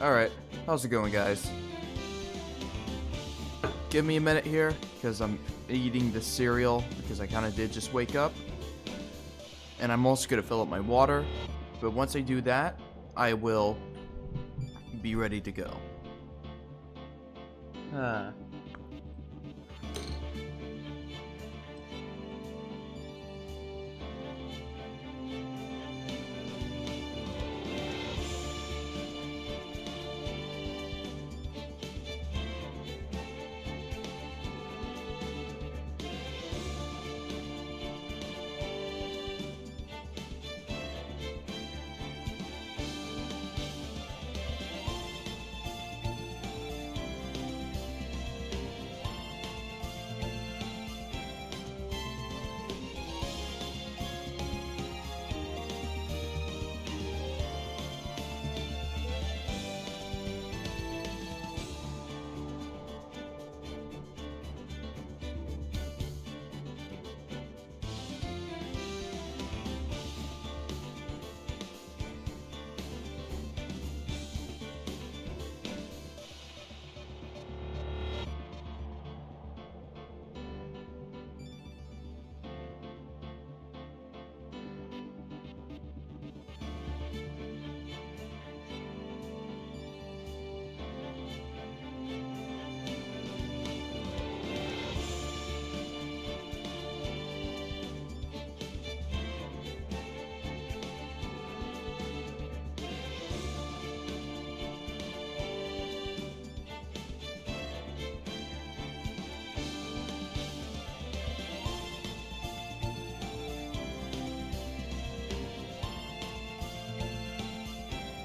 Alright, how's it going, guys? Give me a minute here, because I'm eating the cereal, because I kind of did just wake up. And I'm also going to fill up my water, but once I do that, I will be ready to go.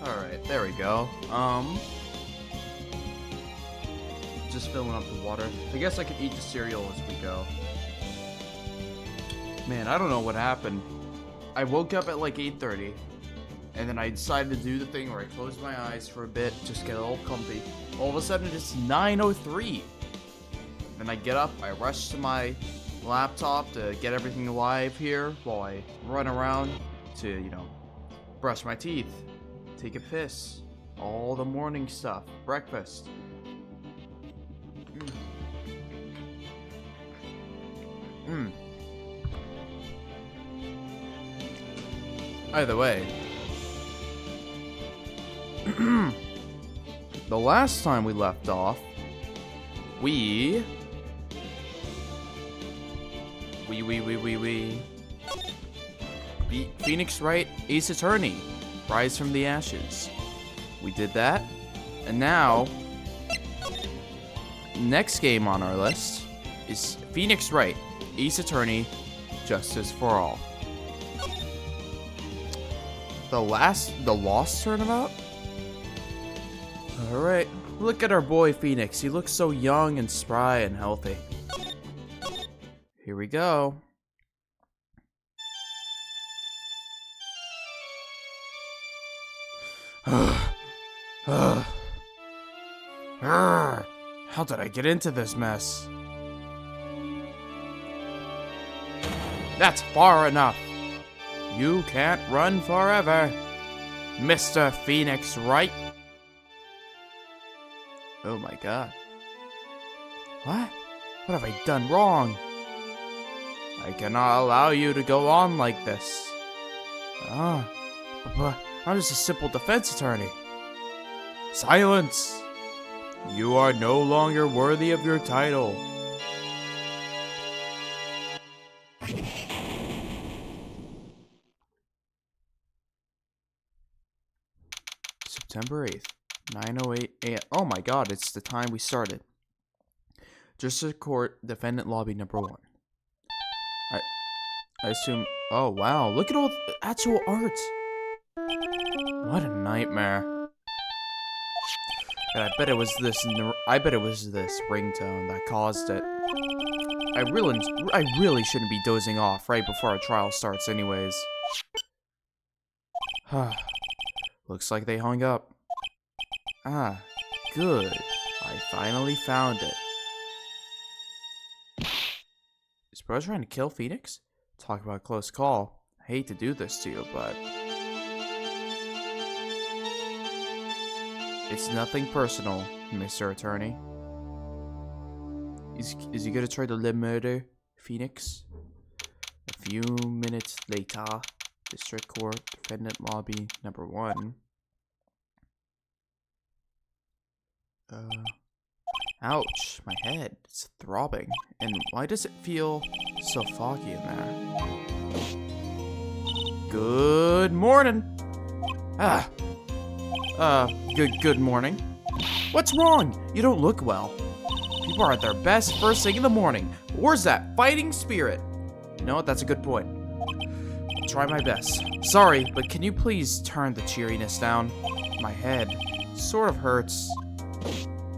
Alright, there we go. Just filling up the water. I guess I could eat the cereal as we go. Man, I don't know what happened. I woke up at like 8:30, and then I decided to do the thing where I closed my eyes for a bit, just get a little comfy. All of a sudden, it's 9:03. Then I get up, I rush to my laptop to get everything alive here while I run around to, you know, brush my teeth, take a piss, all the morning stuff, breakfast. Either way, the last time we left off, we beat Phoenix Wright, Ace Attorney, Rise from the Ashes. We did that, and now, next game on our list is Phoenix Wright, Ace Attorney, Justice for All. The Lost Turnabout? Alright, look at our boy Phoenix. He looks so young and spry and healthy. Here we go. How did I get into this mess? That's far enough. You can't run forever, Mr. Pheonix Wright. Oh my god. What? What have I done wrong? I cannot allow you to go on like this. But I'm just a simple defense attorney. Silence! You are no longer worthy of your title. September 8th, 9:08 a.m. Oh my god, it's the time we started. District Court, Defendant Lobby number 1. I assume... Oh wow, look at all the actual art. What a nightmare. And I bet it was this ringtone that caused it. I really shouldn't be dozing off right before our trial starts anyways. Looks like they hung up. Ah, good. I finally found it. Is bro trying to kill Phoenix? Talk about a close call. I hate to do this to you, but... It's nothing personal, Mr. Attorney. Is he gonna try to murder Phoenix? A few minutes later, District Court, Defendant Lobby, number 1. Ouch, my head, it's throbbing. And why does it feel so foggy in there? Good morning. Good morning. What's wrong? You don't look well. People are at their best first thing in the morning. Where's that fighting spirit? You know what, that's a good point. I'll try my best. Sorry, but can you please turn the cheeriness down? My head sort of hurts.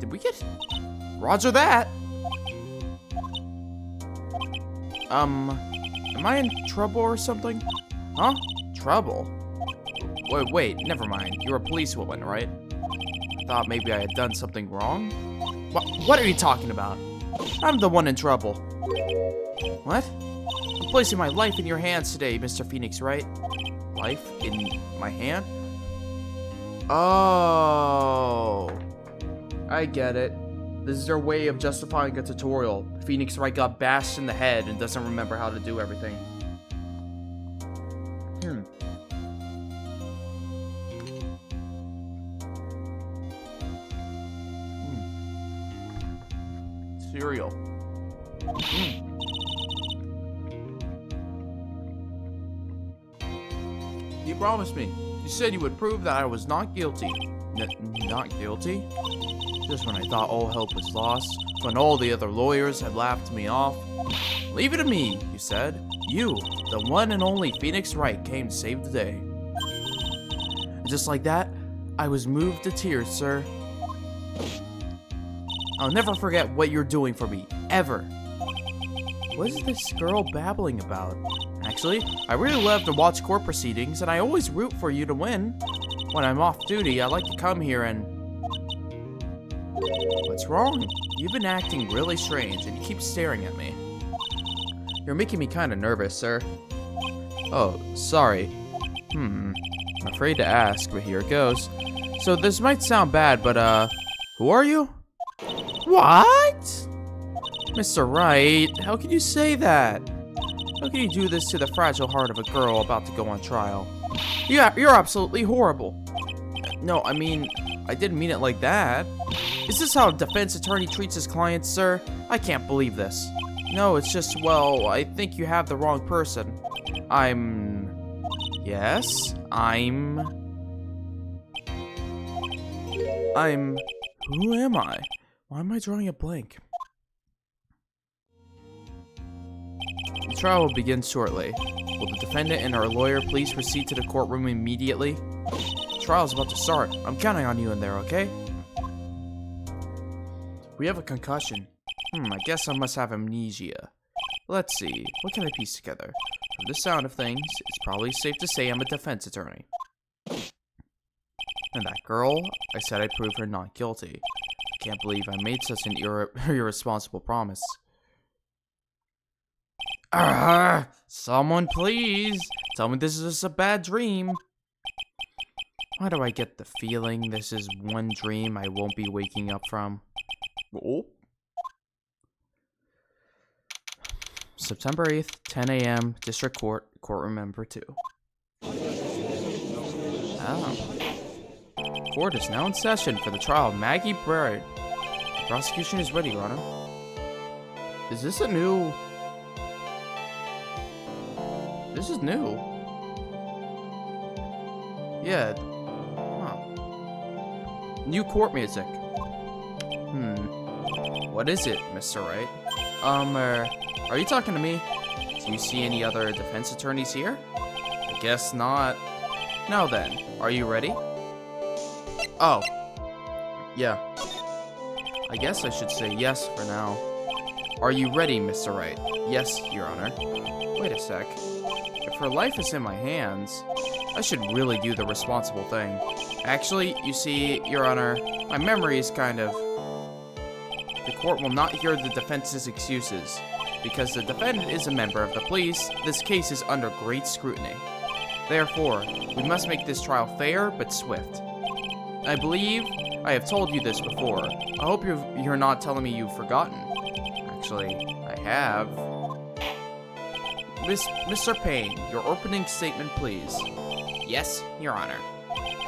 Did we get... Roger that! Am I in trouble or something? Huh? Trouble? Wait, never mind. You're a policewoman, right? I thought maybe I had done something wrong. What are you talking about? I'm the one in trouble. What? I'm placing my life in your hands today, Mr. Pheonix Wright. Life in my hand? Oh. I get it. This is their way of justifying a tutorial. Pheonix Wright got bashed in the head and doesn't remember how to do everything. Cereal. You promised me. You said you would prove that I was not guilty. Not guilty? Just when I thought all hope was lost, when all the other lawyers had laughed me off. Leave it to me, you said. You, the one and only Pheonix Wright, came to save the day. And just like that, I was moved to tears, sir. I'll never forget what you're doing for me, ever. What is this girl babbling about? Actually, I really love to watch court proceedings, and I always root for you to win. When I'm off duty, I like to come here and... What's wrong? You've been acting really strange, and you keep staring at me. You're making me kind of nervous, sir. Oh, sorry. I'm afraid to ask, but here it goes. So this might sound bad, but, who are you? What? Mr. Wright, how can you say that? How can you do this to the fragile heart of a girl about to go on trial? Yeah, you're absolutely horrible. No, I mean, I didn't mean it like that. Is this how a defense attorney treats his clients, sir? I can't believe this. No, it's just, well, I think you have the wrong person. Yes, who am I? Why am I drawing a blank? The trial will begin shortly. Will the defendant and our lawyer please proceed to the courtroom immediately? The trial is about to start. I'm counting on you in there, okay? We have a concussion. I guess I must have amnesia. Let's see, what can I piece together? From the sound of things, it's probably safe to say I'm a defense attorney. And that girl, I said I'd prove her not guilty. I can't believe I made such an irresponsible promise. Someone please, tell me this is just a bad dream. Why do I get the feeling this is one dream I won't be waking up from? Oh. September 8th, 10 a.m., District Court, Courtroom Number 2. Court is now in session for the trial of Maggie Bird. The prosecution is ready, Your Honor. Is this a new... This is new. Yeah. Huh. New court music. What is it, Mr. Wright? Are you talking to me? Do you see any other defense attorneys here? I guess not. Now then, are you ready? Oh. Yeah. I guess I should say yes for now. Are you ready, Mr. Wright? Yes, Your Honor. Wait a sec. If her life is in my hands, I should really do the responsible thing. Actually, you see, Your Honor, my memory is kind of... The court will not hear the defense's excuses. Because the defendant is a member of the police, this case is under great scrutiny. Therefore, we must make this trial fair but swift. I believe I have told you this before. I hope you're not telling me you've forgotten. Actually, I have. Mr. Payne, your opening statement, please. Yes, Your Honor.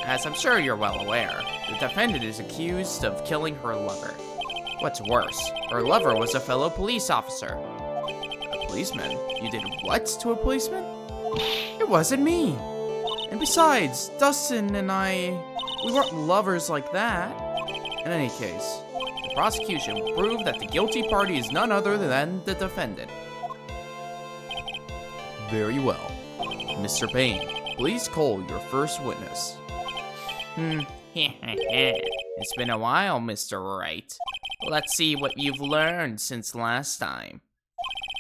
As I'm sure you're well aware, the defendant is accused of killing her lover. What's worse, her lover was a fellow police officer. A policeman? You did what to a policeman? It wasn't me. And besides, Dustin and we weren't lovers like that. In any case, the prosecution will prove that the guilty party is none other than the defendant. Very well. Mr. Payne, please call your first witness. It's been a while, Mr. Wright. Let's see what you've learned since last time.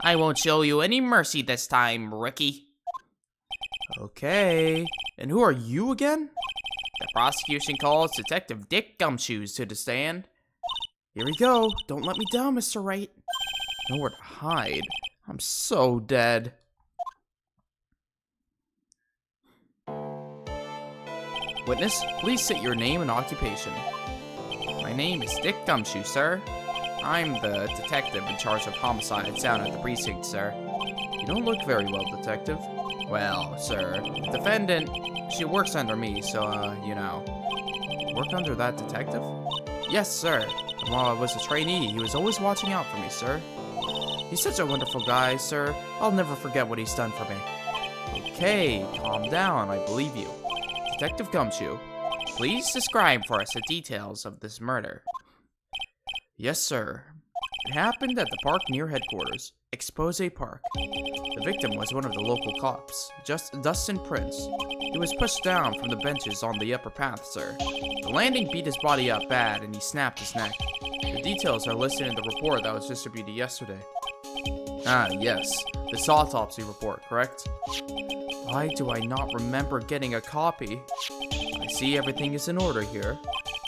I won't show you any mercy this time, rookie. Okay. And who are you again? The prosecution calls Detective Dick Gumshoes to the stand. Here we go. Don't let me down, Mr. Wright. Nowhere to hide. I'm so dead. Witness, please state your name and occupation. My name is Dick Gumshoe, sir. I'm the detective in charge of homicides down at the precinct, sir. You don't look very well, detective. Well, sir, the defendant, she works under me, so, you know. Work under that detective? Yes, sir. And while I was a trainee, he was always watching out for me, sir. He's such a wonderful guy, sir. I'll never forget what he's done for me. Okay, calm down, I believe you. Detective Gumshoe, please describe for us the details of this murder. Yes, sir. It happened at the park near headquarters, Expose Park. The victim was one of the local cops, Dustin Prince. He was pushed down from the benches on the upper path, sir. The landing beat his body up bad and he snapped his neck. The details are listed in the report that was distributed yesterday. Ah, yes. This autopsy report, correct? Why do I not remember getting a copy? I see everything is in order here.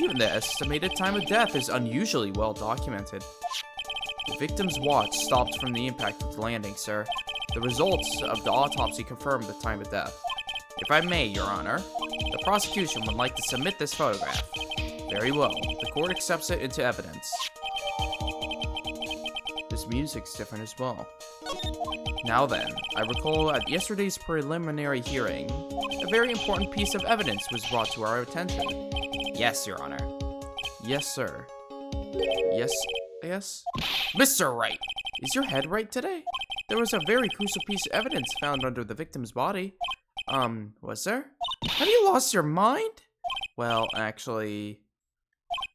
Even the estimated time of death is unusually well documented. The victim's watch stopped from the impact of the landing, sir. The results of the autopsy confirm the time of death. If I may, Your Honor, the prosecution would like to submit this photograph. Very well. The court accepts it into evidence. This music's different as well. Now then, I recall at yesterday's preliminary hearing, a very important piece of evidence was brought to our attention. Yes, Your Honor. Yes, sir. Yes? Mr. Wright, is your head right today? There was a very crucial piece of evidence found under the victim's body. Was there? Have you lost your mind? Well, actually,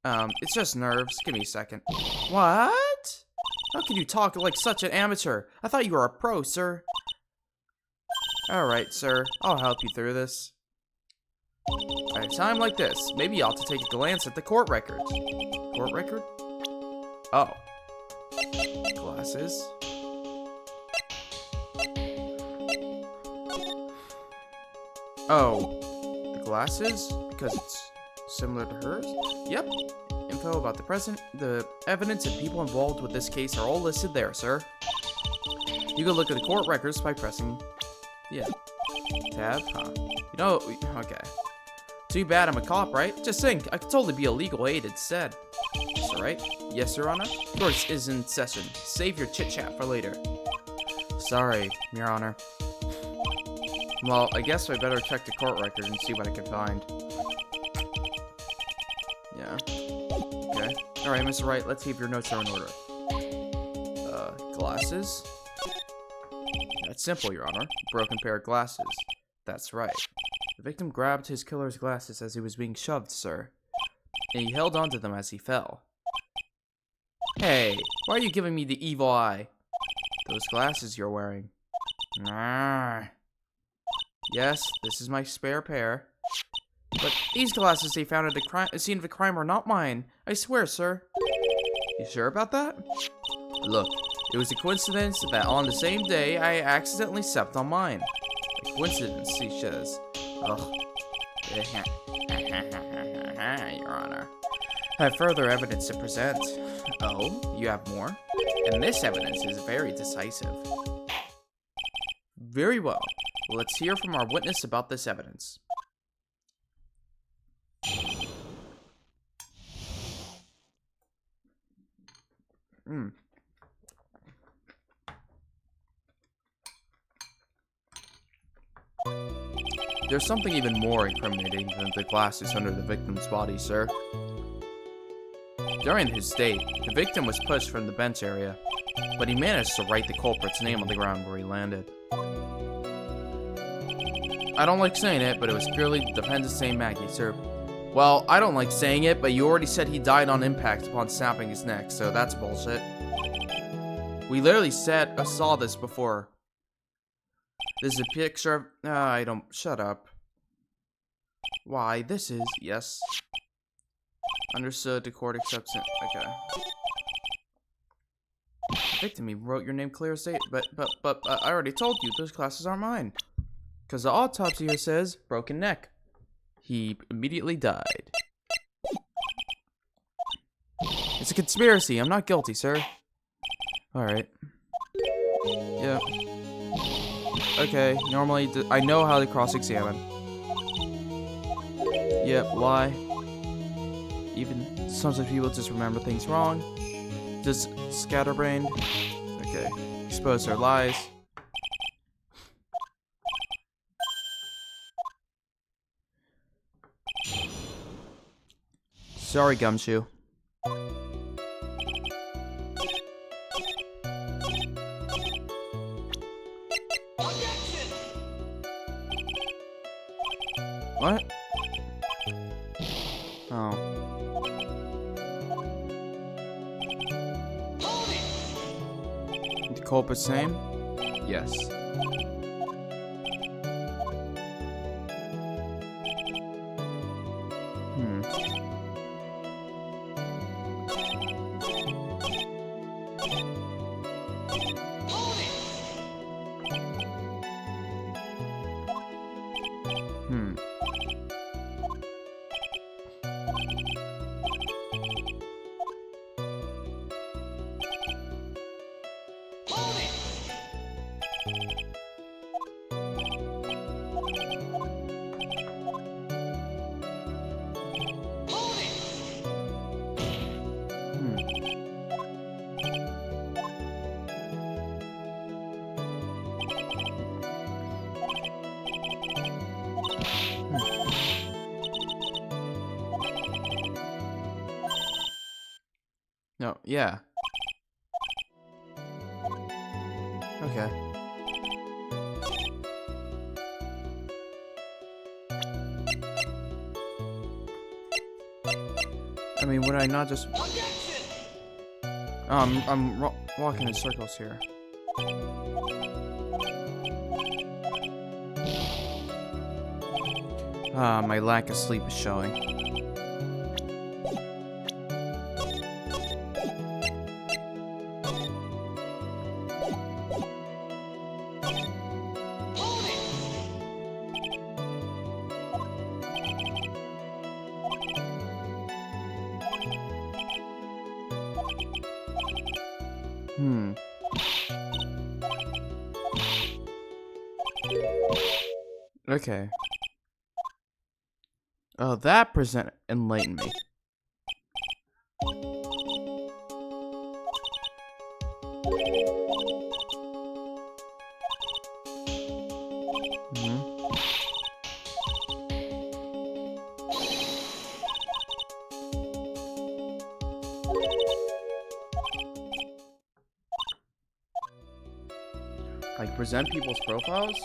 it's just nerves. Give me a second. What? How can you talk like such an amateur? I thought you were a pro, sir. Alright, sir. I'll help you through this. At a time like this, maybe you ought to take a glance at the court records. Court record? Oh. Glasses. Oh. The glasses? Because it's similar to hers? Yep. Info about the evidence and people involved with this case are all listed there, sir. You can look at the court records by pressing, tab, You know, okay. Too bad I'm a cop, right? Just think, I could totally be a legal aid instead. Mr. Wright? Yes, Your Honor? Court is in session. Save your chit-chat for later. Sorry, Your Honor. Well, I guess I better check the court record and see what I can find. Yeah. Okay. Alright, Mr. Wright, let's see if your notes are in order. Glasses? That's simple, Your Honor. Broken pair of glasses. That's right. The victim grabbed his killer's glasses as he was being shoved, sir. And he held onto them as he fell. Hey, why are you giving me the evil eye? Those glasses you're wearing. Yes, this is my spare pair. But these glasses they found at the scene of the crime are not mine. I swear, sir. You sure about that? Look, it was a coincidence that on the same day I accidentally stepped on mine. A coincidence, he says. Ugh. Your Honor. I have further evidence to present. Oh, you have more? And this evidence is very decisive. Very well. Let's hear from our witness about this evidence. There's something even more incriminating than the glasses under the victim's body, sir. During his state, the victim was pushed from the bench area, but he managed to write the culprit's name on the ground where he landed. I don't like saying it, but it was clearly the defendant's St. Maggie, sir. Well, I don't like saying it, but you already said he died on impact upon snapping his neck, so that's bullshit. We literally saw this before. This is a picture of... Shut up. Why, this is... Yes. Understood, the court accepts it. Okay. The victim even wrote your name clear as day, but I already told you, those glasses aren't mine. Because the autopsy here says, broken neck. He immediately died. It's a conspiracy, I'm not guilty, sir. Alright. Yeah. Okay, normally, I know how to cross-examine. Yep, why? Even sometimes people just remember things wrong. Just scatterbrained. Okay, expose their lies. Sorry, Gumshoe. What? Oh. The culprit's name? Yes. No, yeah. Okay. I mean, would I not just... I'm walking in circles here. My lack of sleep is showing. Okay. Oh, that enlightened me. Like, present people's profiles?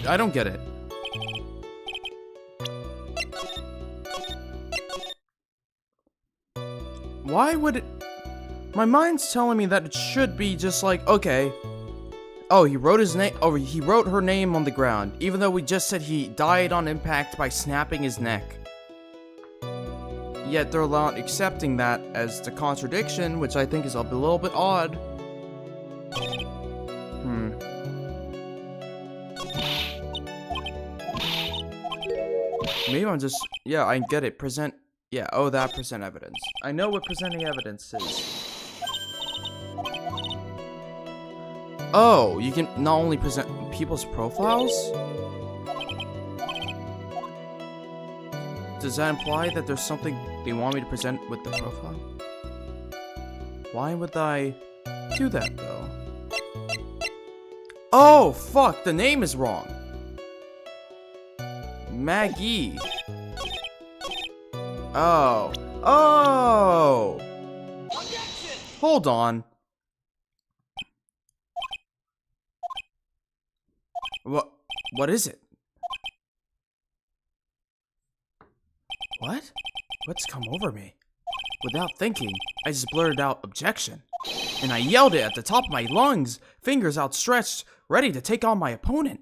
I don't get it. Why would it... My mind's telling me that it should be just like, okay, Oh, he wrote his name. Oh, he wrote her name on the ground, even though we just said he died on impact by snapping his neck. Yet they're not accepting that as the contradiction, which I think is a little bit odd. Maybe I'm just... Yeah, I get it. Present... Yeah, oh, that present evidence. I know what presenting evidence is. Oh, you can not only present people's profiles? Does that imply that there's something they want me to present with the profile? Why would I do that, though? Oh, fuck! The name is wrong! Maggie. Oh. Oh! Hold on. What is it? What? What's come over me? Without thinking, I just blurted out objection. And I yelled it at the top of my lungs, fingers outstretched, ready to take on my opponent.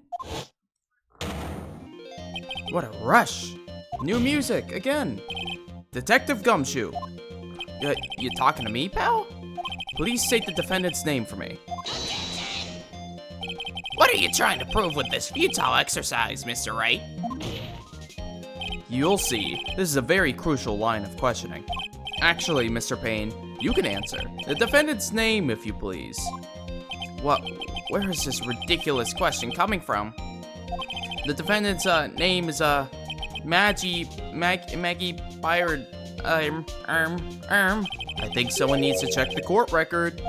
What a rush. New music, again. Detective Gumshoe. You talking to me, pal? Please state the defendant's name for me. What are you trying to prove with this futile exercise, Mr. Wright? You'll see. This is a very crucial line of questioning. Actually, Mr. Payne, you can answer. The defendant's name, if you please. What? Where is this ridiculous question coming from? The defendant's name is Maggie Byard. I think someone needs to check the court record.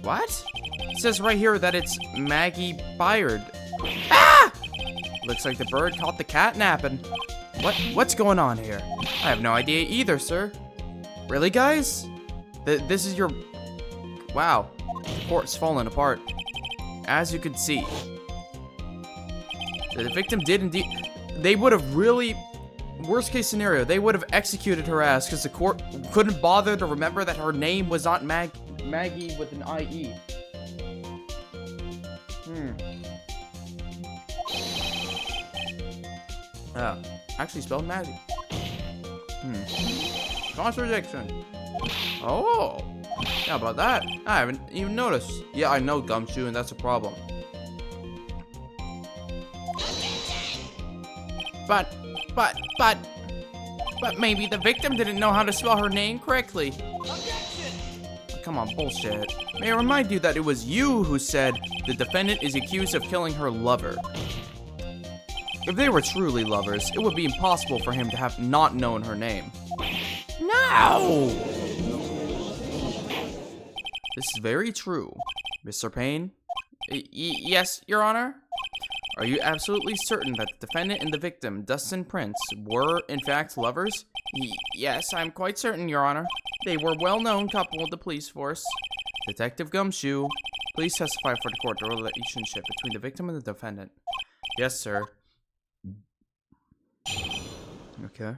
What? It says right here that it's Maggie Byard. Ah! Looks like the bird caught the cat napping. What's going on here? I have no idea either, sir. Really, guys? This is your... Wow. The court's falling apart. As you can see. The victim did indeed... They would have really... Worst case scenario, they would have executed her ass because the court couldn't bother to remember that her name was not Maggie with an I-E. Actually spelled Maggie. Contradiction. Oh. Yeah, about that. I haven't even noticed. Yeah, I know Gumshoe, and that's a problem. But maybe the victim didn't know how to spell her name correctly. Come on, bullshit. May I remind you that it was you who said the defendant is accused of killing her lover. If they were truly lovers, it would be impossible for him to have not known her name. No! This is very true. Mr. Payne? Yes, Your Honor? Are you absolutely certain that the defendant and the victim, Dustin Prince, were, in fact, lovers? Yes, I'm quite certain, Your Honor. They were a well-known couple with the police force. Detective Gumshoe, please testify for the court the relationship between the victim and the defendant. Yes, sir. Okay.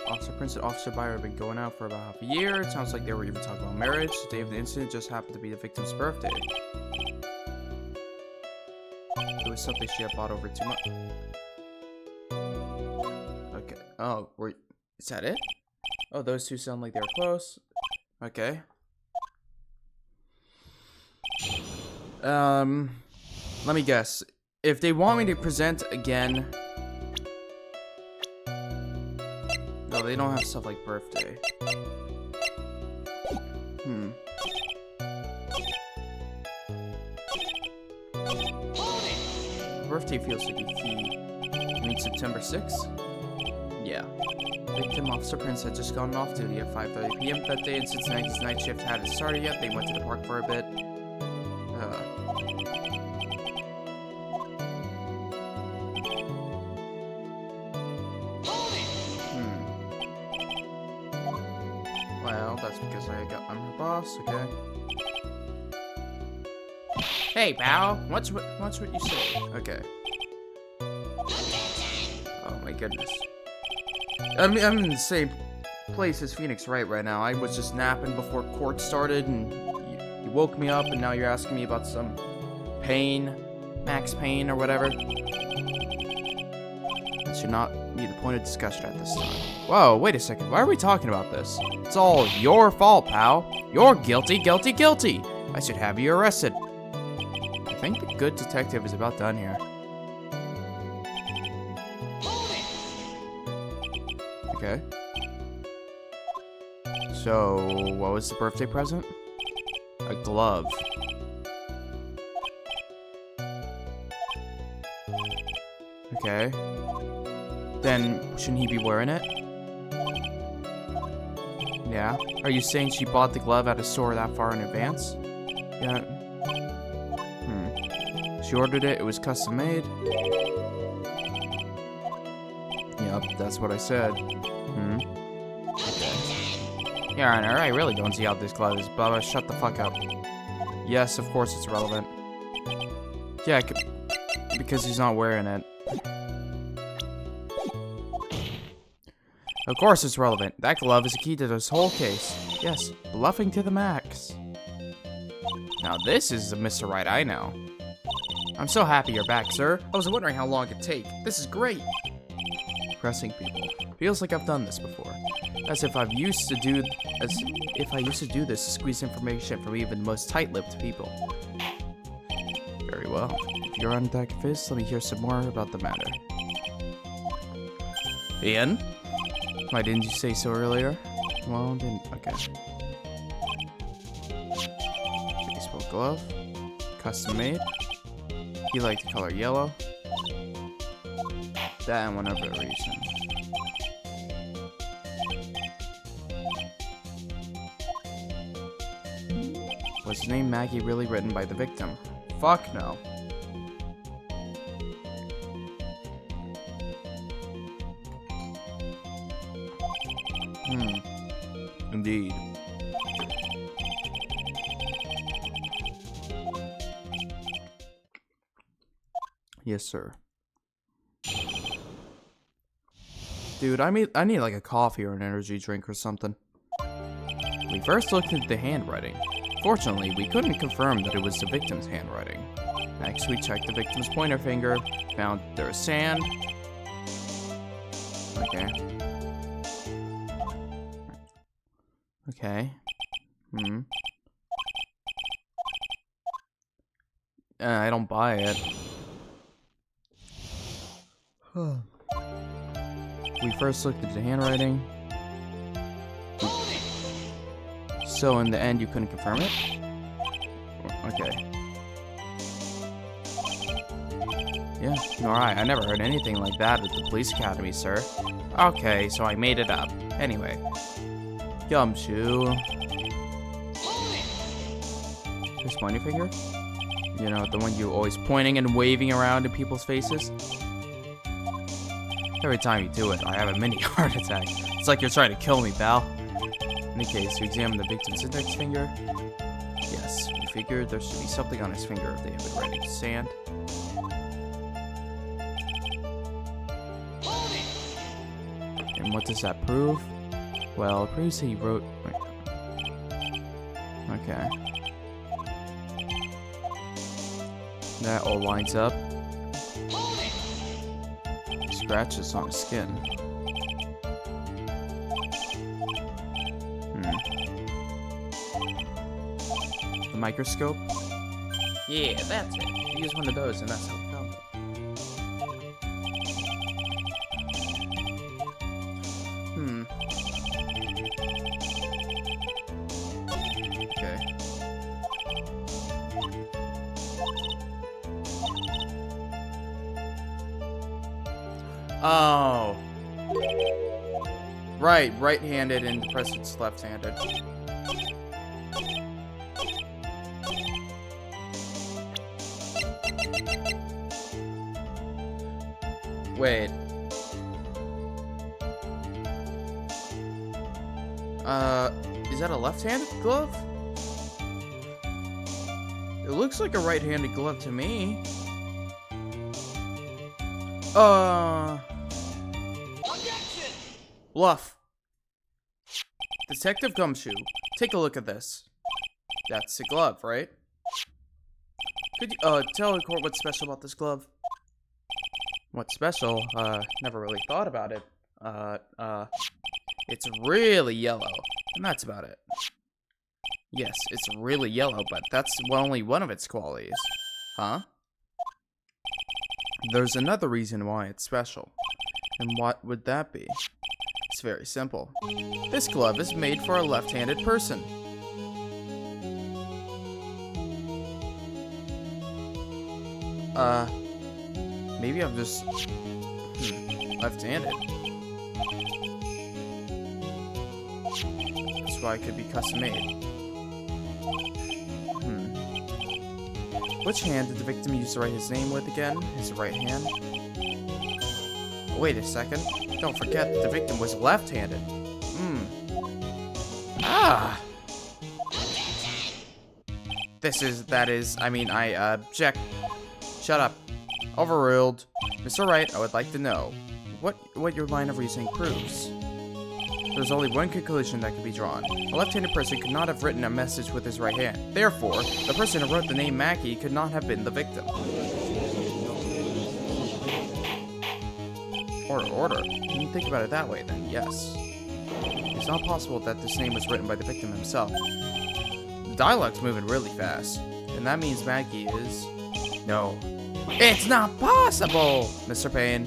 Officer Prince and Officer Byard have been going out for about half a year. It sounds like they were even talking about marriage. The day of the incident just happened to be the victim's birthday. It was something she had bought over 2 months. Okay. Oh, is that it? Oh, those two sound like they're close. Okay. Let me guess. If they want me to present again... No, they don't have stuff like birthday. Birthday feels to be key. You mean September 6th? Yeah. Victim Officer Prince had just gone off duty at 5:30 p.m. that day, and since Maggie's night shift hadn't started yet, they went to the park for a bit. Well, that's because I'm her boss, okay? Hey, pal, what's what you say? Okay. Oh my goodness. I'm in the same place as Phoenix Wright right now. I was just napping before court started, and you You woke me up and now you're asking me about some pain, max pain or whatever. That should not be the point of discussion at this time. Whoa, wait a second. Why are we talking about this? It's all your fault, pal. You're guilty, guilty, guilty. I should have you arrested. I think the good detective is about done here. Okay. So, what was the birthday present? A glove. Okay. Then, shouldn't he be wearing it? Yeah. Are you saying she bought the glove at a store that far in advance? Yeah. She ordered it, it was custom made. Yep, that's what I said. Okay. Your Honor, I really don't see how this glove is. Bubba, shut the fuck up. Yes, of course it's relevant. Yeah, because he's not wearing it. Of course it's relevant. That glove is the key to this whole case. Yes, bluffing to the max. Now this is the Mr. Wright I know. I'm so happy you're back, sir. I was wondering how long it'd take. This is great. Pressing people. Feels like I've done this before. As if I used to do this to squeeze information from even the most tight-lipped people. Very well. If you're on that fist, let me hear some more about the matter. Ian? Why didn't you say so earlier? Well, then, okay. Baseball glove. Custom made. You like the color yellow. That and one other reason. Was his name Maggie really written by the victim? Fuck no. Indeed. Yes, sir. Dude, I need like a coffee or an energy drink or something. We first looked at the handwriting. Fortunately, we couldn't confirm that it was the victim's handwriting. Next, we checked the victim's pointer finger, found there was sand. Okay. Okay. I don't buy it. We first looked at the handwriting. So in the end, you couldn't confirm it? Okay. Yeah, alright. I never heard anything like that at the police academy, sir. Okay, so I made it up. Anyway. Gumshoe. This pointing finger? You know, the one you're always pointing and waving around in people's faces? Every time you do it, I have a mini heart attack. It's like you're trying to kill me, pal. In any case, you examine the victim's index finger. Yes, we figured there should be something on his finger if they have been writing sand. And what does that prove? Well, it proves he wrote... Okay. That all lines up. Scratches on his skin. The microscope? Yeah, that's it. We used one of those and that's how we found it. Okay. Oh. Right, right-handed and the president's left-handed. Wait. Is that a left-handed glove? It looks like a right-handed glove to me. Objection! Bluff. Detective Gumshoe, take a look at this. That's the glove, right? Could you, tell the court what's special about this glove? What's special? Never really thought about it. It's really yellow, and that's about it. Yes, it's really yellow, but that's only one of its qualities. Huh? There's another reason why it's special. And what would that be? It's very simple. This glove is made for a left-handed person. Maybe I'm just left-handed. That's why it could be custom-made. Which hand did the victim use to write his name with again? His right hand? Wait a second. Don't forget that the victim was left-handed. Ah! I object. Shut up. Overruled. Mr. Wright, I would like to know what your line of reasoning proves. There's only one conclusion that can be drawn. A left-handed person could not have written a message with his right hand. Therefore, the person who wrote the name Mackie could not have been the victim. Order. When you think about it that way, then yes. It's not possible that this name was written by the victim himself. The dialogue's moving really fast, and that means Mackie is... No. It's not possible, Mr. Payne.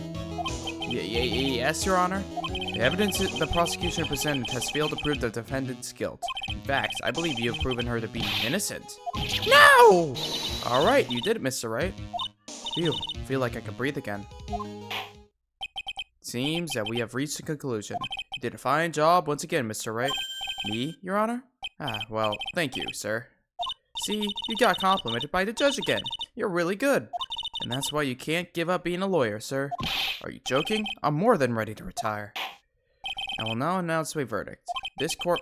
Yes, Your Honor. The evidence the prosecution presented has failed to prove the defendant's guilt. In fact, I believe you have proven her to be innocent. No! Alright, you did it, Mr. Wright. Phew, feel like I can breathe again. Seems that we have reached a conclusion. You did a fine job once again, Mr. Wright. Me, Your Honor? Ah, well, thank you, sir. See, you got complimented by the judge again. You're really good. And that's why you can't give up being a lawyer, sir. Are you joking? I'm more than ready to retire. I will now announce my verdict. This court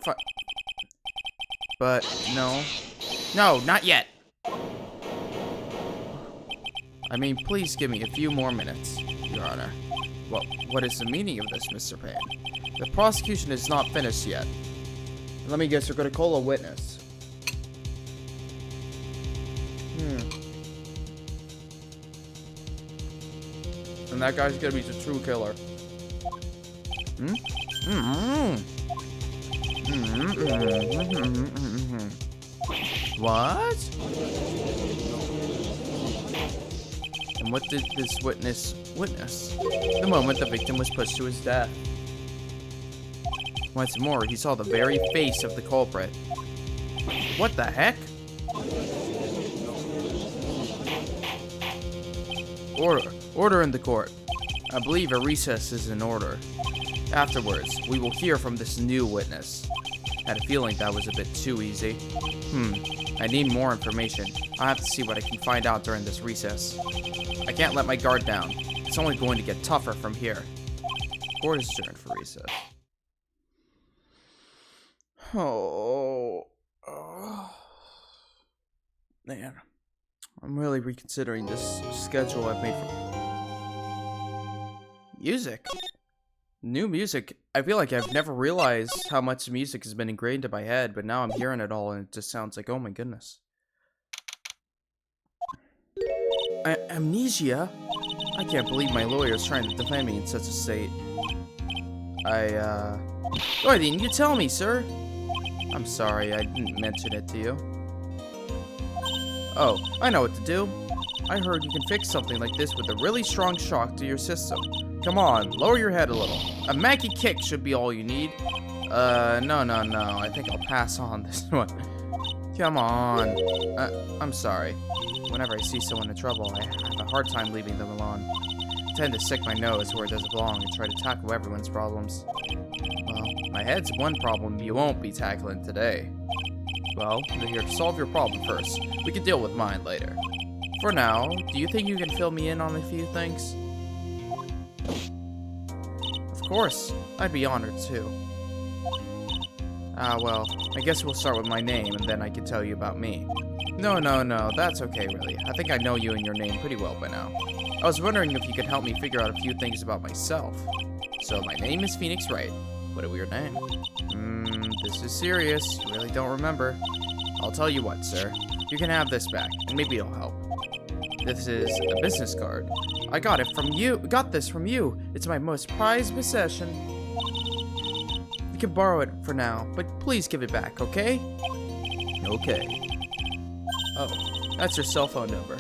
But, no. No, not yet! I mean, please give me a few more minutes, Your Honor. Well, what is the meaning of this, Mr. Payne? The prosecution is not finished yet. Let me guess, you're gonna call a witness. And that guy's gonna be the true killer. What? And what did this witness witness? The moment the victim was pushed to his death. Once more, he saw the very face of the culprit. What the heck? Order in the court. I believe a recess is in order. Afterwards, we will hear from this new witness. Had a feeling that was a bit too easy. I need more information. I'll have to see what I can find out during this recess. I can't let my guard down. It's only going to get tougher from here. Court is adjourned for recess. Oh. Man. I'm really reconsidering this schedule I've made for... Music? New music? I feel like I've never realized how much music has been ingrained in my head, but now I'm hearing it all and it just sounds like, oh my goodness. Amnesia? I can't believe my lawyer is trying to defend me in such a state. Why didn't you tell me, sir? I'm sorry, I didn't mention it to you. Oh, I know what to do. I heard you can fix something like this with a really strong shock to your system. Come on, lower your head a little. A Mackie kick should be all you need. No. I think I'll pass on this one. Come on. I'm sorry. Whenever I see someone in trouble, I have a hard time leaving them alone. I tend to stick my nose where it doesn't belong and try to tackle everyone's problems. Well, my head's one problem you won't be tackling today. Well, I'm here to solve your problem first. We can deal with mine later. For now, do you think you can fill me in on a few things? Of course, I'd be honored too. Well, I guess we'll start with my name and then I can tell you about me. No, that's okay really. I think I know you and your name pretty well by now. I was wondering if you could help me figure out a few things about myself. So, my name is Pheonix Wright. What a weird name. This is serious. You really don't remember. I'll tell you what, sir. You can have this back, and maybe it'll help. This is a business card. I got it from you. Got this from you. It's my most prized possession. You can borrow it for now, but please give it back, okay? Okay. Oh, that's your cell phone number.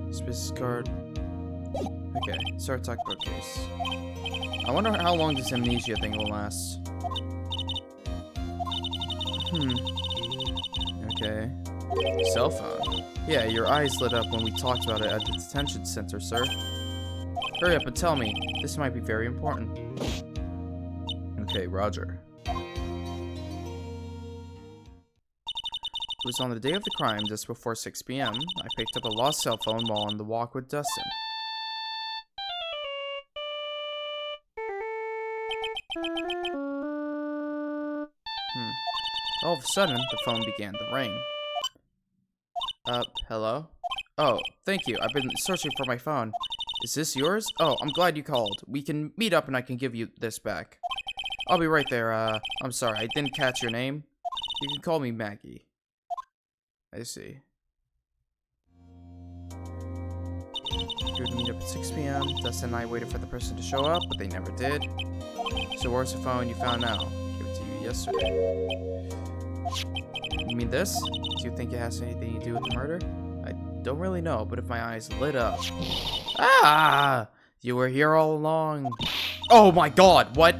This business card. Okay, start talking about case. I wonder how long this amnesia thing will last. Okay. Cell phone. Yeah, your eyes lit up when we talked about it at the detention center, sir. Hurry up and tell me. This might be very important. Okay, Roger. It was on the day of the crime, just before 6 p.m. I picked up a lost cell phone while on the walk with Dustin. All of a sudden, the phone began to ring. Hello? Oh, thank you. I've been searching for my phone. Is this yours? Oh, I'm glad you called. We can meet up and I can give you this back. I'll be right there. I'm sorry, I didn't catch your name. You can call me Maggie. I see. You would meet up at 6 p.m. Dustin and I waited for the person to show up, but they never did. So where's the phone you found now? Gave it to you yesterday. You mean this? Do you think it has anything to do with the murder? I don't really know, but if my eyes lit up... Ah! You were here all along. Oh my god, what?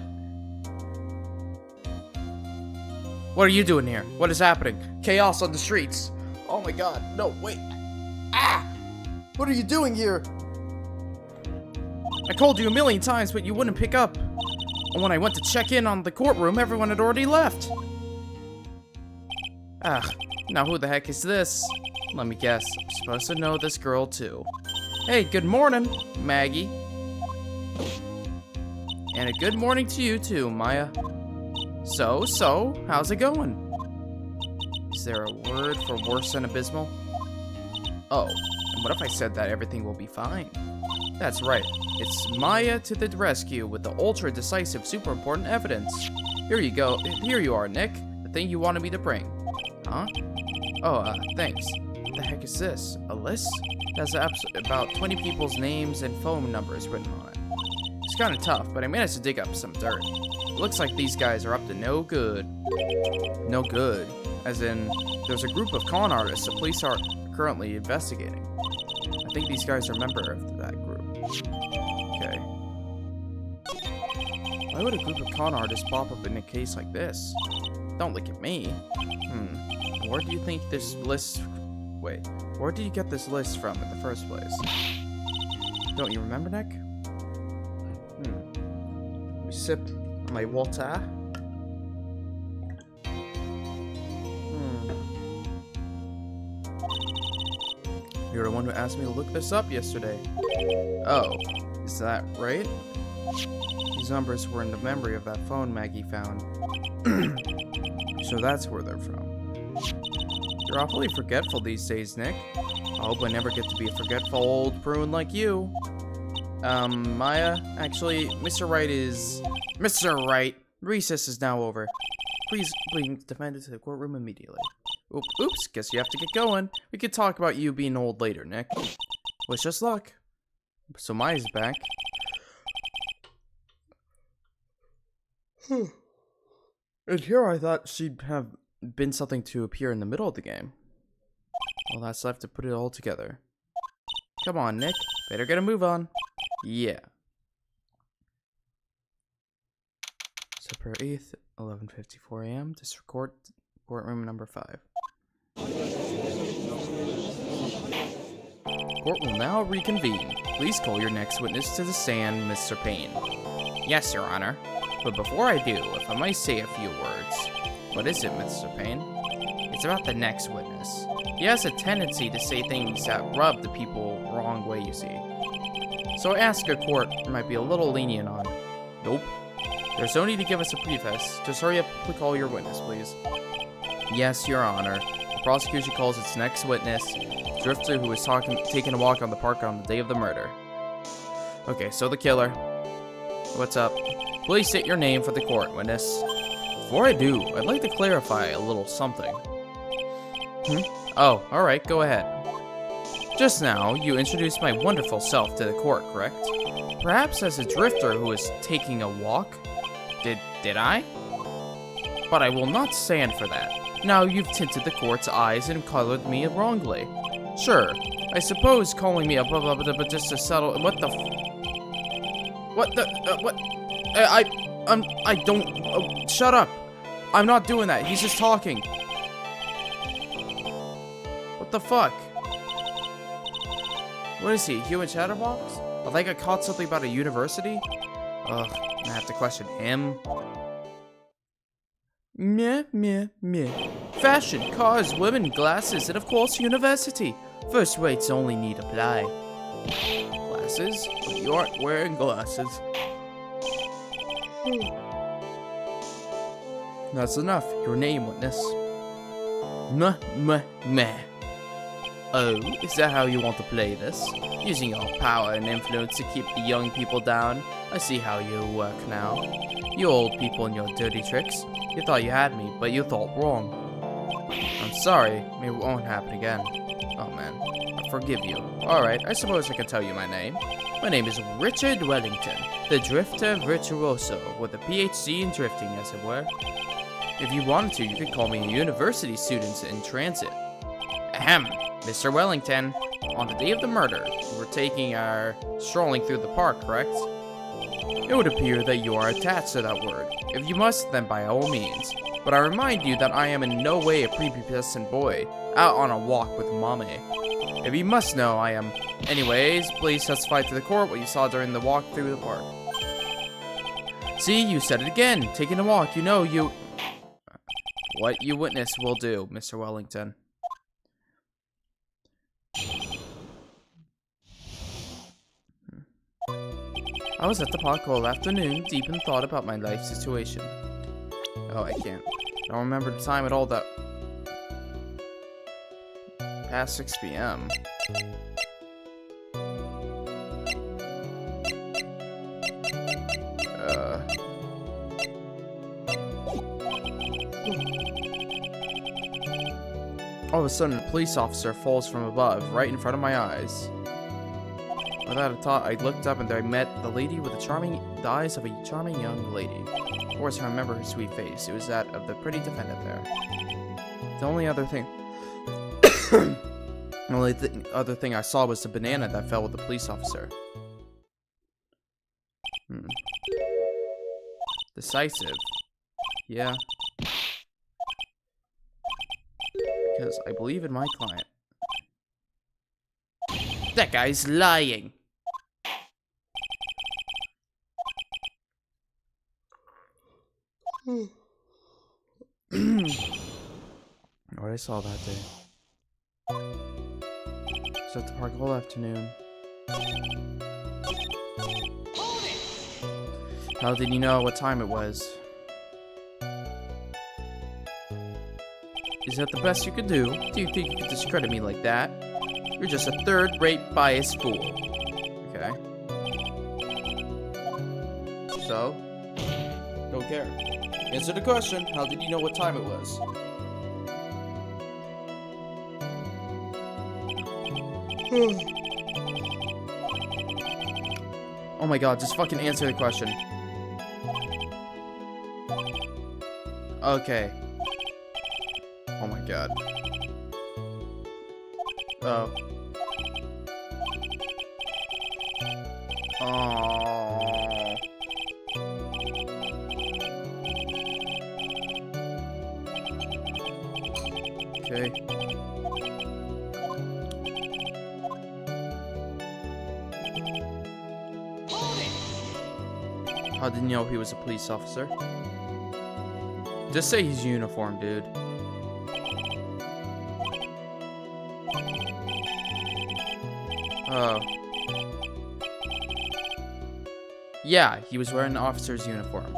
What are you doing here? What is happening? Chaos on the streets. Oh my god, no, wait. Ah! What are you doing here? I called you a million times, but you wouldn't pick up. And when I went to check in on the courtroom, everyone had already left. Ah, now who the heck is this? Let me guess, I'm supposed to know this girl too. Hey, good morning, Maggie. And a good morning to you too, Maya. So, how's it going? Is there a word for worse than abysmal? Oh, and what if I said that everything will be fine? That's right, it's Maya to the rescue with the ultra-decisive, super important evidence. Here you go, here you are, Nick. The thing you wanted me to bring. Huh? Oh, thanks. What the heck is this? A list? That's about 20 people's names and phone numbers written on it. It's kind of tough, but I managed to dig up some dirt. It looks like these guys are up to no good. No good? As in, there's a group of con artists the police are currently investigating. I think these guys are a member of that group. Okay. Why would a group of con artists pop up in a case like this? Don't look at me. Where do you think this list... Wait, where did you get this list from in the first place? Don't you remember, Nick? Let me sip my water. You're the one who asked me to look this up yesterday. Oh, is that right? These numbers were in the memory of that phone Maggie found. So that's where they're from. You're awfully forgetful these days, Nick. I hope I never get to be a forgetful old prune like you. Maya, actually, Mr. Wright is... Mr. Wright, recess is now over. Please bring the defendant to the courtroom immediately. Oops, guess you have to get going. We could talk about you being old later, Nick. Wish us luck. So Maya's back. And here I thought she'd have been something to appear in the middle of the game. Well, that's left to put it all together. Come on, Nick. Better get a move on. Yeah. September 8th, 11:54 a.m. District Court, courtroom number 5. Court will now reconvene. Please call your next witness to the stand, Mr. Payne. Yes, Your Honor. But before I do, if I might say a few words. What is it, Mr. Payne? It's about the next witness. He has a tendency to say things that rub the people the wrong way, you see. So I ask a court might be a little lenient on. Nope. There's no need to give us a preface. Just hurry up and call your witness, please. Yes, Your Honor. The prosecution calls its next witness, Drifter, who was taking a walk on the park on the day of the murder. Okay, so the killer. What's up? Please state your name for the court, witness. Before I do, I'd like to clarify a little something. Oh, alright, go ahead. Just now, you introduced my wonderful self to the court, correct? Perhaps as a drifter who is taking a walk? Did I? But I will not stand for that. Now you've tinted the court's eyes and colored me wrongly. Sure, I suppose calling me a blah blah blah but just to settle. What the? I don't. Shut up! I'm not doing that. He's just talking. What the fuck? What is he? Human chatterbox? I think I caught something about a university. Ugh, I have to question him. Meh, meh, meh. Fashion, cars, women, glasses, and of course university. First rates only need apply. Glasses? But you aren't wearing glasses. That's enough. Your name, witness. Meh, meh, meh. Oh, is that how you want to play this? Using your power and influence to keep the young people down? I see how you work now. You old people and your dirty tricks. You thought you had me, but you thought wrong. I'm sorry. Maybe it won't happen again. Oh man, I forgive you. Alright, I suppose I can tell you my name. My name is Richard Wellington, the Drifter Virtuoso, with a PhD in drifting, as it were. If you wanted to, you could call me a university student in transit. Ahem, Mr. Wellington. On the day of the murder, we were strolling through the park, correct? It would appear that you are attached to that word. If you must, then by all means. But I remind you that I am in no way a prepubescent boy, out on a walk with mommy. If you must know, I am. Anyways, please testify to the court what you saw during the walk through the park. See, you said it again. Taking a walk, you know you... What you witnessed will do, Mr. Wellington. I was at the park all afternoon, deep in thought about my life situation. Oh, I can't. I don't remember the time at all that... Past 6 p.m. All of a sudden, a police officer falls from above, right in front of my eyes. Without a thought, I looked up and there I met the lady with the eyes of a charming young lady. Of course, I remember her sweet face. It was that of the pretty defendant there. The only other thing... the only other thing I saw was the banana that fell with the police officer. Decisive. Yeah. Because I believe in my client. That guy's lying. What I saw that day. Was at the park all afternoon. How did you know what time it was? Is that the best you could do? Do you think you could discredit me like that? You're just a third-rate biased fool. Okay. So? Don't care. Answer the question. How did you know what time it was? Oh my god, just fucking answer the question. Okay. Oh my god. Oh. Oh. Okay. How did you know he was a police officer? Just say he's uniformed, dude. Oh. Yeah, he was wearing an officer's uniform.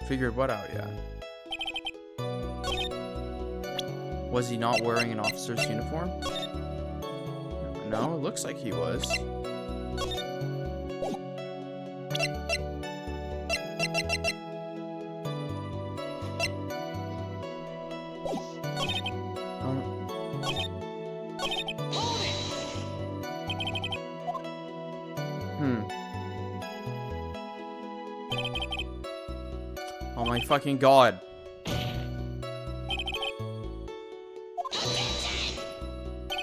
Figured what out, yeah. Was he not wearing an officer's uniform? No, it looks like he was. Oh my fucking god.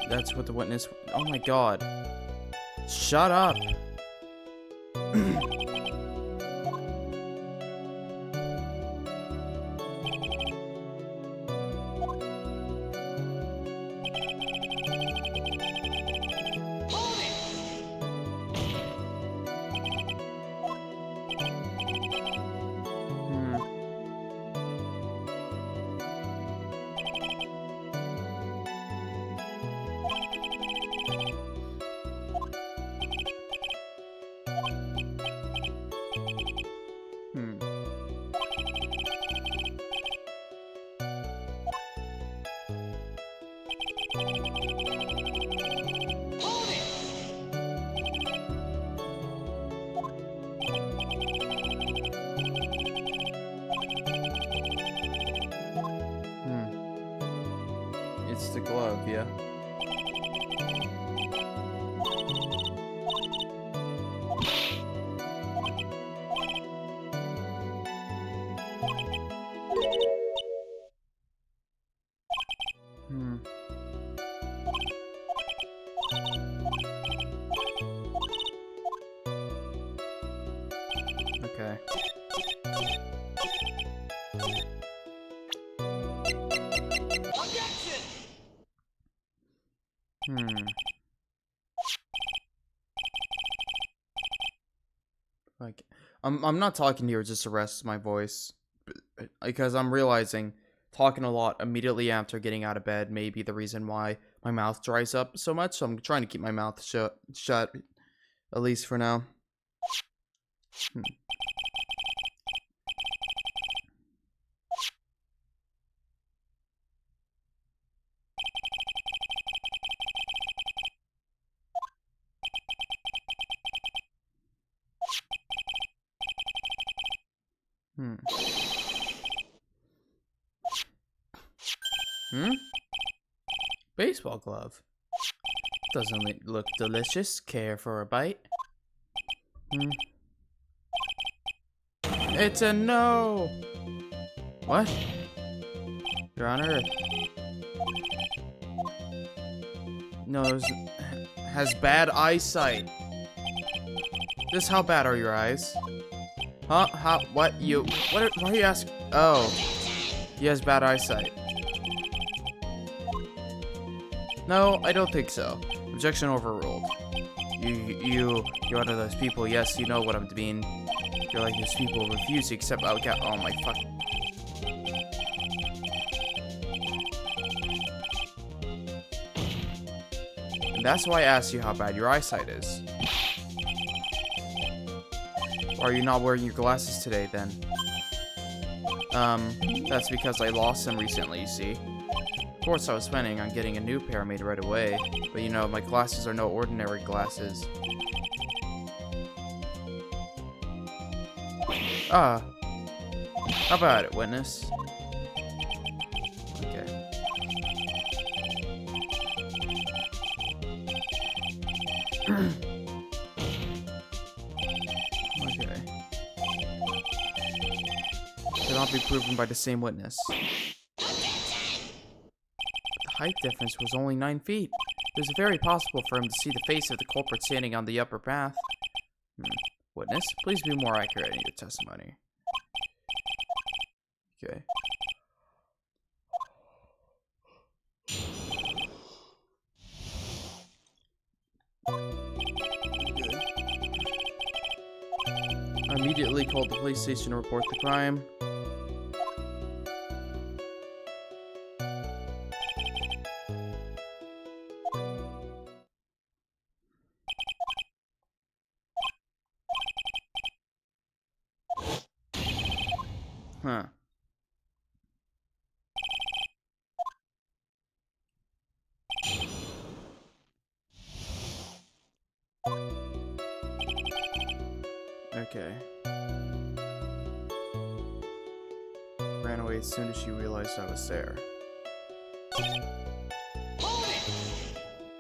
That's what the witness... Oh my god. Shut up. It's the glove, yeah. Okay. Objection! Like, I'm not talking here just to rest my voice, because I'm realizing talking a lot immediately after getting out of bed may be the reason why my mouth dries up so much. So I'm trying to keep my mouth shut, at least for now. Baseball glove. Doesn't it look delicious? Care for a bite? It's a no! What? Your Honor? Nose has bad eyesight. Just how bad are your eyes? Huh? How? What? Why are you asking? Oh. He has bad eyesight. No, I don't think so. Objection overruled. You're one of those people. Yes, you know what I mean. You're like those people who refuse to accept. Oh my fuck. And that's why I asked you how bad your eyesight is. Why are you not wearing your glasses today then? That's because I lost them recently, you see. Of course, I was planning on getting a new pair made right away, but you know, my glasses are no ordinary glasses. How about it, witness? Okay. Okay. Cannot be proven by the same witness. The height difference was only 9 feet. It was very possible for him to see the face of the culprit standing on the upper path. Witness, please be more accurate in your testimony. Okay. I immediately called the police station to report the crime. Huh. Okay. Ran away as soon as she realized I was there.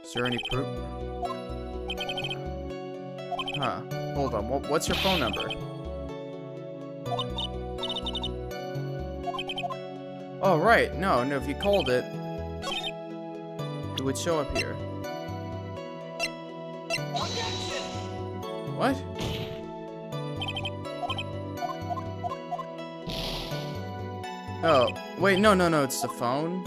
Is there any proof? Huh. Hold on. What's your phone number? Oh, right. No, if you called it, it would show up here. What? Oh, wait, no, it's the phone.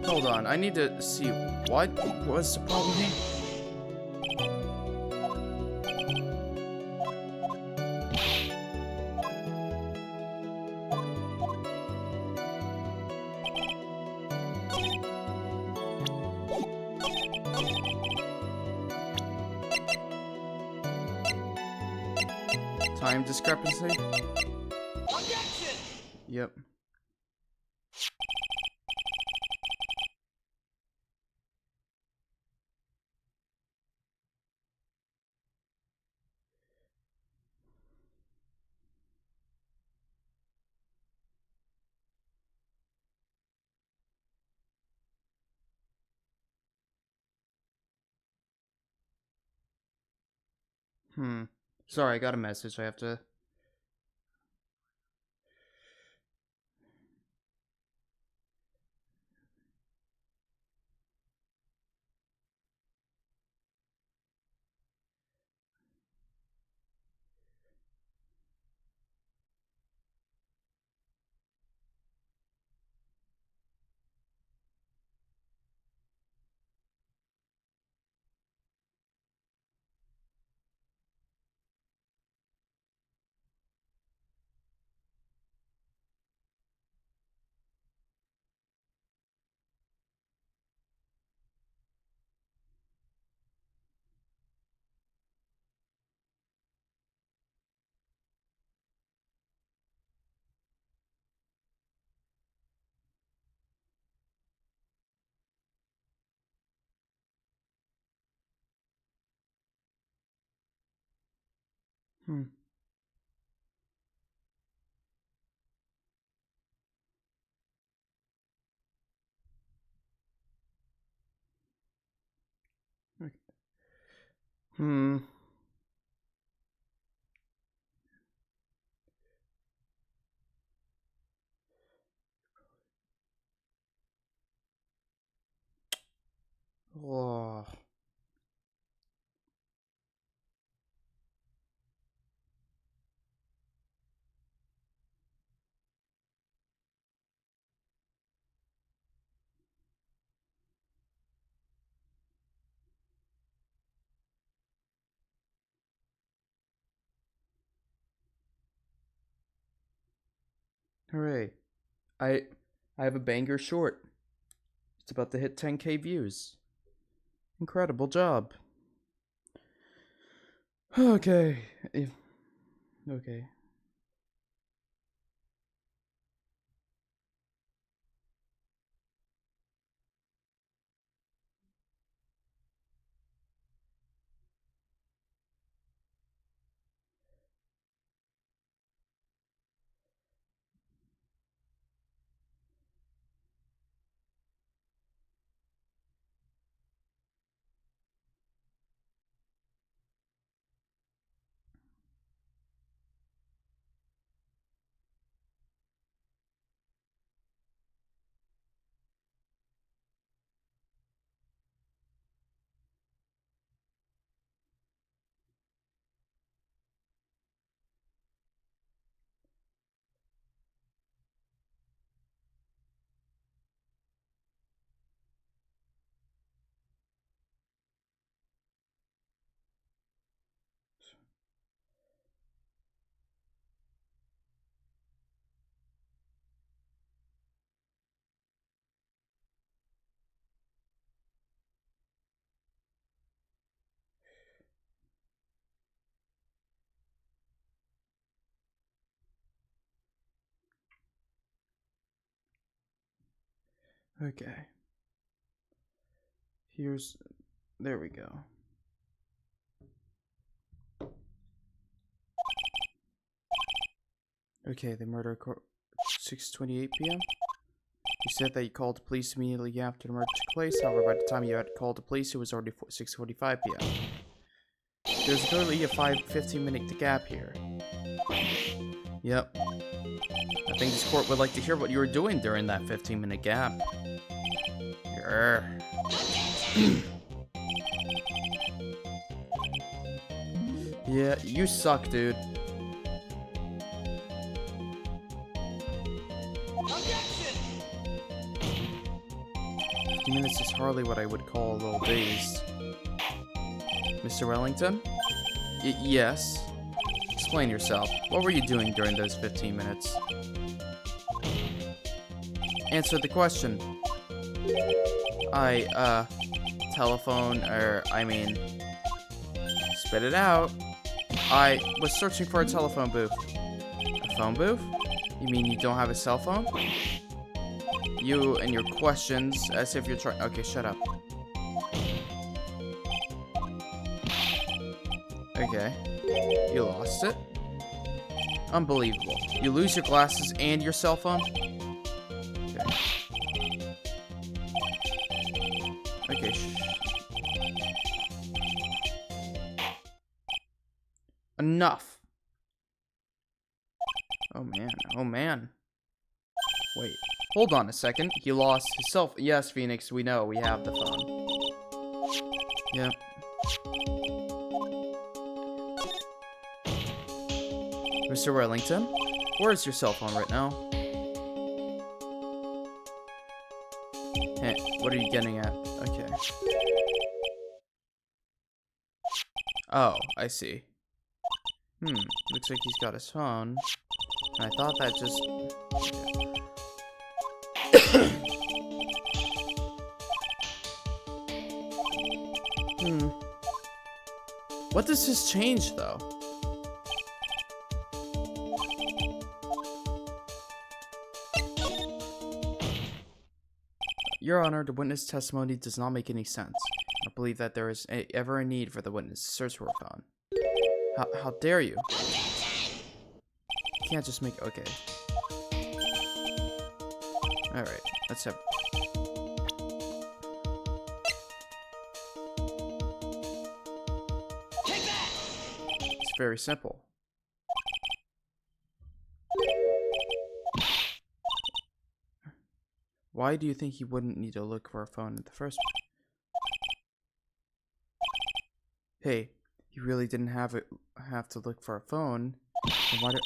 Hold on, I need to see what was the problem here. Time discrepancy? Yep. Sorry, I got a message. I have to... Hmm. Okay. Hmm. Oh. Hooray. I I have a banger short. It's about to hit 10K views. Incredible job. Okay. Okay. Okay. Here's... There we go. Okay, the murder 6:28 p.m. You said that you called the police immediately after the murder took place. However, by the time you had called the police, it was already 6:45 p.m. There's clearly a 15-minute gap here. Yep. I think this court would like to hear what you were doing during that 15-minute gap. Grr. Yeah, you suck, dude. Objection! 50 minutes is hardly what I would call a little dazed. Mr. Wellington? Yes. Explain yourself. What were you doing during those 15 minutes? Answer the question. Spit it out. I was searching for a telephone booth. A phone booth? You mean you don't have a cell phone? You and your questions as if you're trying. Okay, shut up. Okay. You lost it? Unbelievable. You lose your glasses and your cell phone? Okay. Okay, Enough. Oh man, oh man. Wait, hold on a second. He lost his cell phone. Yes, Phoenix, we know. We have the phone. Yep. Mr. Wellington, where's your cell phone right now? Hey, what are you getting at? Okay. Oh, I see. Looks like he's got his phone. And I thought that just... What does this change, though? Your Honor, the witness testimony does not make any sense. I believe that there is ever a need for the witness to search for a phone. How dare you? You can't just make... Okay. Alright, let's have... Take that! It's very simple. Why do you think he wouldn't need to look for a phone in the first place? Hey, you really didn't have to look for a phone. Then why do...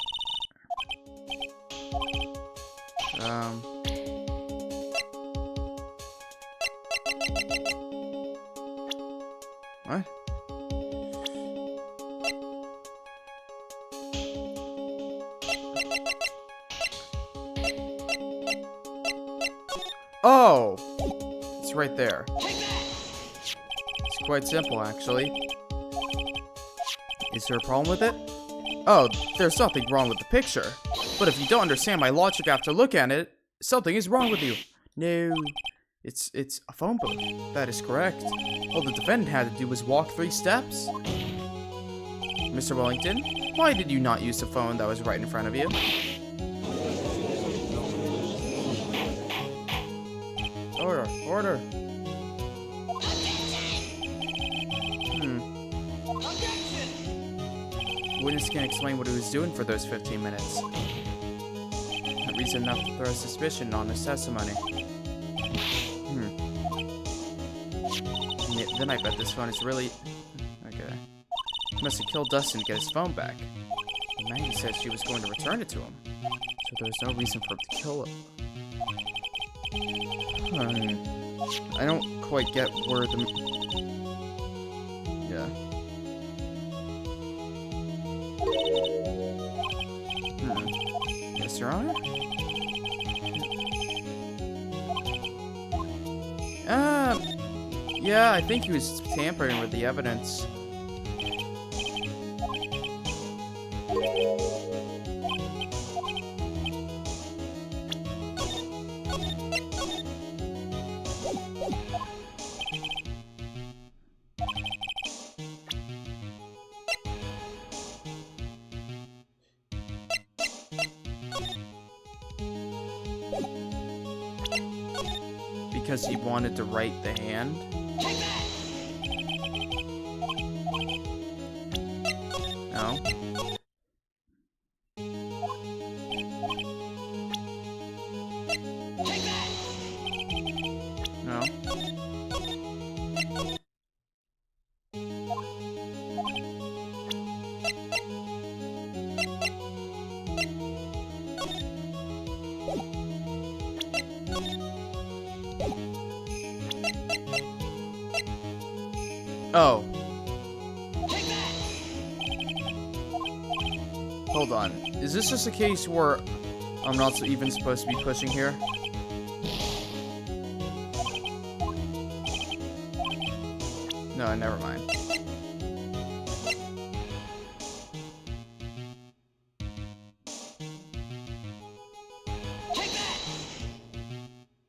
What? Oh! It's right there. It's quite simple, actually. Is there a problem with it? Oh, there's nothing wrong with the picture. But if you don't understand my logic after looking at it, something is wrong with you. No. It's a phone booth. That is correct. All the defendant had to do was walk 3 steps. Mr. Wellington, why did you not use the phone that was right in front of you? Order, order. Witness can't explain what he was doing for those 15 minutes. Not reason enough to throw suspicion on his testimony. Then I bet this phone is really... Okay. He must have killed Dustin to get his phone back. But Maggie said she was going to return it to him. So there was no reason for him to kill him. I don't quite get where the... Yeah. Yes, Your Honor? Yeah, I think he was tampering with the evidence. because he wanted to write the hand. No. No. Oh. Hold on. Is this just a case where I'm not even supposed to be pushing here? No, never mind.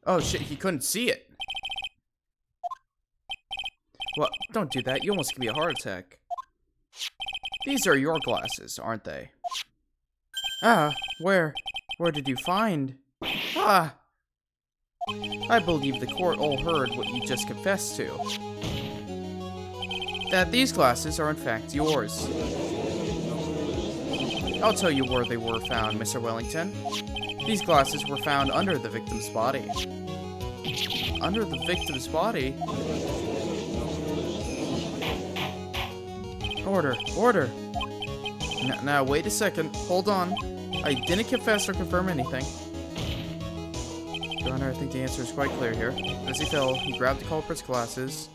Oh shit, he couldn't see it. Well, don't do that. You almost give me a heart attack. These are your glasses, aren't they? Ah, where did you find? Ah! I believe the court all heard what you just confessed to. That these glasses are in fact yours. I'll tell you where they were found, Mr. Wellington. These glasses were found under the victim's body. Under the victim's body? Order, order. Now, wait a second. Hold on. I didn't confess or confirm anything. Your Honor, I think the answer is quite clear here. As he fell, he grabbed the culprit's glasses.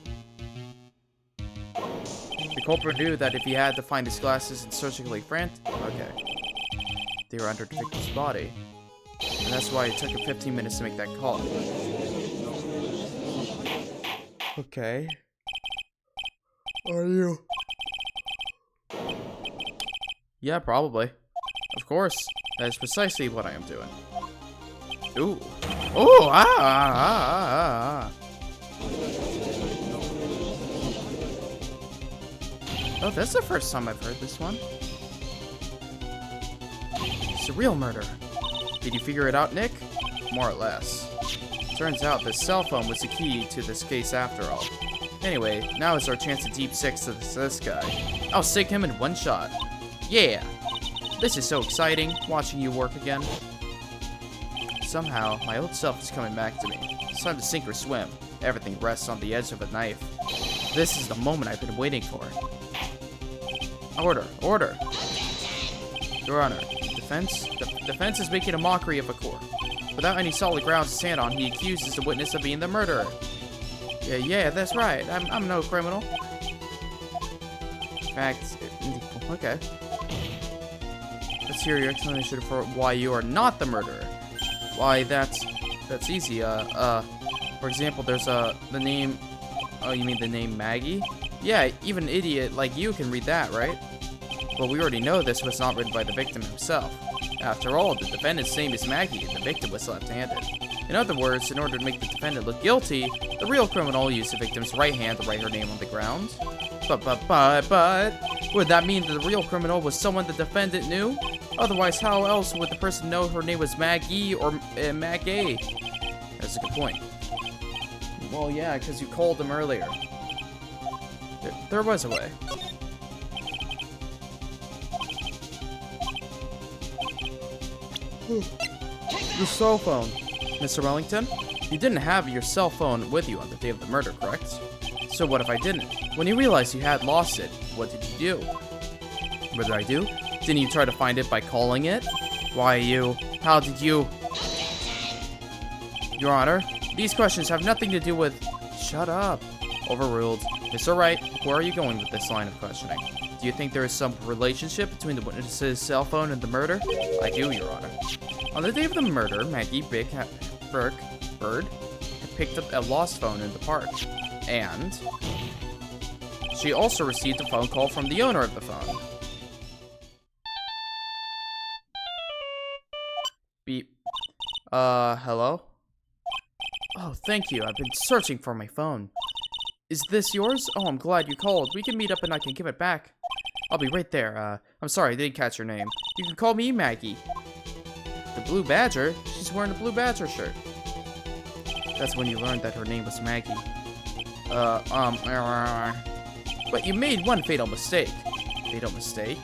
The culprit knew that if he had to find his glasses and surgically okay. They were under the victim's body. And that's why it took him 15 minutes to make that call. Okay. Are you? Yeah, probably. Of course. That is precisely what I am doing. Ooh. Oh, Oh, that's the first time I've heard this one. It's a real murder. Did you figure it out, Nick? More or less. Turns out this cell phone was the key to this case after all. Anyway, now is our chance to deep six to this guy. I'll stick him in one shot. Yeah! This is so exciting, watching you work again. Somehow, my old self is coming back to me. It's time to sink or swim. Everything rests on the edge of a knife. This is the moment I've been waiting for. Order, order! Your Honor, the defense is making a mockery of a court. Without any solid grounds to stand on, he accuses the witness of being the murderer. Yeah, that's right. I'm no criminal. In fact, okay. Let's hear your explanation for why you are not the murderer. Why, that's easy. For example, there's the name. Oh, you mean the name Maggie? Yeah, even an idiot like you can read that, right? Well, we already know this was not written by the victim himself. After all, the defendant's name is Maggie, and the victim was left-handed. In other words, in order to make the defendant look guilty, the real criminal used the victim's right hand to write her name on the ground. But, would that mean that the real criminal was someone the defendant knew? Otherwise, how else would the person know her name was Maggie or Maggie? That's a good point. Well, yeah, because you called him earlier. There was a way. Your cell phone. Mr. Wellington, you didn't have your cell phone with you on the day of the murder, correct? So what if I didn't? When you realized you had lost it, what did you do? What did I do? Didn't you try to find it by calling it? Why you? How did you? Your Honor, these questions have nothing to do with... Shut up. Overruled. Mr. Wright, where are you going with this line of questioning? Do you think there is some relationship between the witness's cell phone and the murder? I do, Your Honor. On the day of the murder, Maggie Bird had picked up a lost phone in the park. And she also received a phone call from the owner of the phone. Beep. Hello? Oh, thank you. I've been searching for my phone. Is this yours? Oh, I'm glad you called. We can meet up and I can give it back. I'll be right there. I'm sorry, I didn't catch your name. You can call me Maggie. The Blue Badger? She's wearing a Blue Badger shirt. That's when you learned that her name was Maggie. But you made one fatal mistake. Fatal mistake?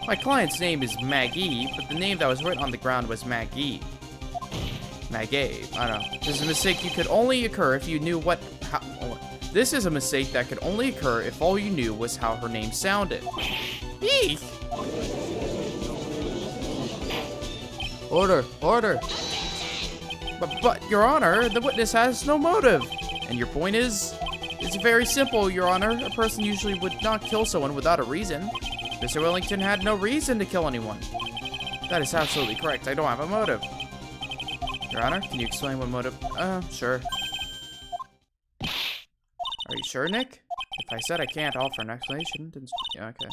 My client's name is Maggie, but the name that was written on the ground was Maggie. Maggie. I don't know. This is a mistake you could only occur if you knew This is a mistake that could only occur if all you knew was how her name sounded. Eek! Order! Order! But, Your Honor, the witness has no motive. And your point is? It's very simple, Your Honor. A person usually would not kill someone without a reason. Mr. Wellington had no reason to kill anyone. That is absolutely correct. I don't have a motive. Your Honor, can you explain what motive? Sure. Are you sure, Nick? If I said I can't offer an explanation, then... Yeah, okay.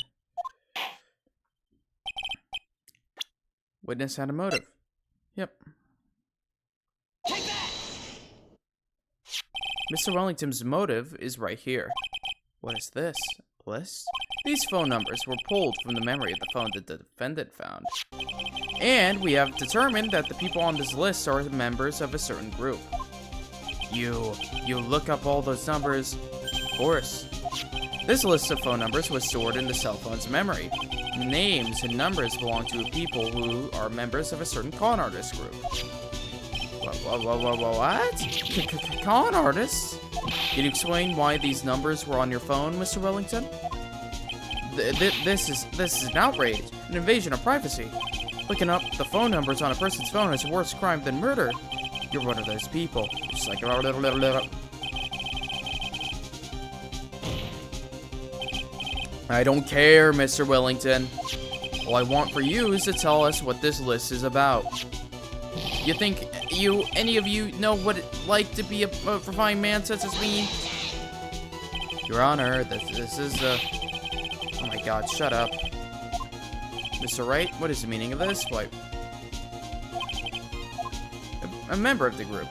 Witness had a motive. Yep. Take that! Mr. Wellington's motive is right here. What is this? List? These phone numbers were pulled from the memory of the phone that the defendant found. And we have determined that the people on this list are members of a certain group. You look up all those numbers? Of course. This list of phone numbers was stored in the cell phone's memory. Names and numbers belong to people who are members of a certain con artist group. What? Con artists? Can you explain why these numbers were on your phone, Mr. Wellington? This is an outrage, an invasion of privacy. Looking up the phone numbers on a person's phone is a worse crime than murder. You're one of those people. Just like I don't care, Mr. Wellington. All I want for you is to tell us what this list is about. You think any of you know what it's like to be a refined man such as me? Your Honor, this is oh my God, shut up. Mr. Wright, what is the meaning of this? Why? A member of the group.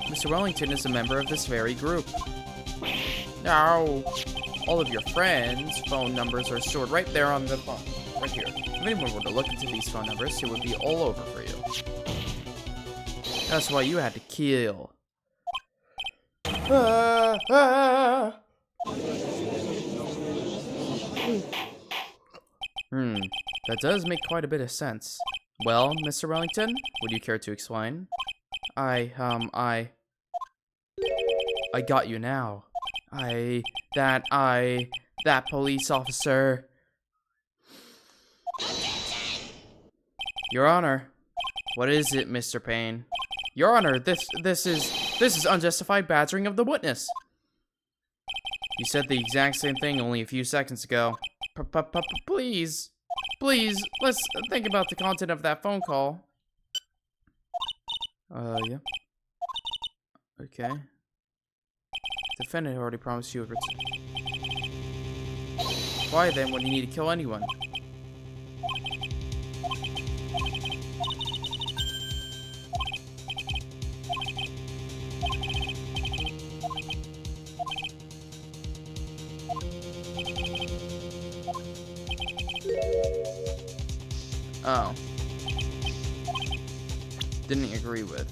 Mr. Wellington is a member of this very group. Now, all of your friends' phone numbers are stored right there on the phone. Right here. If anyone were to look into these phone numbers, it would be all over for you. That's why you had to kill. That does make quite a bit of sense. Well, Mr. Wellington, would you care to explain? I got you now. That police officer. Your Honor, what is it, Mr. Payne? Your Honor, this is unjustified badgering of the witness. You said the exact same thing only a few seconds ago. Please, let's think about the content of that phone call. Yeah. Okay. Defendant already promised you a return. Why then would you need to kill anyone? Oh. Didn't agree with.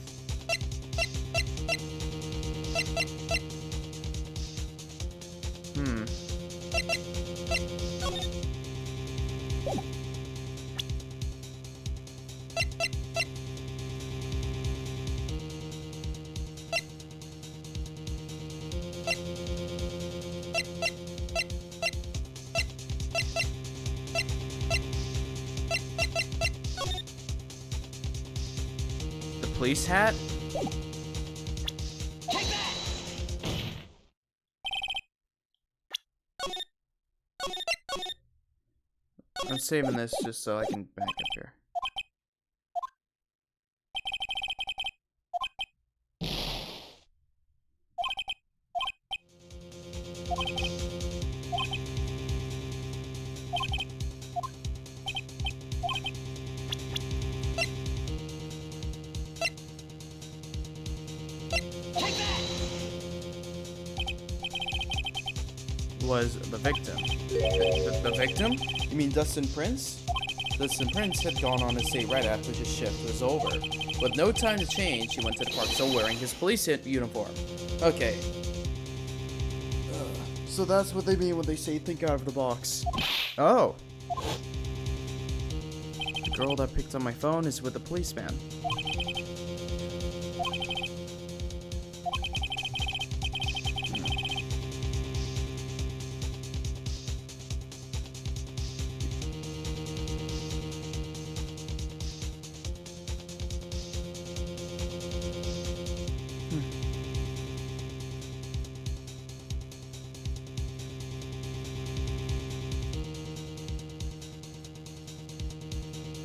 Police hat? I'm saving this just so I can back up here. Was the victim. The victim? You mean Dustin Prince? Listen, Prince had gone on his date right after his shift was over. With no time to change, he went to the park still wearing his police uniform. Okay. So that's what they mean when they say think out of the box. Oh. The girl that picked up my phone is with the policeman.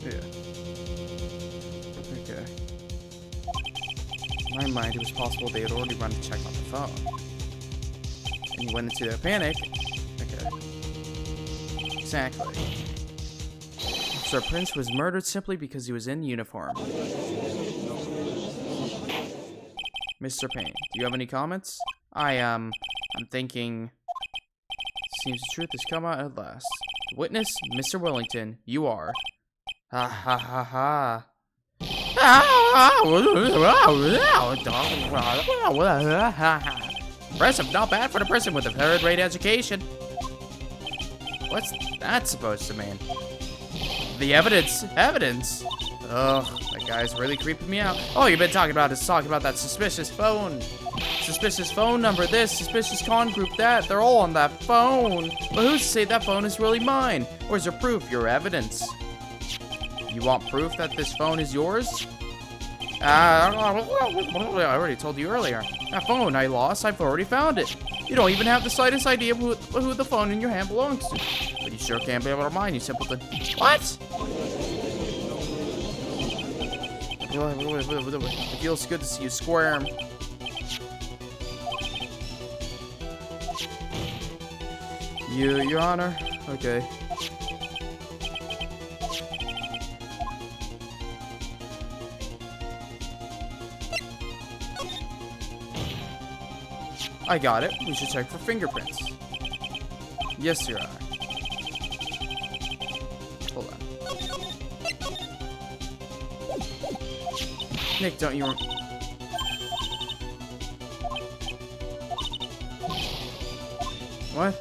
Yeah. Okay. In my mind, it was possible they had already run to check on the phone. And he went into a panic. Okay. Exactly. Sir Prince was murdered simply because he was in uniform. Mr. Payne, do you have any comments? I'm thinking... Seems the truth has come out at last. The witness, Mr. Wellington, you are... Ha ha ha ha. Impressive, not bad for the person with a third-rate education. What's that supposed to mean? The evidence. Ugh, that guy's really creeping me out. All you've been talking about is that suspicious phone. Suspicious phone number this, suspicious con group that. They're all on that phone. But who's to say that phone is really mine? Where's your proof, your evidence? You want proof that this phone is yours? I already told you earlier. That phone I lost, I've already found it. You don't even have the slightest idea of who the phone in your hand belongs to. But you sure can't be able to mine, you simpleton. What? It feels good to see you squirm. Your Honor? Okay. I got it. We should check for fingerprints. Yes, Your Honor. Hold on. Nick, don't you... What?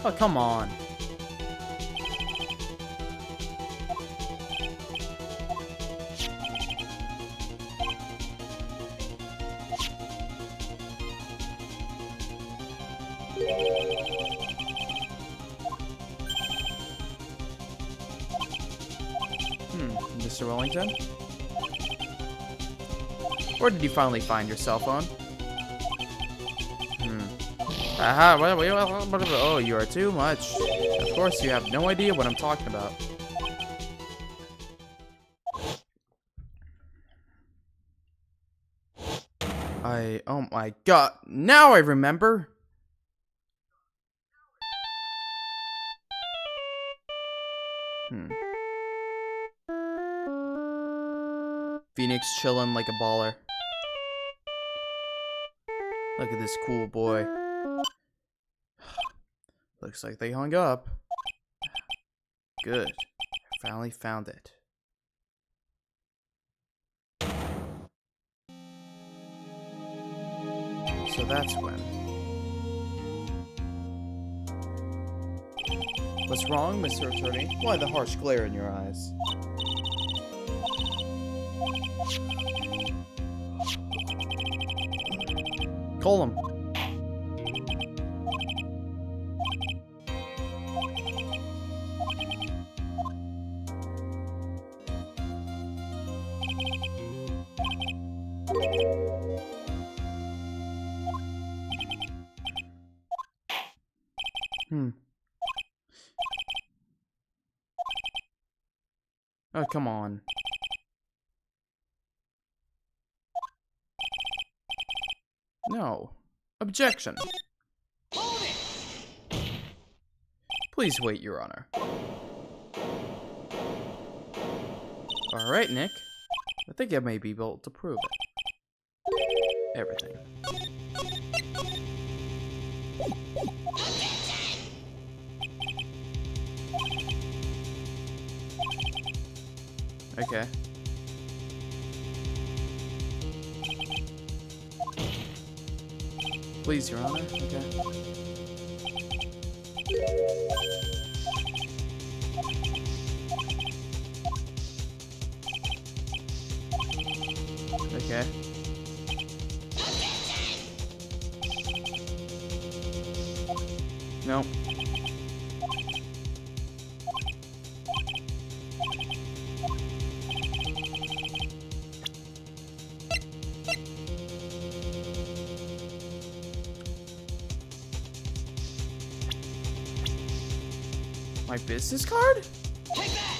Oh, come on. Mr. Wellington? Where did you finally find your cell phone? Aha, oh, you are too much. Of course, you have no idea what I'm talking about. Oh my god, now I remember! Phoenix chilling like a baller. Look at this cool boy. Looks like they hung up. Good. I finally found it. So that's when. What's wrong, Mr. Attorney? Why the harsh glare in your eyes? Call him. Oh, come on. No. Objection. Please wait, Your Honor. Alright, Nick. I think I may be able to prove it. Everything. Okay. Please, Your Honor. Okay. Okay. No. My business card? Take that!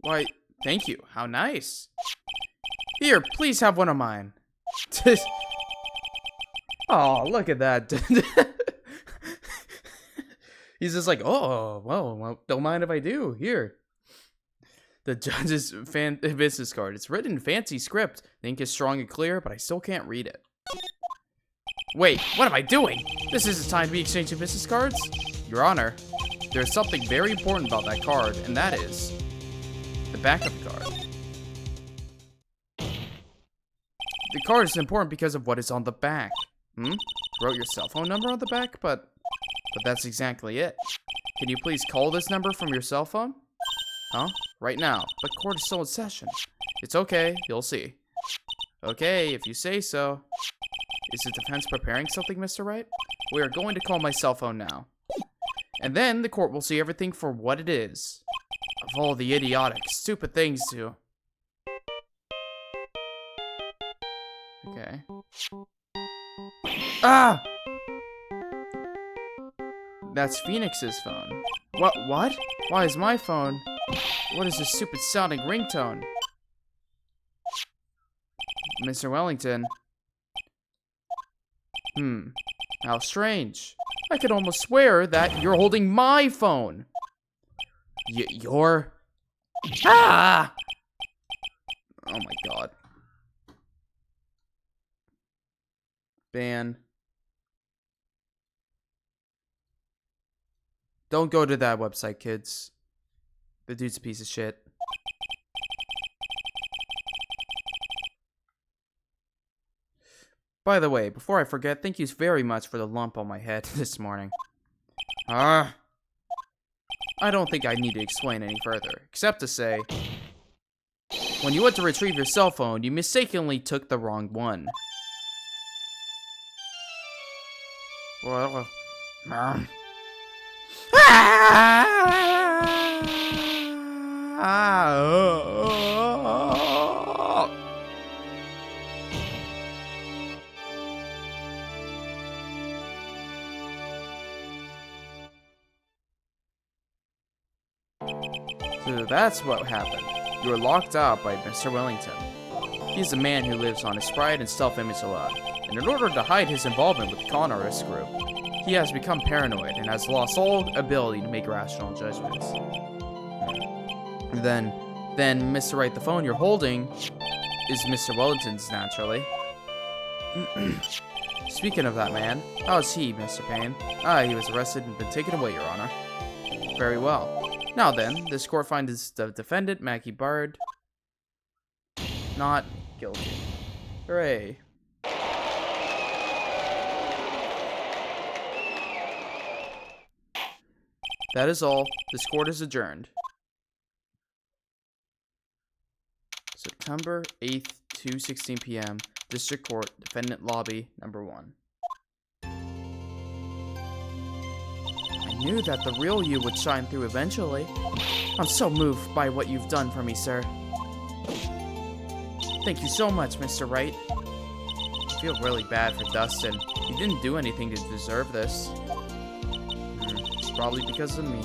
Why, thank you. How nice. Here, please have one of mine. Oh, look at that. He's just like, oh, well, don't mind if I do. Here. The judge's business card. It's written in fancy script. The ink is strong and clear, but I still can't read it. Wait, what am I doing? This isn't time to be exchanging business cards. Your Honor, there's something very important about that card, and that is the back of the card. The card is important because of what is on the back. You wrote your cell phone number on the back, but that's exactly it. Can you please call this number from your cell phone? Huh? Right now. But court is still in session. It's okay, you'll see. Okay, if you say so. Is the defense preparing something, Mr. Wright? We are going to call my cell phone now. And then the court will see everything for what it is. Of all the idiotic, stupid things to... Okay. Ah! That's Phoenix's phone. What? Why is my phone? What is this stupid sounding ringtone? Mr. Wellington. How strange. I could almost swear that you're holding my phone. You're... Ah! Oh my god. Ban. Don't go to that website, kids. The dude's a piece of shit. By the way, before I forget, thank you very much for the lump on my head this morning. I don't think I need to explain any further, except to say, when you went to retrieve your cell phone, you mistakenly took the wrong one. Well, So that's what happened. You were locked out by Mr. Wellington. He's a man who lives on his pride and self-image a lot, and in order to hide his involvement with the con artist group, he has become paranoid and has lost all ability to make rational judgments. Then Mr. Wright, the phone you're holding is Mr. Wellington's, naturally. Speaking of that man, how is he, Mr. Payne? He was arrested and been taken away, Your Honor. Very well. Now then, this court finds the defendant, Maggie Bard, not guilty. Hooray. That is all. This court is adjourned. September 8th, 2:16 p.m. District Court, Defendant Lobby, number 1. I knew that the real you would shine through eventually. I'm so moved by what you've done for me, sir. Thank you so much, Mr. Wright. I feel really bad for Dustin. He didn't do anything to deserve this. Probably because of me.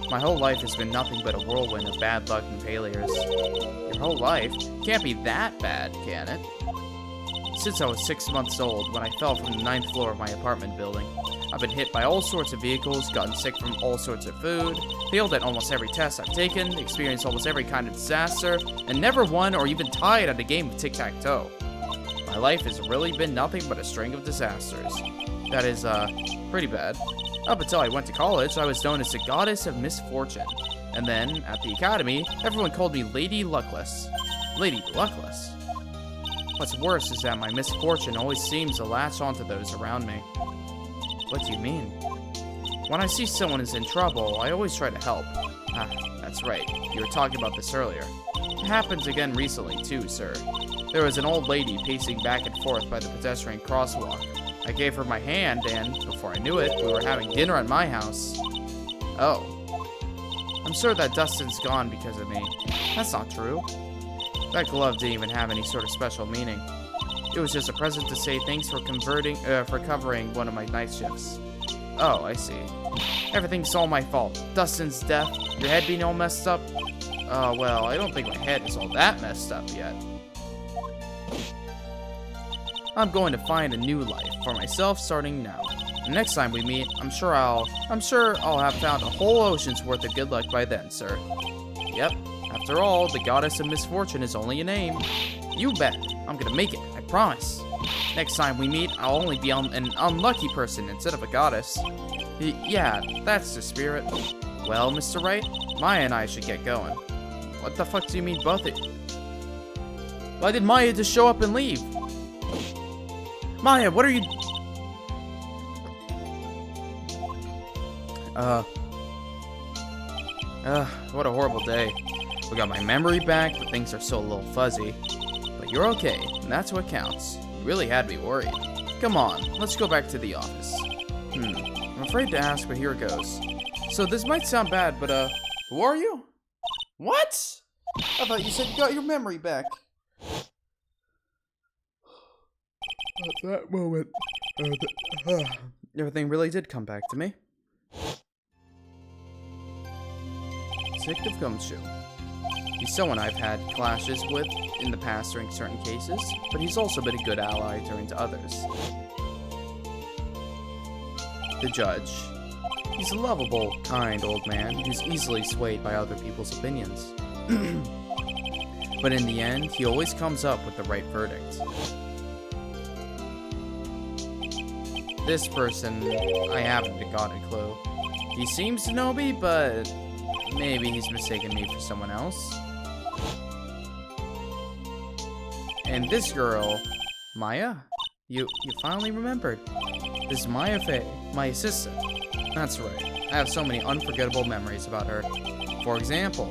My whole life has been nothing but a whirlwind of bad luck and failures. Your whole life? Can't be that bad, can it? Since I was 6 months old, when I fell from the 9th floor of my apartment building, I've been hit by all sorts of vehicles, gotten sick from all sorts of food, failed at almost every test I've taken, experienced almost every kind of disaster, and never won or even tied at a game of tic-tac-toe. My life has really been nothing but a string of disasters. That is, pretty bad. Up until I went to college, I was known as the Goddess of Misfortune. And then, at the academy, everyone called me Lady Luckless. Lady Luckless? What's worse is that my misfortune always seems to latch onto those around me. What do you mean? When I see someone is in trouble, I always try to help. Ah, that's right. You were talking about this earlier. It happened again recently, too, sir. There was an old lady pacing back and forth by the pedestrian crosswalk. I gave her my hand, and, before I knew it, we were having dinner at my house. Oh. I'm sure that Dustin's gone because of me. That's not true. That glove didn't even have any sort of special meaning. It was just a present to say thanks for covering one of my night shifts. Oh, I see. Everything's all my fault. Dustin's death, your head being all messed up. Well, I don't think my head is all that messed up yet. I'm going to find a new life for myself starting now. The next time we meet, I'm sure I'll have found a whole ocean's worth of good luck by then, sir. Yep. After all, the goddess of misfortune is only a name. You bet. I'm gonna make it. I promise. Next time we meet, I'll only be an unlucky person instead of a goddess. Yeah, that's the spirit. Well, Mr. Wright, Maya and I should get going. What the fuck do you mean both of you? Why did Maya just show up and leave? Maya, what are you... what a horrible day. We got my memory back, but things are still a little fuzzy. But you're okay, and that's what counts. You really had me worried. Come on, let's go back to the office. I'm afraid to ask, but here goes. So this might sound bad, but who are you? What? I thought you said you got your memory back. At that moment, everything really did come back to me. Sick of Gumshoe. He's someone I've had clashes with in the past during certain cases, but he's also been a good ally during to others. The judge. He's a lovable, kind old man who's easily swayed by other people's opinions. But in the end, he always comes up with the right verdict. This person, I haven't got a clue. He seems to know me, but maybe he's mistaken me for someone else. And this girl, Maya? You finally remembered. This is Maya Faye, my assistant. That's right. I have so many unforgettable memories about her. For example,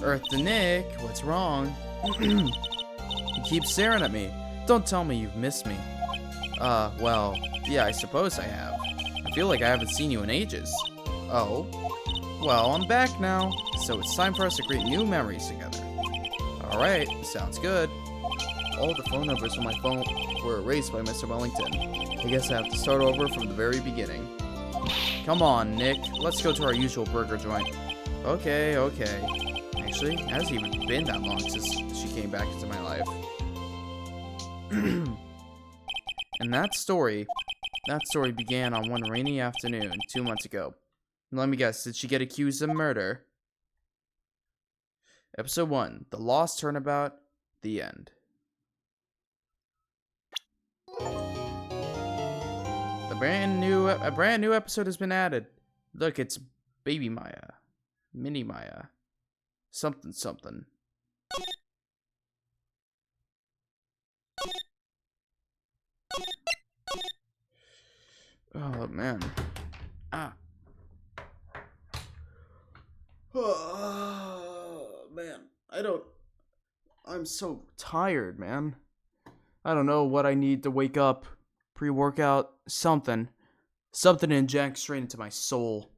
Earth to Nick, what's wrong? He keeps staring at me. Don't tell me you've missed me. Well, yeah, I suppose I have. I feel like I haven't seen you in ages. Oh? Well, I'm back now, so it's time for us to create new memories together. Alright, sounds good. All the phone numbers on my phone were erased by Mr. Wellington. I guess I have to start over from the very beginning. Come on, Nick. Let's go to our usual burger joint. Okay. Actually, it hasn't even been that long since she came back into my life. And that story began on one rainy afternoon 2 months ago. Let me guess, did she get accused of murder? Episode 1, The Lost Turnabout, the end. A brand new episode has been added. Look, it's Baby Maya. Mini Maya. Something. Oh, man. Oh, man. I'm so tired, man. I don't know what I need to wake up. Pre-workout, something to inject straight into my soul.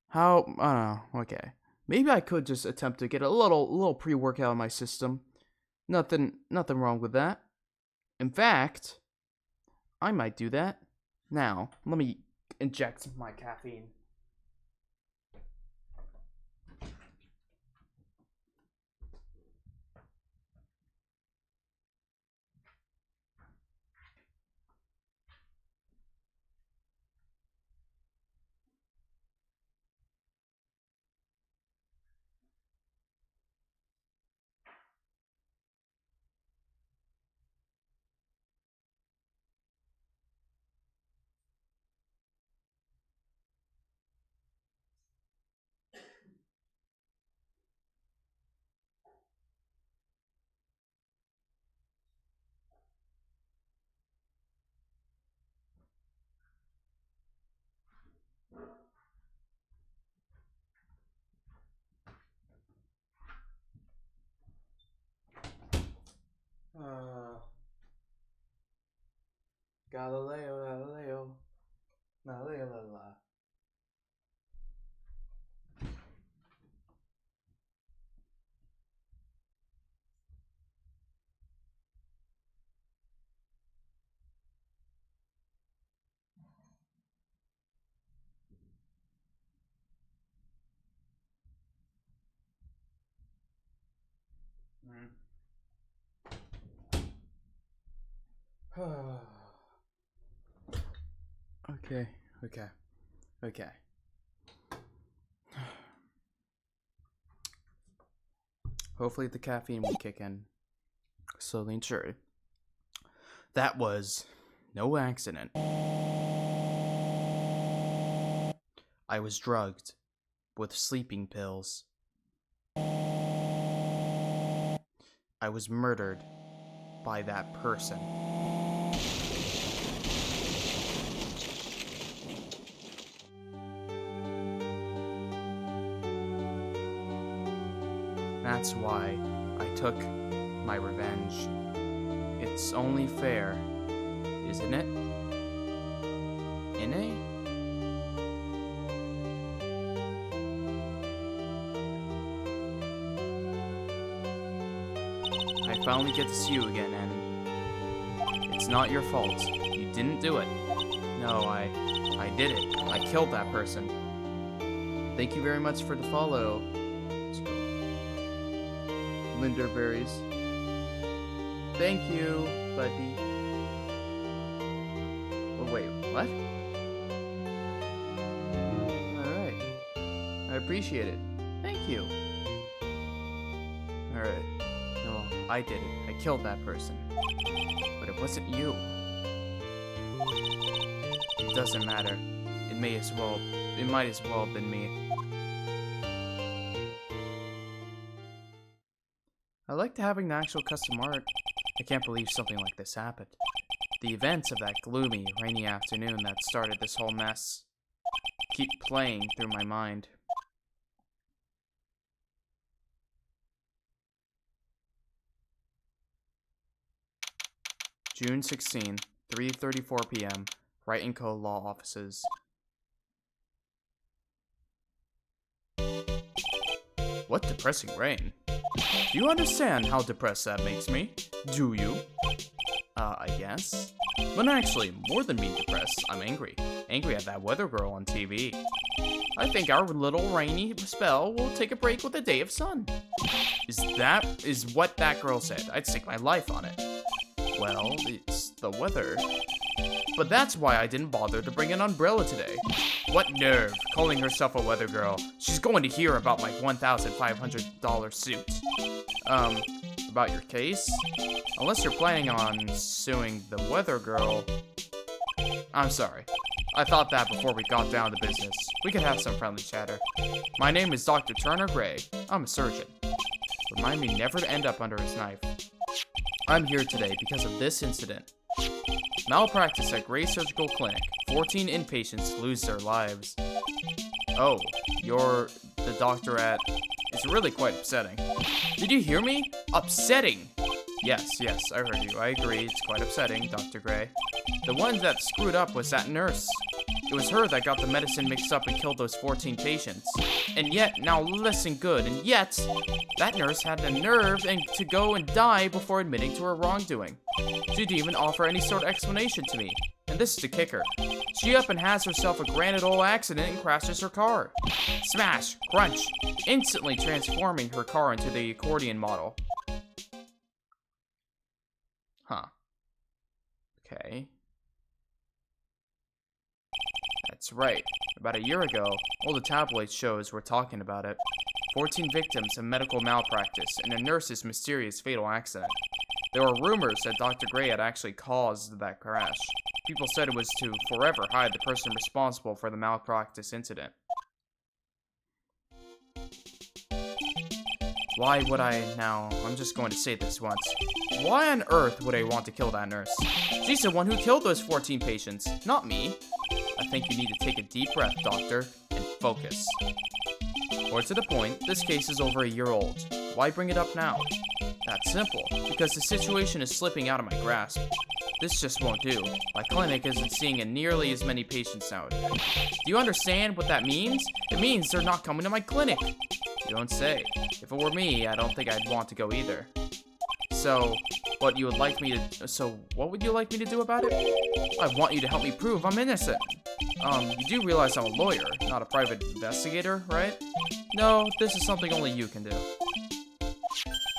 How? I don't know. Okay, maybe I could just attempt to get a little pre-workout in my system. Nothing wrong with that. In fact, I might do that now. Let me inject my caffeine. Galileo, Galileo. Galileo, la la. Okay. Hopefully the caffeine will kick in slowly and surely. That was no accident. I was drugged with sleeping pills. I was murdered by that person. That's why I took my revenge. It's only fair, isn't it? I finally get to see you again, and it's not your fault. You didn't do it. No, I did it. I killed that person. Thank you very much for the follow. Linderberries. Thank you, buddy. Oh, wait, what? Alright. I appreciate it. Thank you. Alright. No, I did it. I killed that person. But it wasn't you. It doesn't matter. It might as well have been me. I liked having the actual custom art. I can't believe something like this happened. The events of that gloomy, rainy afternoon that started this whole mess keep playing through my mind. June 16, 3:34 p.m., Wright & Co. Law Offices. What depressing rain. Do you understand how depressed that makes me? Do you? I guess. But actually, more than being depressed, I'm angry. Angry at that weather girl on TV. I think our little rainy spell will take a break with a day of sun. Is what that girl said. I'd stake my life on it. Well, it's the weather. But that's why I didn't bother to bring an umbrella today. What nerve, calling herself a weather girl. She's going to hear about my $1,500 suit. About your case? Unless you're planning on suing the weather girl. I'm sorry. I thought that before we got down to business. We could have some friendly chatter. My name is Dr. Turner Gray. I'm a surgeon. Remind me never to end up under his knife. I'm here today because of this incident. Malpractice at Gray Surgical Clinic. 14 inpatients lose their lives. Oh, you're the doctor at... It's really quite upsetting. Did you hear me? Upsetting! Yes, I heard you. I agree. It's quite upsetting, Dr. Gray. The one that screwed up was that nurse. It was her that got the medicine mixed up and killed those 14 patients. And yet, now listen good, and yet, that nurse had the nerve to go and die before admitting to her wrongdoing. She didn't even offer any sort of explanation to me. And this is the kicker. She up and has herself a grand old accident and crashes her car. Smash, crunch, instantly transforming her car into the accordion model. Huh. Okay. That's right. About a year ago, all the tabloid shows were talking about it. 14 victims of medical malpractice and a nurse's mysterious fatal accident. There were rumors that Dr. Gray had actually caused that crash. People said it was to forever hide the person responsible for the malpractice incident. Why would I now? I'm just going to say this once. Why on earth would I want to kill that nurse? She's the one who killed those 14 patients, not me. I think you need to take a deep breath, doctor, and focus. More to the point, this case is over a year old. Why bring it up now? That's simple, because the situation is slipping out of my grasp. this just won't do. My clinic isn't seeing nearly as many patients now. Do you understand what that means? It means they're not coming to my clinic. You don't say. If it were me, I don't think I'd want to go either. So, what would you like me to do about it? I want you to help me prove I'm innocent. You do realize I'm a lawyer, not a private investigator, right? No, this is something only you can do.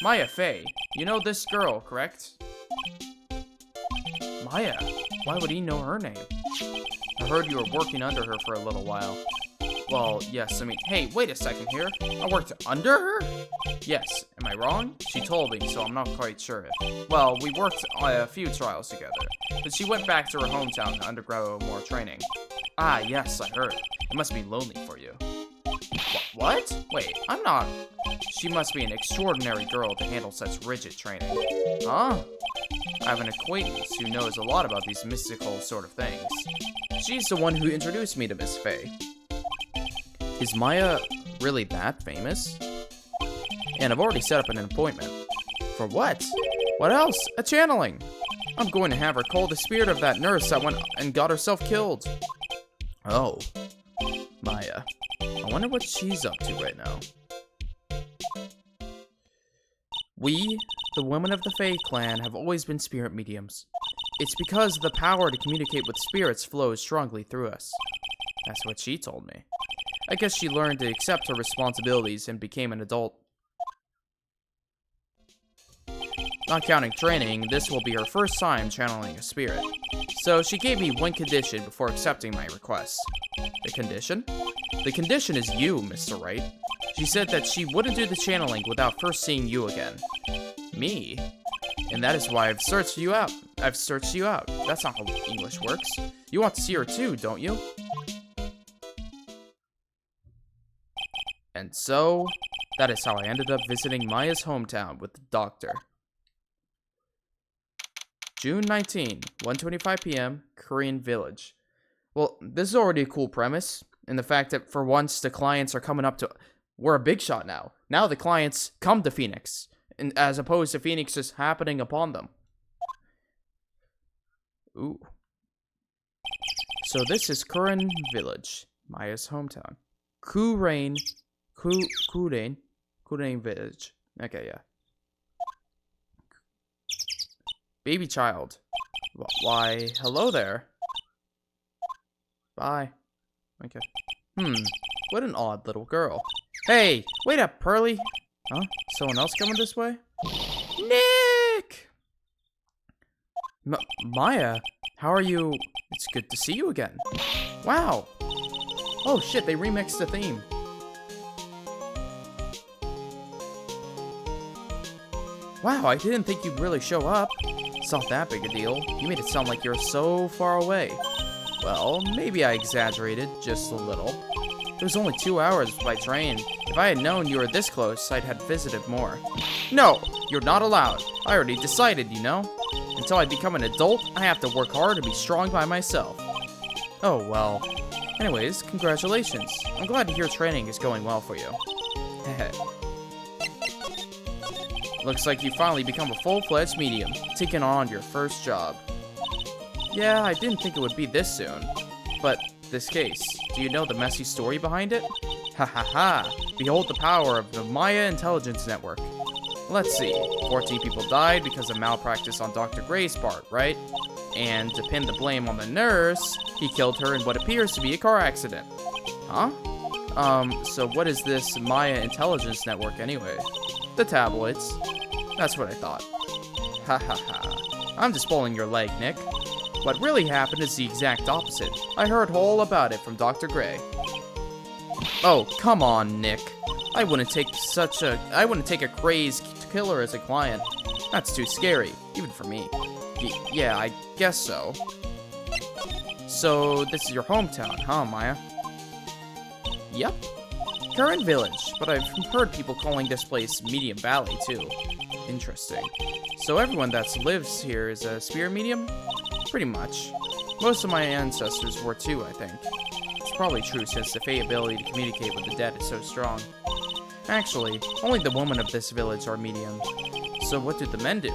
Maya Fey, you know this girl, correct? Maya? Why would he know her name? I heard you were working under her for a little while. Well, yes, I mean, hey, wait a second here. I worked under her? Yes, am I wrong? She told me, so I'm not quite sure if... Well, we worked on a few trials together, but she went back to her hometown to undergo more training. Ah, yes, I heard. It must be lonely for you. What? Wait, I'm not... She must be an extraordinary girl to handle such rigid training. Huh? I have an acquaintance who knows a lot about these mystical sort of things. She's the one who introduced me to Miss Fey. Is Maya really that famous? And I've already set up an appointment. For what? What else? A channeling! I'm going to have her call the spirit of that nurse that went and got herself killed. Oh. Maya. I wonder what she's up to right now. We, the women of the Fae clan, have always been spirit mediums. It's because the power to communicate with spirits flows strongly through us. That's what she told me. I guess she learned to accept her responsibilities and became an adult. Not counting training, this will be her first time channeling a spirit. So she gave me one condition before accepting my request. The condition? The condition is you, Mr. Wright. She said that she wouldn't do the channeling without first seeing you again. Me? And that is why I've searched you out. That's not how English works. You want to see her too, don't you? And so, that is how I ended up visiting Maya's hometown with the doctor. June 19, 1:25 p.m., Korean Village. Well, this is already a cool premise, and the fact that for once the clients are coming up to... We're a big shot now. Now the clients come to Phoenix, and as opposed to Phoenix just happening upon them. Ooh. So this is Korean Village, Maya's hometown. Kurain Village. Okay, yeah. Baby child. Why, hello there. Bye. Okay. What an odd little girl. Hey, wait up, Pearly. Huh? Someone else coming this way? Nick! Maya, how are you? It's good to see you again. Wow. Oh shit, they remixed the theme. Wow, I didn't think you'd really show up. It's not that big a deal. You made it sound like you're so far away. Well, maybe I exaggerated just a little. It was only 2 hours by train. If I had known you were this close, I'd have visited more. No, you're not allowed. I already decided, you know. Until I become an adult, I have to work hard and be strong by myself. Oh, well. Anyways, congratulations. I'm glad to hear training is going well for you. Heh. Looks like you finally become a full-fledged medium, taking on your first job. Yeah, I didn't think it would be this soon. But, this case, do you know the messy story behind it? Ha ha ha! Behold the power of the Maya Intelligence Network. Let's see, 14 people died because of malpractice on Dr. Gray's part, right? And to pin the blame on the nurse, he killed her in what appears to be a car accident. Huh? So what is this Maya Intelligence Network anyway? The tabloids. That's what I thought. Ha ha ha. I'm just pulling your leg, Nick. What really happened is the exact opposite. I heard all about it from Dr. Gray. Oh, come on, Nick. I wouldn't take a crazed killer as a client. That's too scary, even for me. Yeah, I guess so. So, this is your hometown, huh, Maya? Yep. Current Village, but I've heard people calling this place Medium Valley, too. Interesting. So everyone that lives here is a spirit medium? Pretty much. Most of my ancestors were too, I think. It's probably true since the Fae ability to communicate with the dead is so strong. Actually, only the women of this village are mediums. So what do the men do?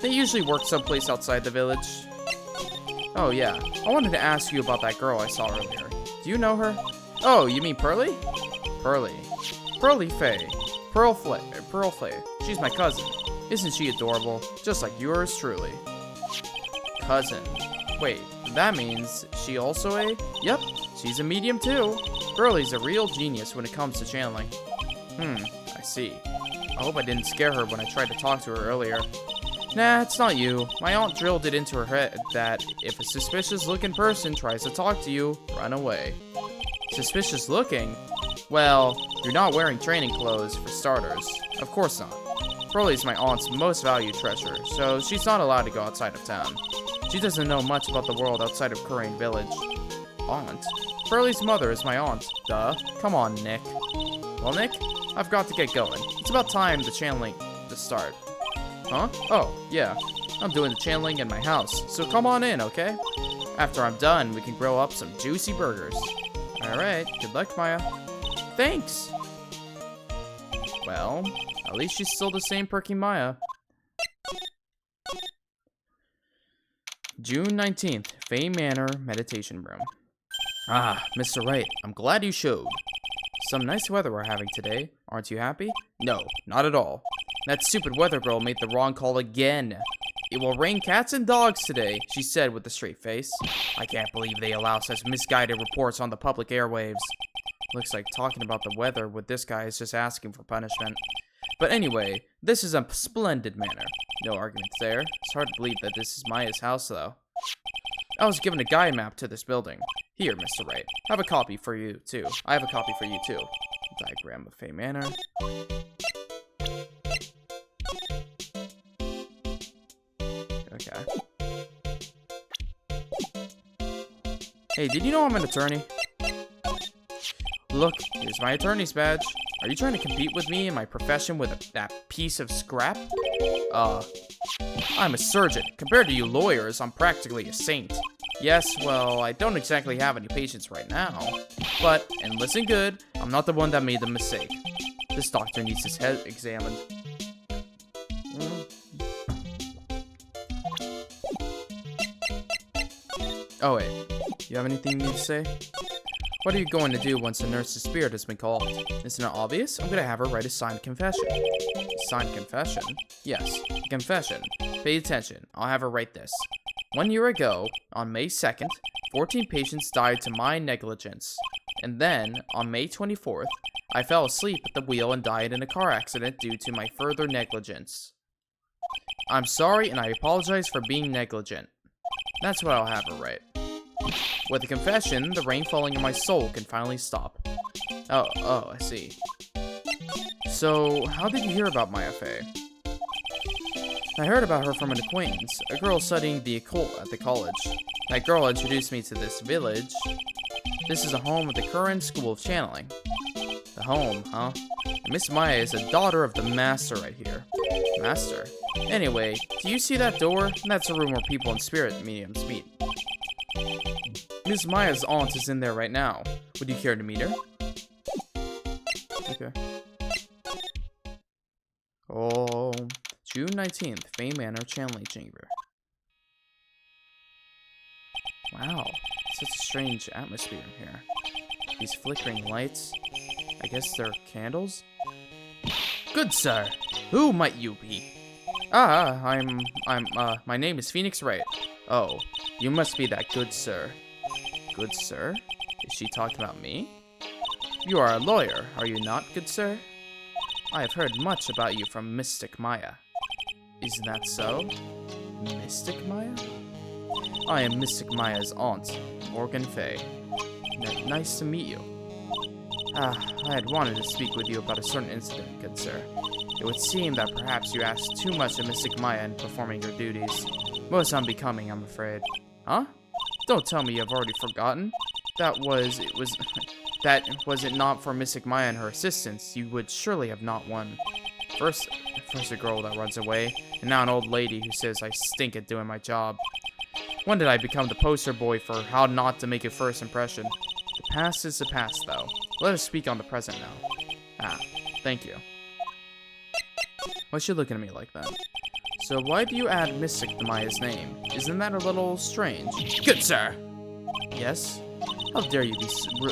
They usually work someplace outside the village. Oh yeah, I wanted to ask you about that girl I saw earlier. Do you know her? Oh, you mean Pearly? Pearly. Pearly Faye. Pearl Faye. She's my cousin. Isn't she adorable? Just like yours truly. Cousin. Wait, that means she also a... Yep, she's a medium too. Pearly's a real genius when it comes to channeling. I see. I hope I didn't scare her when I tried to talk to her earlier. Nah, it's not you. My aunt drilled it into her head that if a suspicious-looking person tries to talk to you, run away. Suspicious-looking? Well, you're not wearing training clothes, for starters. Of course not. Pearly's my aunt's most valued treasure, so she's not allowed to go outside of town. She doesn't know much about the world outside of Kurain Village. Aunt? Pearly's mother is my aunt. Duh. Come on, Nick. Well, Nick, I've got to get going. It's about time the channeling to start. Huh? Oh, yeah. I'm doing the channeling in my house, so come on in, okay? After I'm done, we can grill up some juicy burgers. Alright, good luck, Maya. Thanks! Well, at least she's still the same perky Maya. June 19th, Fay Manor Meditation Room. Ah, Mr. Wright, I'm glad you showed. Some nice weather we're having today. Aren't you happy? No, not at all. That stupid weather girl made the wrong call again. It will rain cats and dogs today, she said with a straight face. I can't believe they allow such misguided reports on the public airwaves. Looks like talking about the weather with this guy is just asking for punishment. But anyway, this is a splendid manor. No arguments there. It's hard to believe that this is Maya's house, though. I was given a guide map to this building. Here, Mr. Wright. I have a copy for you, too. I have a copy for you, too. Diagram of Fay Manor. Okay. Hey, did you know I'm an attorney? Look, here's my attorney's badge. Are you trying to compete with me in my profession with that piece of scrap? I'm a surgeon. Compared to you lawyers, I'm practically a saint. Yes, well, I don't exactly have any patients right now. But, and listen good, I'm not the one that made the mistake. This doctor needs his head examined. Oh wait, you have anything you need to say? What are you going to do once the nurse's spirit has been called? Isn't it obvious? I'm going to have her write a signed confession. A signed confession? Yes, a confession. Pay attention. I'll have her write this. 1 year ago, on May 2nd, 14 patients died to my negligence. And then, on May 24th, I fell asleep at the wheel and died in a car accident due to my further negligence. I'm sorry and I apologize for being negligent. That's what I'll have her write. With the confession, the rain falling on my soul can finally stop. Oh, I see. So, how did you hear about Maya Fay? I heard about her from an acquaintance, a girl studying the occult at the college. That girl introduced me to this village. This is the home of the current school of channeling. The home, huh? And Miss Maya is the daughter of the master right here. Master? Anyway, do you see that door? That's a room where people and spirit mediums meet. Miss Maya's aunt is in there right now. Would you care to meet her? Okay. Oh, June 19th, Fay Manor Channeling Chamber. Wow, such a strange atmosphere in here. These flickering lights. I guess they're candles? Good sir, who might you be? My name is Pheonix Wright. Oh, you must be that good sir. Good sir? Is she talking about me? You are a lawyer, are you not, good sir? I have heard much about you from Mystic Maya. Isn't that so? Mystic Maya? I am Mystic Maya's aunt, Morgan Fay. Nice to meet you. I had wanted to speak with you about a certain incident, good sir. It would seem that perhaps you asked too much of Mystic Maya in performing your duties. Most unbecoming, I'm afraid. Huh? Don't tell me you've already forgotten. Was it not for Mystic Maya and her assistants, you would surely have not won. First a girl that runs away, and now an old lady who says I stink at doing my job. When did I become the poster boy for how not to make a first impression? The past is the past, though. Let us speak on the present now. Thank you. Why's she looking at me like that? So why do you add Mystic to Maya's name? Isn't that a little strange? Good sir. Yes? How dare you be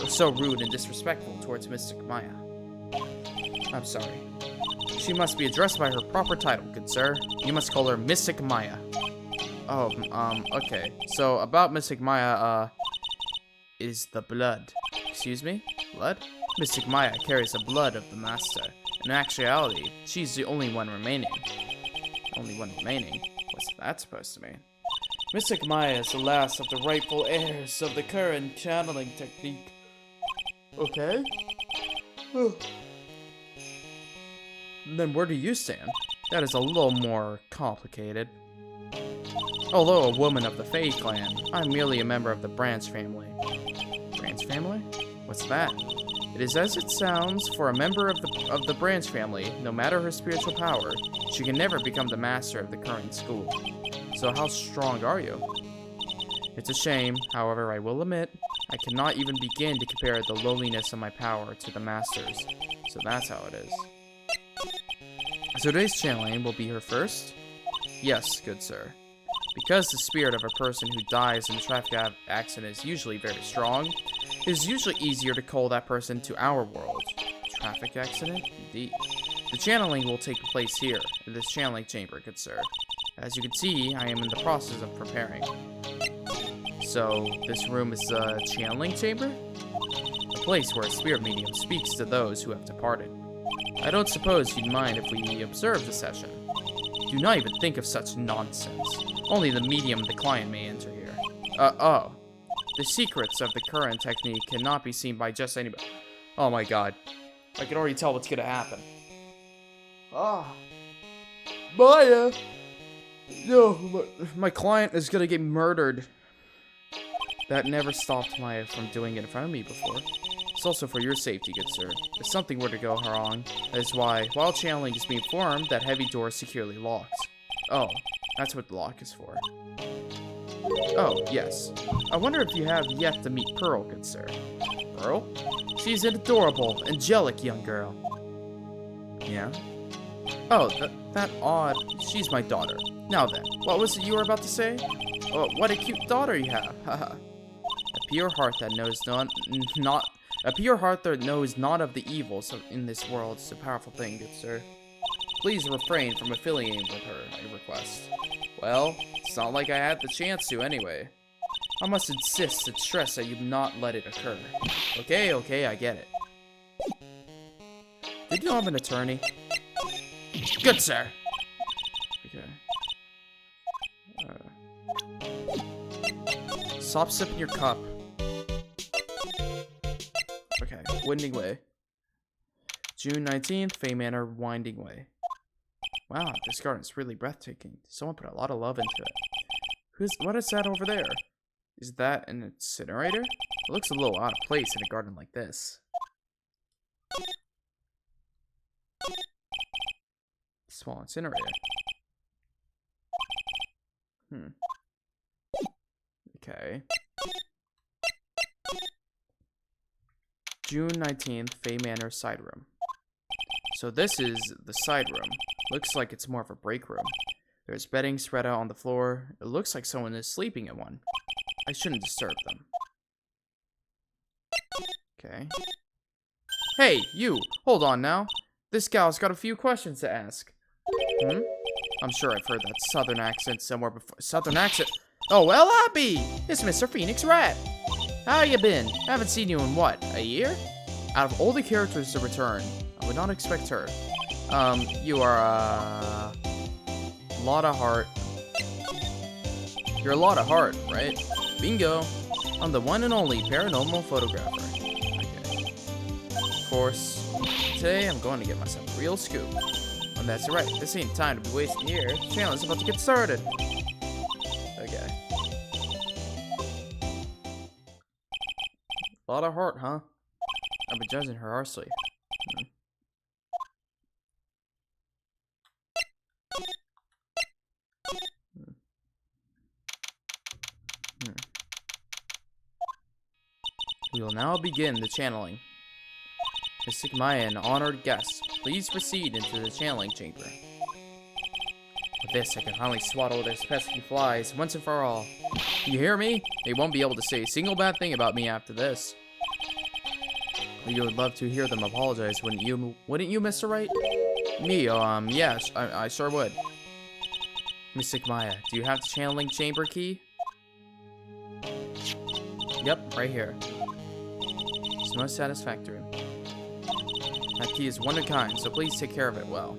so rude and disrespectful towards Mystic Maya? I'm sorry. She must be addressed by her proper title, good sir. You must call her Mystic Maya. Oh, okay. So, about Mystic Maya, is the blood. Excuse me? Blood? Mystic Maya carries the blood of the Master. In actuality, she's the only one remaining. Only one remaining? What's that supposed to mean? Mystic Maya is the last of the rightful heirs of the current channeling technique. Okay. Then where do you stand? That is a little more complicated. Although a woman of the Fae clan, I'm merely a member of the Branch family. Branch family? What's that? It is as it sounds. For a member of the Branch family, no matter her spiritual power, she can never become the master of the current school. So how strong are you? It's a shame, however, I will admit, I cannot even begin to compare the lowliness of my power to the master's. So that's how it is. So today's channeling will be her first? Yes, good sir. Because the spirit of a person who dies in a traffic accident is usually very strong, it is usually easier to call that person to our world. Traffic accident? Indeed. The channeling will take place here, in this channeling chamber, good sir. As you can see, I am in the process of preparing. So, this room is the channeling chamber? A place where a spirit medium speaks to those who have departed. I don't suppose you'd mind if we observe the session. Do not even think of such nonsense. Only the medium and the client may enter here. Oh. The secrets of the current technique cannot be seen by just anybody. Oh my god. I can already tell what's gonna happen. Maya! No, my client is gonna get murdered. That never stopped Maya from doing it in front of me before. It's also for your safety, good sir. If something were to go wrong, that is why, while channeling is being formed, that heavy door is securely locked. Oh, that's what the lock is for. Oh, yes. I wonder if you have yet to meet Pearl, good sir. Pearl? She's an adorable, angelic young girl. Yeah? Oh, that odd. She's my daughter. Now then, what was it you were about to say? Oh, what a cute daughter you have. Haha. A pure heart that knows not of the evils in this world is a powerful thing, good sir. Please refrain from affiliating with her, I request. Well, it's not like I had the chance to anyway. I must insist and stress that you not let it occur. Okay, I get it. Did you have an attorney? Good sir. Okay. Stop sipping your cup. Okay, Winding Way. June 19th, Fey Manor, Winding Way. Wow, this garden is really breathtaking. Someone put a lot of love into it. What is that over there? Is that an incinerator? It looks a little out of place in a garden like this. Small incinerator. Okay. June 19th, Fey Manor side room. So this is the side room. Looks like it's more of a break room. There's bedding spread out on the floor. It looks like someone is sleeping in one. I shouldn't disturb them. Okay. Hey, you! Hold on now. This gal's got a few questions to ask. I'm sure I've heard that southern accent somewhere before. Southern accent? Oh, well, Abby! It's Mr. Pheonix Wright. How you been? Haven't seen you in what, a year? Out of all the characters to return, I would not expect her. You are, a lot of heart. You're a lot of heart, right? Bingo! I'm the one and only paranormal photographer. Okay. Of course, today I'm going to get myself a real scoop. And that's right, this ain't time to be wasting here. The channel is about to get started. Okay. A lot of heart, huh? I've been judging her harshly. We will now begin the channeling. Mystic Maya and honored guests, please proceed into the channeling chamber. With this, I can finally swaddle those pesky flies once and for all. You hear me? They won't be able to say a single bad thing about me after this. You would love to hear them apologize, wouldn't you? Wouldn't you, Mr. Wright? Me, yeah, I sure would. Miss Stickguy, do you have the channeling chamber key? Yep, right here. It's most satisfactory. That key is one of a kind, so please take care of it well.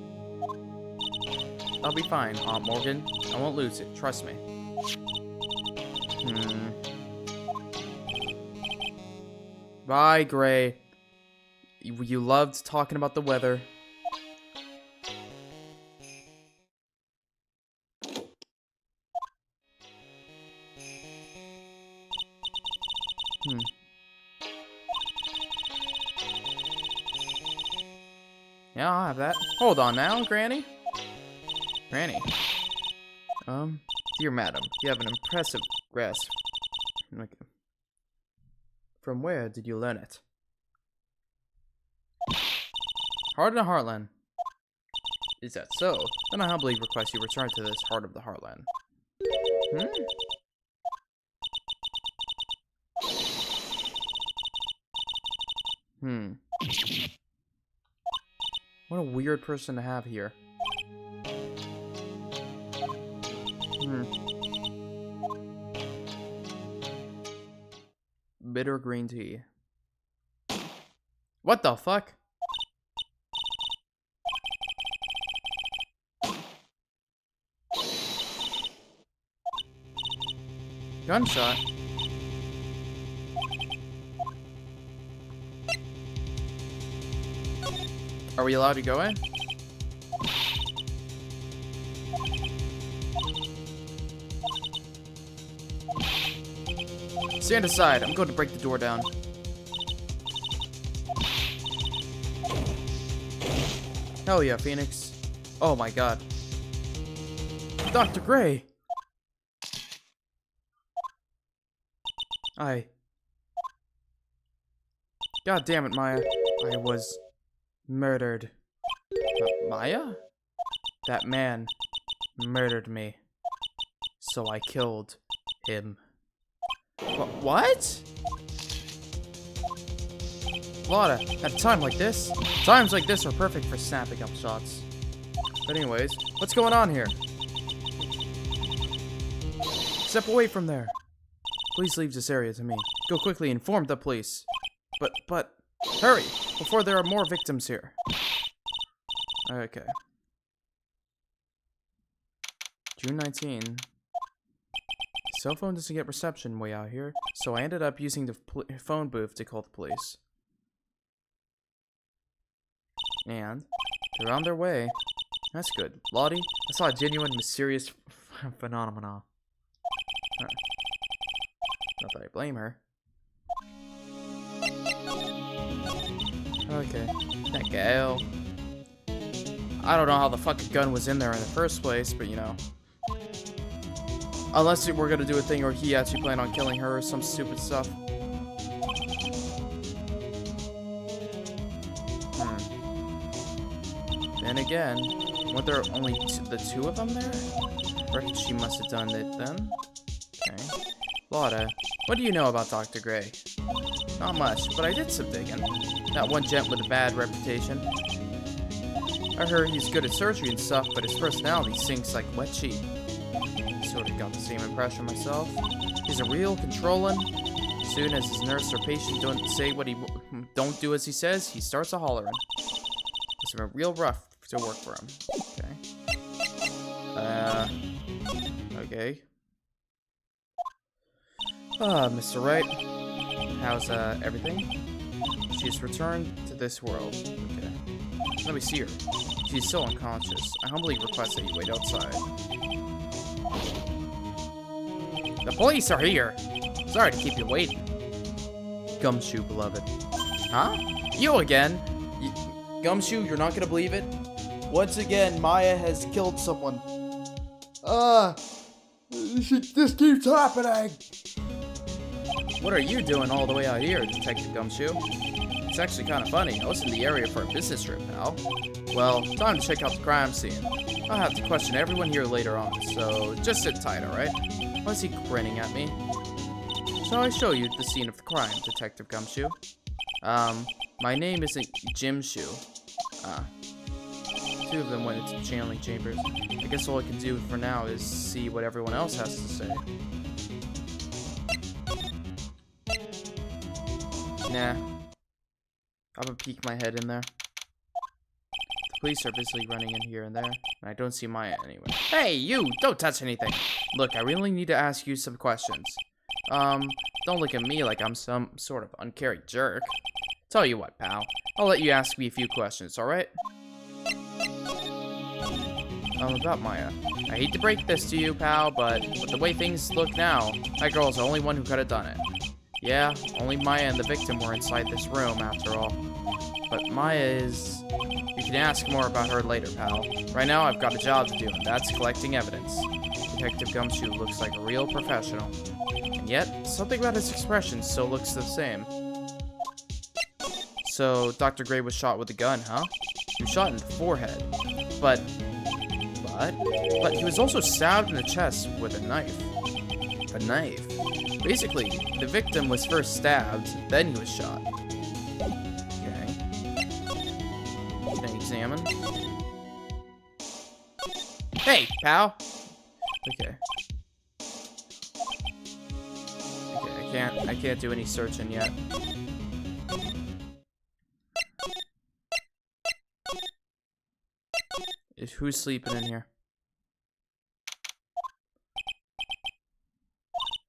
I'll be fine, Aunt Morgan. I won't lose it, trust me. Bye, Gray. You loved talking about the weather. Yeah, I'll have that. Hold on now, Granny. Granny. Dear madam, you have an impressive grasp. Okay. From where did you learn it? Heart of the Heartland. Is that so? Then I humbly request you return to this Heart of the Heartland. What a weird person to have here. Bitter green tea. What the fuck? Gunshot? Are we allowed to go in? Stand aside. I'm going to break the door down. Hell yeah, Phoenix. Oh my god. Dr. Gray! God damn it, Maya. I was murdered. Maya? That man murdered me. So I killed him. What? Lotta, at a time like this, times like this are perfect for snapping up shots. But anyways, what's going on here? Step away from there. Please leave this area to me. Go quickly and inform the police. But, hurry, before there are more victims here. Okay. June 19. Cell phone doesn't get reception way out here, so I ended up using the phone booth to call the police. And they're on their way. That's good. Lottie, I saw a genuine mysterious phenomena. Not that I blame her. Okay. That gal. I don't know how the fucking gun was in there in the first place, but you know. Unless we're gonna do a thing where he actually planned on killing her or some stupid stuff. Then again, weren't there only the two of them there? I reckon she must have done it then. Okay. Lotta, what do you know about Dr. Gray? Not much, but I did some digging. That one gent with a bad reputation. I heard he's good at surgery and stuff, but his personality sinks like wet sheet. Sort of got the same impression myself. He's a real controlling. As soon as his nurse or patient don't say what he don't do as he says, he starts a hollering. It's been real rough to work for him. Okay. Okay. Mr. Wright. How's, everything? She's returned to this world. Okay. Let me see her. She's still unconscious. I humbly request that you wait outside. The police are here! Sorry to keep you waiting. Gumshoe, beloved. Huh? You again? Gumshoe, you're not gonna believe it? Once again, Maya has killed someone. This keeps happening! What are you doing all the way out here, Detective Gumshoe? It's actually kind of funny. I was in the area for a business trip, pal. Well, time to check out the crime scene. I'll have to question everyone here later on, so just sit tight, alright? Why is he grinning at me? Shall I show you the scene of the crime, Detective Gumshoe? My name isn't Jim Shoe. Two of them went into the channeling chambers. I guess all I can do for now is see what everyone else has to say. Nah. I'm gonna peek my head in there. The police are busily running in here and there, and I don't see Maya anywhere. Hey, you! Don't touch anything! Look, I really need to ask you some questions. Don't look at me like I'm some sort of uncaring jerk. Tell you what, pal. I'll let you ask me a few questions, alright? About Maya. I hate to break this to you, pal, but with the way things look now, that girl's the only one who could have done it. Yeah, only Maya and the victim were inside this room, after all. But Maya is... You can ask more about her later, pal. Right now, I've got a job to do, and that's collecting evidence. Detective Gumshoe looks like a real professional. And yet, something about his expression still looks the same. So, Dr. Gray was shot with a gun, huh? He was shot in the forehead. But he was also stabbed in the chest with a knife. A knife. Basically, the victim was first stabbed, then he was shot. Okay. Can I examine? Hey, pal! Okay. Okay, I can't do any searching yet. Who's sleeping in here?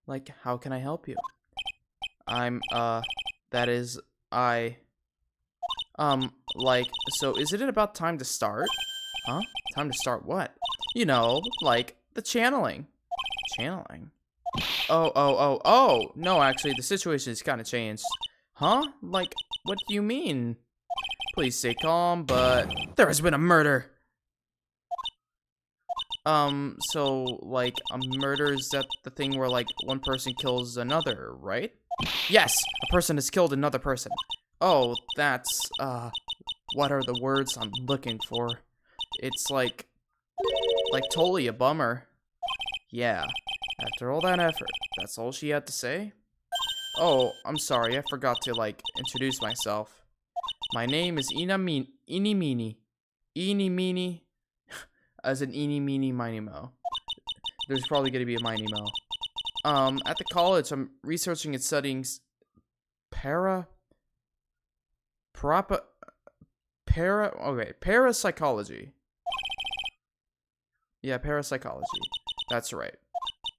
Like, how can I help you? Like, so is it about time to start? Huh? Time to start what? You know, like, the channeling. Channeling? Oh. No, actually, the situation has kind of changed. Huh? Like, what do you mean? Please stay calm, but there has been a murder. So, like, a murder, is that the thing where, like, one person kills another, right? Yes! A person has killed another person. Oh, that's, what are the words I'm looking for? It's, like, totally a bummer. Yeah. After all that effort, that's all she had to say? Oh, I'm sorry, I forgot to, like, introduce myself. My name is Eeny Meeny. As an eeny, meeny, miny, mo. There's probably going to be a miny, mo. At the college, I'm researching and studying parapsychology. Yeah, parapsychology. That's right.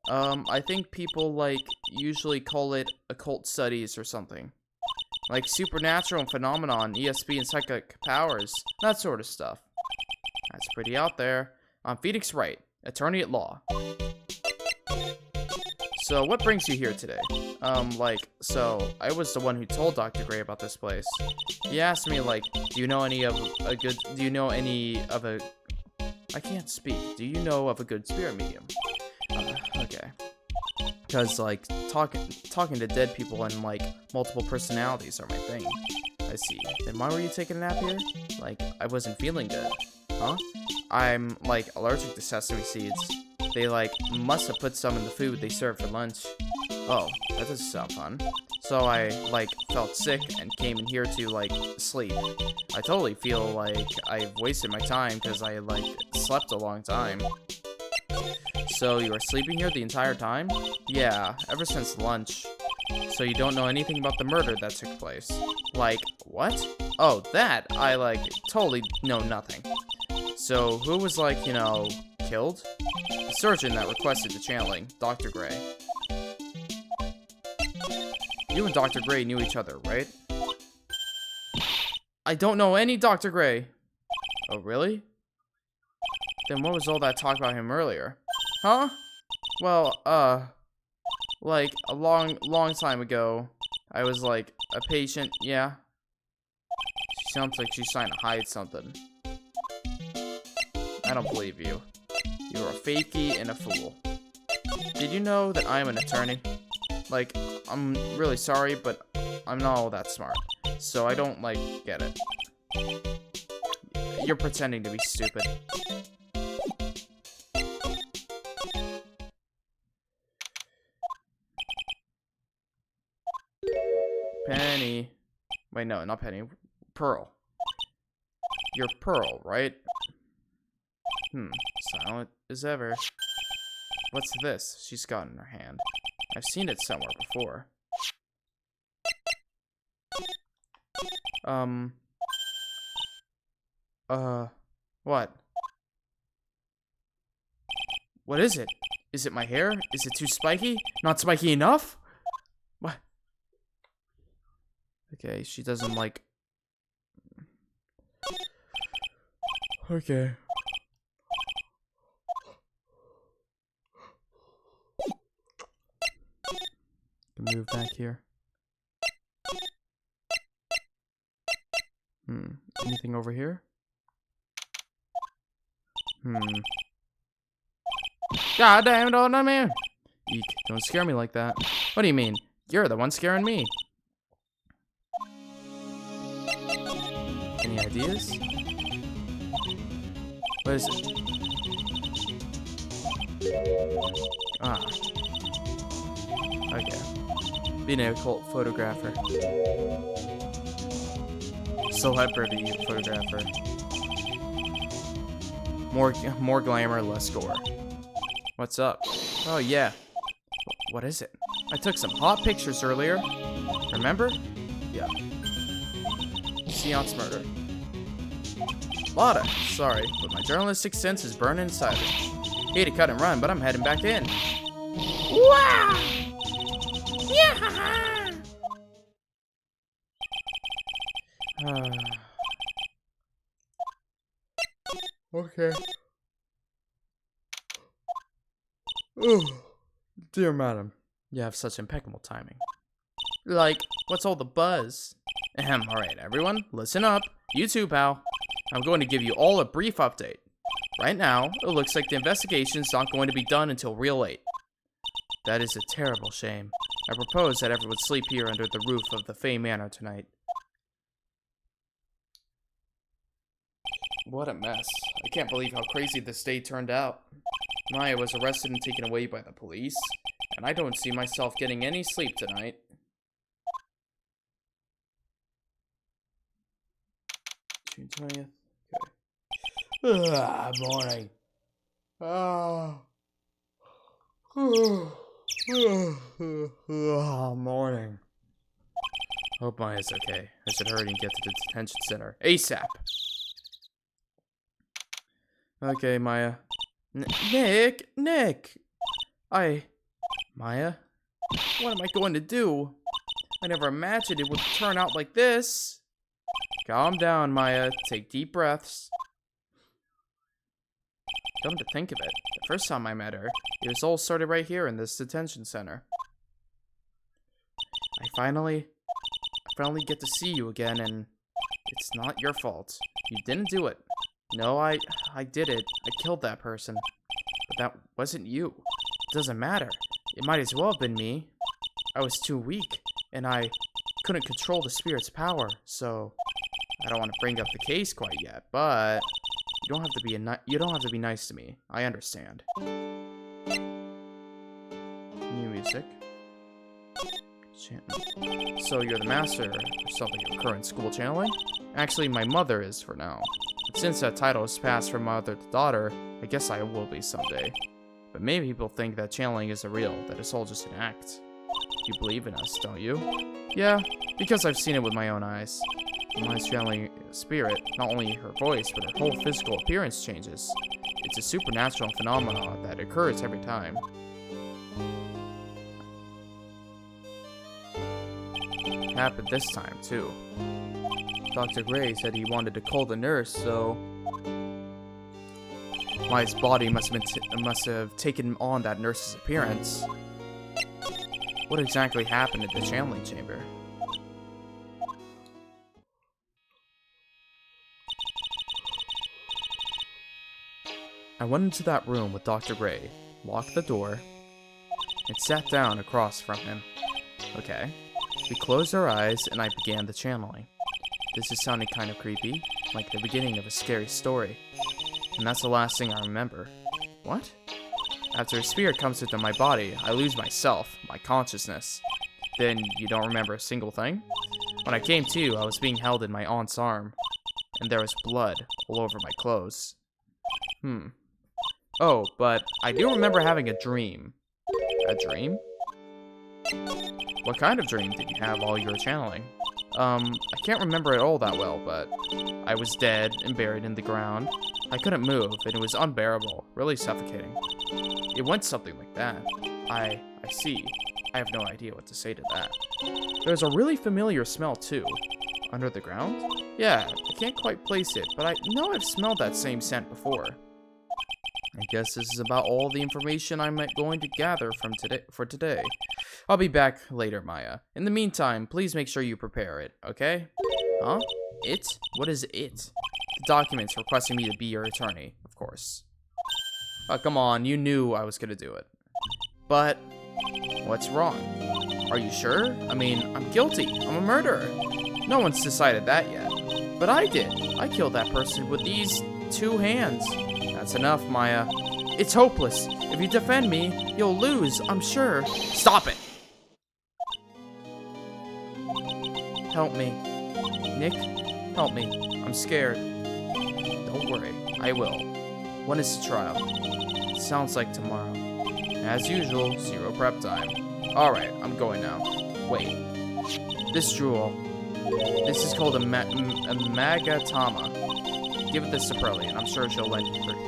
I think people, like, usually call it occult studies or something. Like supernatural phenomenon, ESP and psychic powers, that sort of stuff. That's pretty out there. I'm Pheonix Wright, attorney at law. So, what brings you here today? So, I was the one who told Dr. Gray about this place. He asked me, like, do you know any of a... I can't speak. Do you know of a good spirit medium? Okay. Because, like, talking to dead people and, like, multiple personalities are my thing. I see. Then why were you taking a nap here? Like, I wasn't feeling good. Huh? I'm, like, allergic to sesame seeds. They, like, must have put some in the food they served for lunch. Oh, that doesn't sound fun. So I, like, felt sick and came in here to, like, sleep. I totally feel like I've wasted my time because I, like, slept a long time. So you were sleeping here the entire time? Yeah, ever since lunch. So you don't know anything about the murder that took place? Like, what? Oh, that? I, like, totally know nothing. So, who was, like, you know, killed? The surgeon that requested the channeling, Dr. Gray. You and Dr. Gray knew each other, right? I don't know any Dr. Gray. Oh, really? Then what was all that talk about him earlier? Huh? Well, like, a long time ago, I was, like, a patient, yeah. She sounds like she's trying to hide something. I don't believe you. You're a fakey and a fool. Did you know that I'm an attorney? Like, I'm really sorry, but I'm not all that smart. So I don't, like, get it. You're pretending to be stupid. Penny. Wait, no, not Penny. Pearl. You're Pearl, right? Silent as ever. What's this she's got in her hand? I've seen it somewhere before. What? What is it? Is it my hair? Is it too spiky? Not spiky enough? What? Okay, she doesn't like... Okay. Move back here. Anything over here? God damn it, old man! Eek, don't scare me like that. What do you mean? You're the one scaring me. Any ideas? What is it? Ah. Okay. Being a cult photographer. Celebrity photographer. More glamour, less gore. What's up? Oh yeah. What is it? I took some hot pictures earlier. Remember? Yeah. Seance murder. Lotta, sorry, but my journalistic sense is burning inside me. Hate to cut and run, but I'm heading back in. Wow! Yeah! Okay. Oh, dear madam, you have such impeccable timing. Like, what's all the buzz? Alright, everyone, listen up. You too, pal. I'm going to give you all a brief update. Right now, it looks like the investigation's not going to be done until real late. That is a terrible shame. I propose that everyone sleep here under the roof of the Fey Manor tonight. What a mess. I can't believe how crazy this day turned out. Maya was arrested and taken away by the police, and I don't see myself getting any sleep tonight. June 20th. Okay. Morning. Morning. Hope Maya's okay. I should hurry and get to the detention center. ASAP. Okay, Maya. Nick! Maya? What am I going to do? I never imagined it would turn out like this. Calm down, Maya. Take deep breaths. Come to think of it, the first time I met her, it was all started right here in this detention center. I finally get to see you again, and it's not your fault. You didn't do it. No, I did it. I killed that person. But that wasn't you. It doesn't matter. It might as well have been me. I was too weak, and I couldn't control the spirit's power, so I don't want to bring up the case quite yet, but you don't have to be nice to me. I understand. New music. So you're the master or something of current school channeling? Actually, my mother is for now. But since that title is passed from mother to daughter, I guess I will be someday. But maybe people think that channeling isn't real, that it's all just an act. You believe in us, don't you? Yeah, because I've seen it with my own eyes. Maya's channeling spirit, not only her voice, but her whole physical appearance changes. It's a supernatural phenomenon that occurs every time. It happened this time, too. Dr. Gray said he wanted to call the nurse, so Maya's body must have taken on that nurse's appearance. What exactly happened in the channeling chamber? I went into that room with Dr. Gray, locked the door, and sat down across from him. Okay. We closed our eyes, and I began the channeling. This is sounding kind of creepy, like the beginning of a scary story. And that's the last thing I remember. What? After a spirit comes into my body, I lose myself, my consciousness. Then you don't remember a single thing? When I came to, I was being held in my aunt's arm, and there was blood all over my clothes. Oh, but I do remember having a dream. A dream? What kind of dream did you have while you were channeling? I can't remember it all that well, but I was dead and buried in the ground. I couldn't move, and it was unbearable, really suffocating. It went something like that. I see. I have no idea what to say to that. There's a really familiar smell, too. Under the ground? Yeah, I can't quite place it, but I know I've smelled that same scent before. I guess this is about all the information I'm going to gather for today. I'll be back later, Maya. In the meantime, please make sure you prepare it, okay? Huh? It? What is it? The documents requesting me to be your attorney, of course. Oh, come on, you knew I was gonna do it. But, what's wrong? Are you sure? I mean, I'm guilty. I'm a murderer. No one's decided that yet. But I did. I killed that person with these 2 hands. That's enough, Maya. It's hopeless. If you defend me, you'll lose, I'm sure. Stop it! Help me. Nick, help me. I'm scared. Don't worry, I will. When is the trial? Sounds like tomorrow. As usual, 0 prep time. Alright, I'm going now. Wait. This jewel. This is called a Magatama. Give it this to Pearly, and I'm sure she'll lend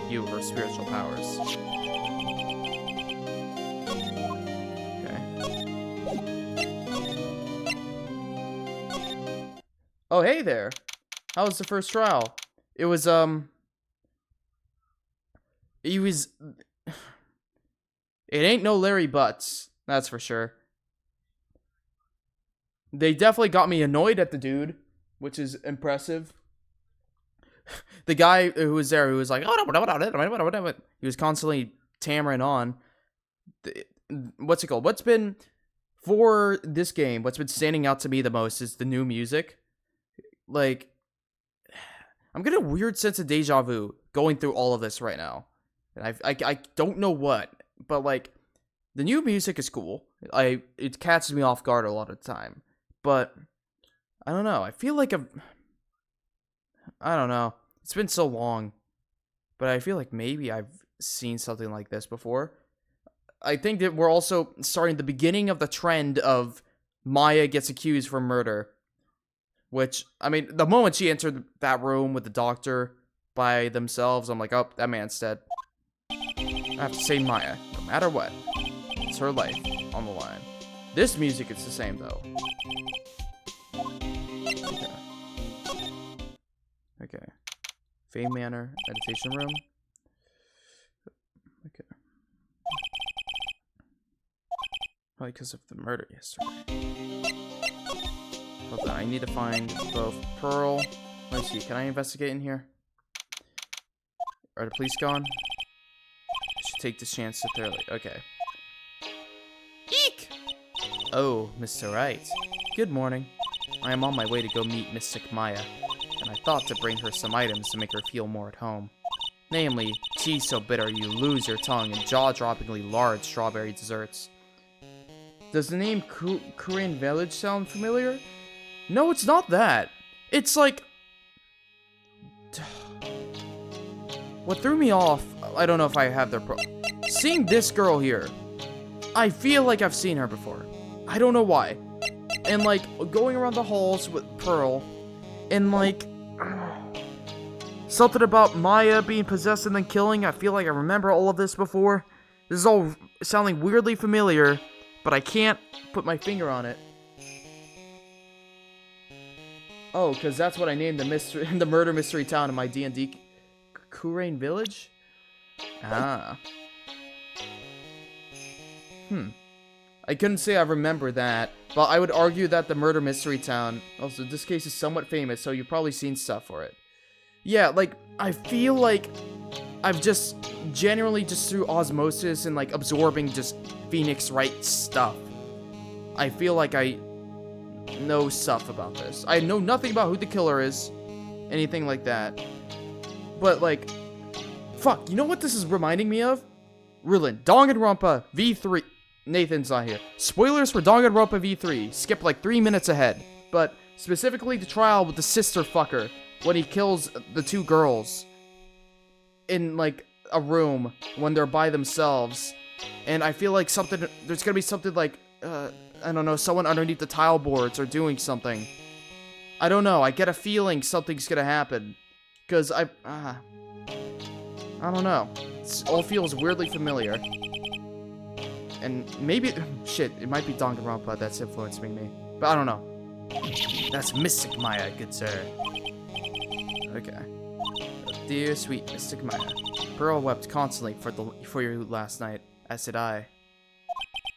you her spiritual powers. Okay. Oh, hey there. How was the first trial? It was, It ain't no Larry Butts, that's for sure. They definitely got me annoyed at the dude, which is impressive. The guy who was there, who was like, he was constantly tammering on. What's it called? What's been, for this game, what's been standing out to me the most is the new music. Like, I'm getting a weird sense of deja vu going through all of this right now. And I don't know what, but like, the new music is cool. It catches me off guard a lot of the time. But, I don't know. I feel like I don't know. It's been so long. But I feel like maybe I've seen something like this before. I think that we're also starting the beginning of the trend of Maya gets accused for murder. Which, I mean, the moment she entered that room with the doctor by themselves, I'm like, oh, that man's dead. I have to save Maya, no matter what. It's her life on the line. This music is the same, though. Okay. Fae Manor, meditation room. Okay. Probably because of the murder yesterday. Hold on, I need to find both Pearl. Let me see, can I investigate in here? Are the police gone? I should take this chance to thoroughly. Okay. Eek! Oh, Mr. Wright. Good morning. I am on my way to go meet Mystic Maya, and I thought to bring her some items to make her feel more at home. Namely, tea so bitter you lose your tongue and jaw-droppingly large strawberry desserts. Does the name Korean Village sound familiar? No, it's not that. It's like... What threw me off, I don't know if I have their seeing this girl here, I feel like I've seen her before. I don't know why. And like, going around the halls with Pearl, and like, something about Maya being possessed and then killing, I feel like I remember all of this before. This is all sounding weirdly familiar, but I can't put my finger on it. Oh, because that's what I named the murder mystery town in my D&D Korean Village? Ah. I couldn't say I remember that, but I would argue that the murder mystery town, also this case is somewhat famous, so you've probably seen stuff for it. Yeah, like, I feel like I've just generally just through osmosis and like absorbing just Pheonix Wright stuff. I feel like I know stuff about this. I know nothing about who the killer is, anything like that. But, like, fuck, you know what this is reminding me of? Rillin, Danganronpa V3. Nathan's not here. Spoilers for Danganronpa V3. Skip like 3 minutes ahead. But specifically the trial with the sister fucker when he kills the 2 girls in, like, a room when they're by themselves. And I feel like there's gonna be something like, I don't know, someone underneath the tile boards or doing something. I don't know, I get a feeling something's gonna happen. Because I don't know. It all feels weirdly familiar. And maybe, shit, it might be Danganronpa that's influencing me. But I don't know. That's Mystic Maya, good sir. Okay. Oh, dear sweet Mystic Maya. Pearl wept constantly for you last night, as did I.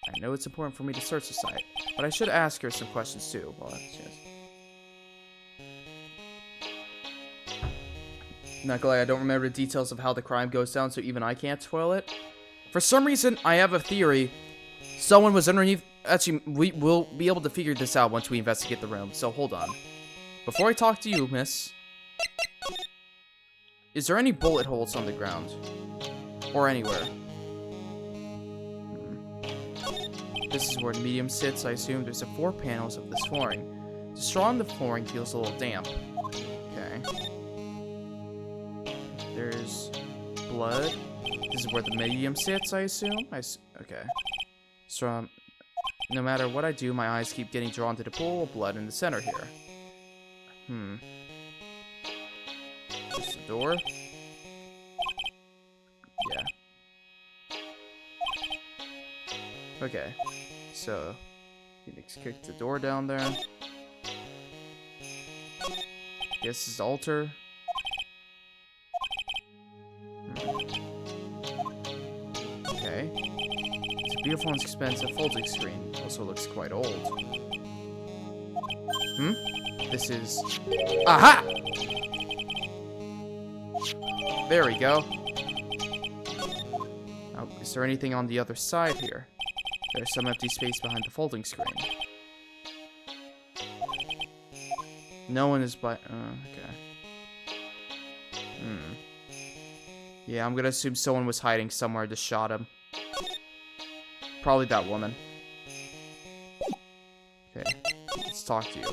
I know it's important for me to search the site, but I should ask her some questions too. Well, not gonna lie, I don't remember the details of how the crime goes down, so even I can't spoil it. For some reason, I have a theory. Someone was underneath. Actually, we will be able to figure this out once we investigate the room, so hold on. Before I talk to you, miss, is there any bullet holes on the ground? Or anywhere? This is where the medium sits, I assume. There's 4 panels of this flooring. The straw on the flooring feels a little damp. Okay. There's blood. This is where the medium sits, I assume. Okay. So, no matter what I do, my eyes keep getting drawn to the pool of blood in the center here. There's the door. Yeah. Okay. So, Phoenix kicked the door down there. Guess his altar. Okay. It's a beautiful and expensive folding screen. Also looks quite old. This is... Aha! There we go. Now, is there anything on the other side here? There's some empty space behind the folding screen. No one is by... okay. Yeah, I'm gonna assume someone was hiding somewhere to shot him. Probably that woman. Okay, let's talk to you.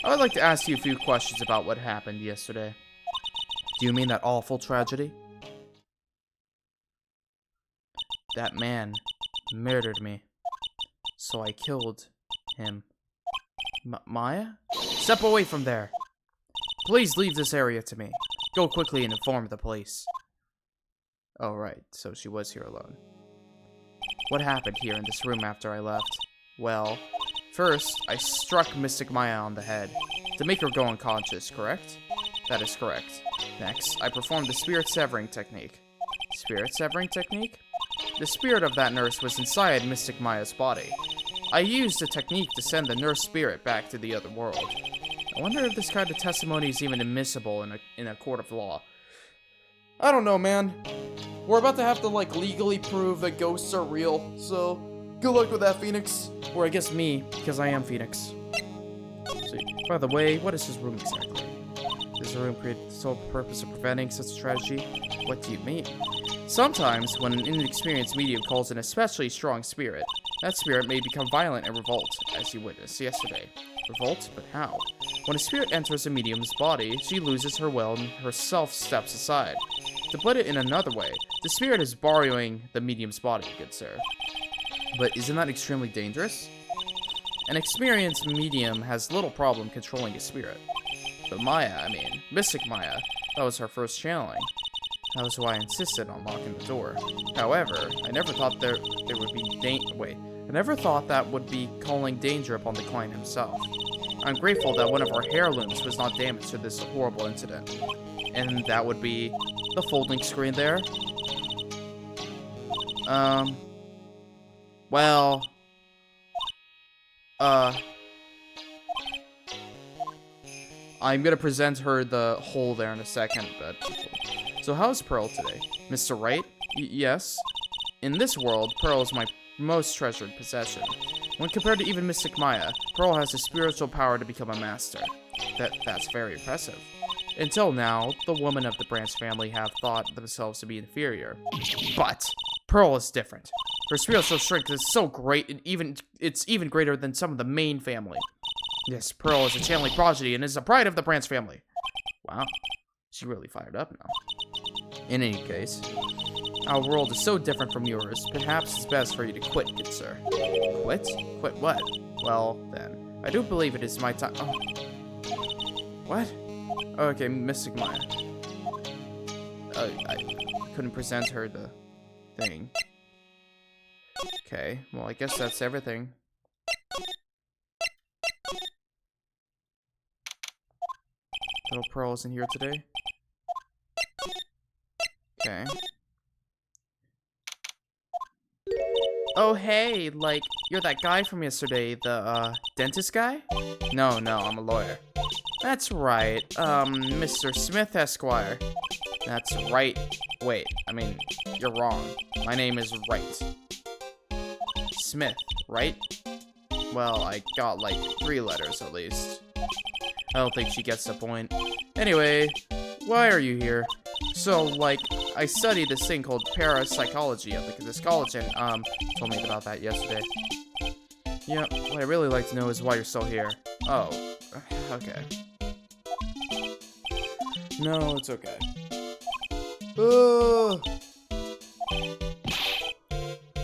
I would like to ask you a few questions about what happened yesterday. Do you mean that awful tragedy? That man murdered me, so I killed him. Maya? Step away from there. Please leave this area to me. Go quickly and inform the police. Oh, right, so she was here alone. What happened here in this room after I left? Well, first, I struck Mystic Maya on the head to make her go unconscious, correct? That is correct. Next, I performed the spirit severing technique. Spirit severing technique? The spirit of that nurse was inside Mystic Maya's body. I used the technique to send the nurse spirit back to the other world. I wonder if this kind of testimony is even admissible in a court of law. I don't know, man. We're about to have to, like, legally prove that ghosts are real, so good luck with that, Phoenix. Or I guess me, because I am Phoenix. So, by the way, what is his room exactly? Is the room created for the sole purpose of preventing such a tragedy? What do you mean? Sometimes, when an inexperienced medium calls in an especially strong spirit, that spirit may become violent and revolt, as you witnessed yesterday. Revolt? But how? When a spirit enters a medium's body, she loses her will and herself steps aside. To put it in another way, the spirit is borrowing the medium's body, good sir. But isn't that extremely dangerous? An experienced medium has little problem controlling a spirit. But Maya, Mystic Maya, that was her first channeling. That was why I insisted on locking the door. However, I never thought there would be I never thought that would be calling danger upon the client himself. I'm grateful that one of our heirlooms was not damaged to this horrible incident. And that would be the folding screen there. Well, I'm gonna present her the hole there in a second, but... So how's Pearl today? Mr. Wright? Yes. In this world, Pearl is my most treasured possession. When compared to even Mystic Maya, Pearl has the spiritual power to become a master. That's very impressive. Until now, the women of the branch family have thought themselves to be inferior. But Pearl is different. Her spiritual strength is so great, it's even greater than some of the main family. Yes, Pearl is a channeling prodigy and is the pride of the branch family. Wow, she really fired up now. In any case, our world is so different from yours, perhaps it's best for you to quit, good sir. Quit? Quit what? Well, then, I do believe it is my time. Oh. What? Okay, Mystic Maya. I couldn't present her the thing. Okay, well, I guess that's everything. Little Pearl isn't here today. Okay. Oh, hey, like, you're that guy from yesterday, the, dentist guy? No, I'm a lawyer. That's right, Mr. Smith Esquire. That's right. Wait, I mean, you're wrong. My name is Wright. Smith, right? Well, I got, like, 3 letters at least. I don't think she gets the point. Anyway, why are you here? So, like, I studied this thing called parapsychology at this college, and, told me about that yesterday. Yeah, what I really like to know is why you're still here. Oh, okay. No, it's okay.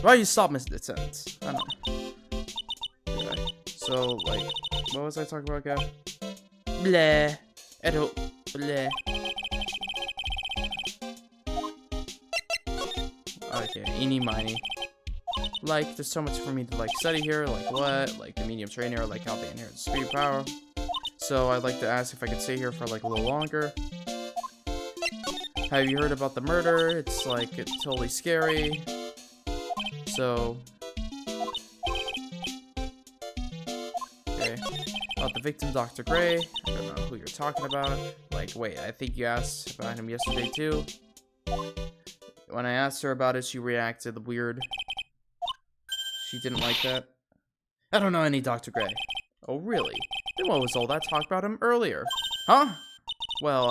Why you stop missing the sentence? I don't know. Okay. So, like, what was I talking about again? Bleh. I don't. Bleh. Okay, eeny miny. Like, there's so much for me to, like, study here. Like, what? Like, the medium trainer, like, how they inherit speed power. So, I'd like to ask if I could stay here for, like, a little longer. Have you heard about the murder? It's, like, it's totally scary. So... Okay. About the victim, Dr. Gray. I don't know who you're talking about. Like, wait, I think you asked about him yesterday, too. When I asked her about it, she reacted weird. She didn't like that. I don't know any Dr. Gray. Oh, really? Then what was all that talk about him earlier? Huh? Well,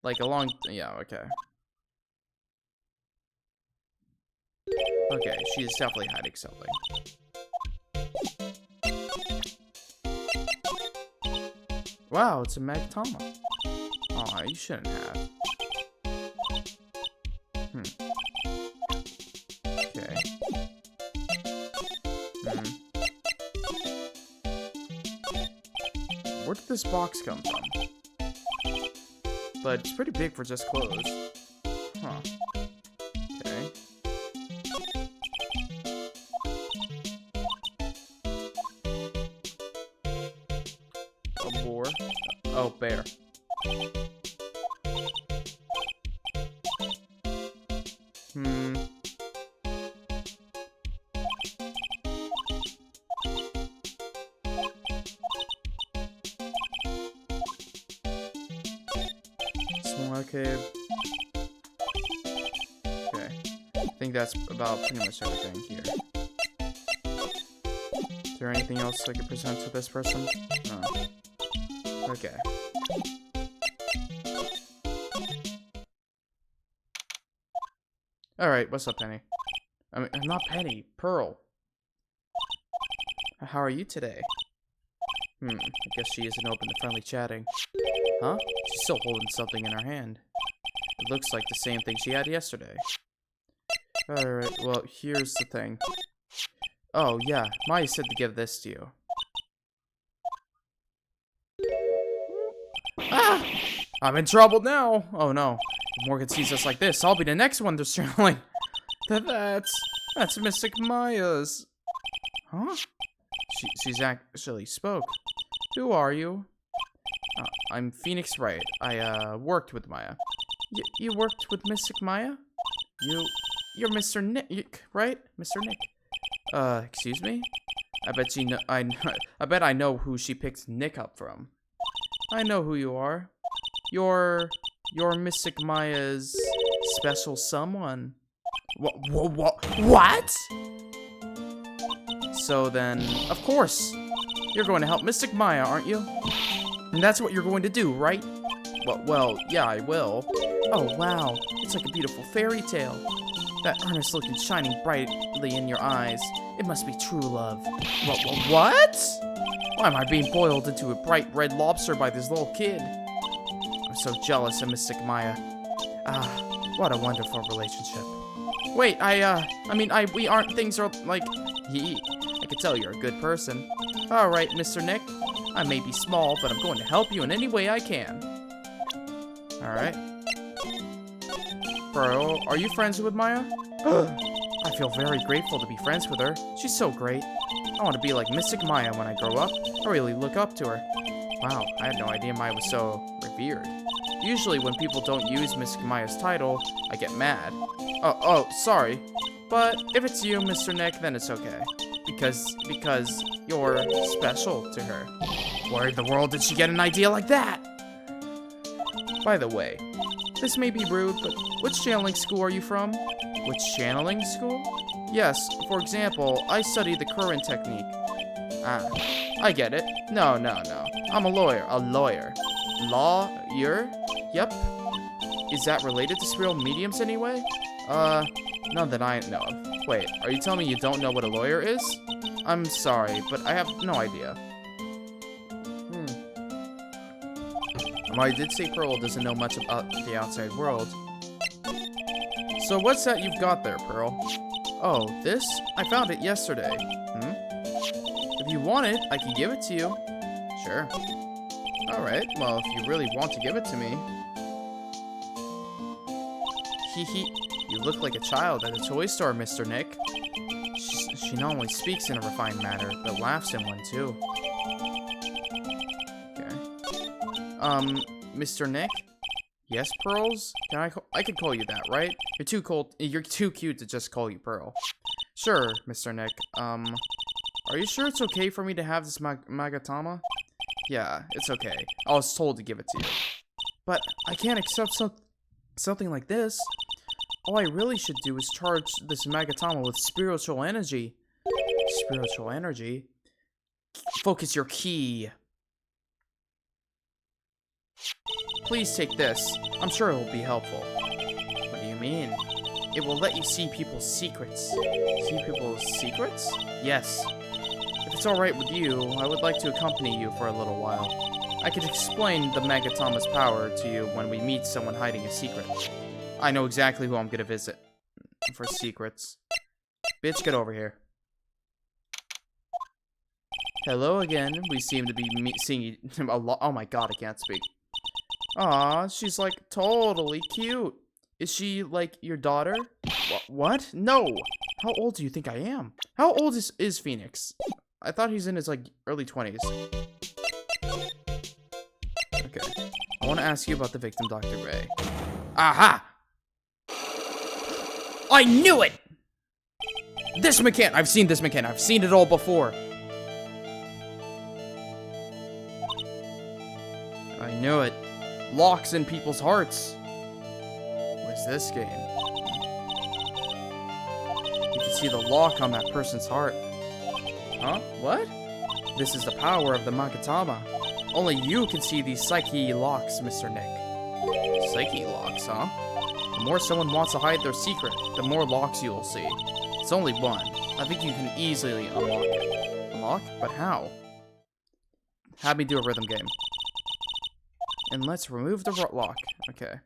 like a long... Yeah, okay. Okay, she's definitely hiding something. Wow, it's a Magtama. Aw, you shouldn't have. Okay. Where did this box come from? But it's pretty big for just clothes. Huh. Okay. A boar. Oh, bear. Small cave. Okay. I think that's about pretty much everything here. Is there anything else I could present to this person? No. Okay. Alright, what's up, Penny? I mean, not Penny, Pearl. How are you today? I guess she isn't open to friendly chatting. Huh? She's still holding something in her hand. It looks like the same thing she had yesterday. Alright, well, here's the thing. Oh, yeah, Maya said to give this to you. Ah! I'm in trouble now! Oh no. If Morgan sees us like this, I'll be the next one destroying. That's Mystic Maya's. Huh? She's actually spoke. Who are you? I'm Pheonix Wright. I worked with Maya. You worked with Mystic Maya? You're Mr. Nick, right? Mr. Nick. Excuse me? I bet you know. I bet I know who she picked Nick up from. I know who you are. You're Mystic Maya's special someone. What? So then, of course, you're going to help Mystic Maya, aren't you? And that's what you're going to do, right? Well, yeah, I will. Oh, wow. It's like a beautiful fairy tale. That earnest look is shining brightly in your eyes. It must be true love. What? Why am I being boiled into a bright red lobster by this little kid? I'm so jealous of Mystic Maya. Ah, what a wonderful relationship. Wait, we aren't, things are like, I can tell you're a good person. Alright, Mr. Nick. I may be small, but I'm going to help you in any way I can. Alright. Bro, are you friends with Maya? I feel very grateful to be friends with her. She's so great. I want to be like Mystic Maya when I grow up. I really look up to her. Wow, I had no idea Maya was so revered. Usually when people don't use Mystic Maya's title, I get mad. Oh, sorry. But if it's you, Mr. Nick, then it's okay. Because you're special to her. Where in the world did she get an idea like that? By the way, this may be rude, but which channeling school are you from? Which channeling school? Yes, for example, I study the current technique. Ah, I get it. No. I'm a lawyer. Lawyer? Yep. Is that related to spiritual mediums anyway? None that I know of. Wait, are you telling me you don't know what a lawyer is? I'm sorry, but I have no idea. Well, I did say Pearl doesn't know much about the outside world. So what's that you've got there, Pearl? Oh, this? I found it yesterday. If you want it, I can give it to you. Sure. Alright, well, if you really want to give it to me. You look like a child at a toy store, Mr. Nick. She not only speaks in a refined manner, but laughs in one, too. Okay. Mr. Nick? Yes, Pearls? I could call you that, right? You're too cute to just call you Pearl. Sure, Mr. Nick. Are you sure it's okay for me to have this Magatama? Yeah, it's okay. I was told to give it to you. But I can't accept something like this. All I really should do is charge this Magatama with spiritual energy. Spiritual energy? Focus your ki. Please take this. I'm sure it will be helpful. What do you mean? It will let you see people's secrets. See people's secrets? Yes. If it's alright with you, I would like to accompany you for a little while. I could explain the Magatama's power to you when we meet someone hiding a secret. I know exactly who I'm gonna visit. For secrets. Bitch, get over here. Hello again. We seem to be seeing a lot. Oh my god, I can't speak. Aw, she's like totally cute. Is she like your daughter? What? No! How old do you think I am? How old is Phoenix? I thought he's in his like early 20s. Okay. I want to ask you about the victim, Dr. Ray. Aha! I knew it! This mechanic! I've seen this mechanic. I've seen it all before. I knew it. Locks in people's hearts. What is this game? You can see the lock on that person's heart. Huh? What? This is the power of the Magatama. Only you can see these psyche locks, Mr. Nick. Psyche locks, huh? The more someone wants to hide their secret, the more locks you will see. It's only one. I think you can easily unlock it. Unlock? But how? Have me do a rhythm game. And let's remove the lock. Okay.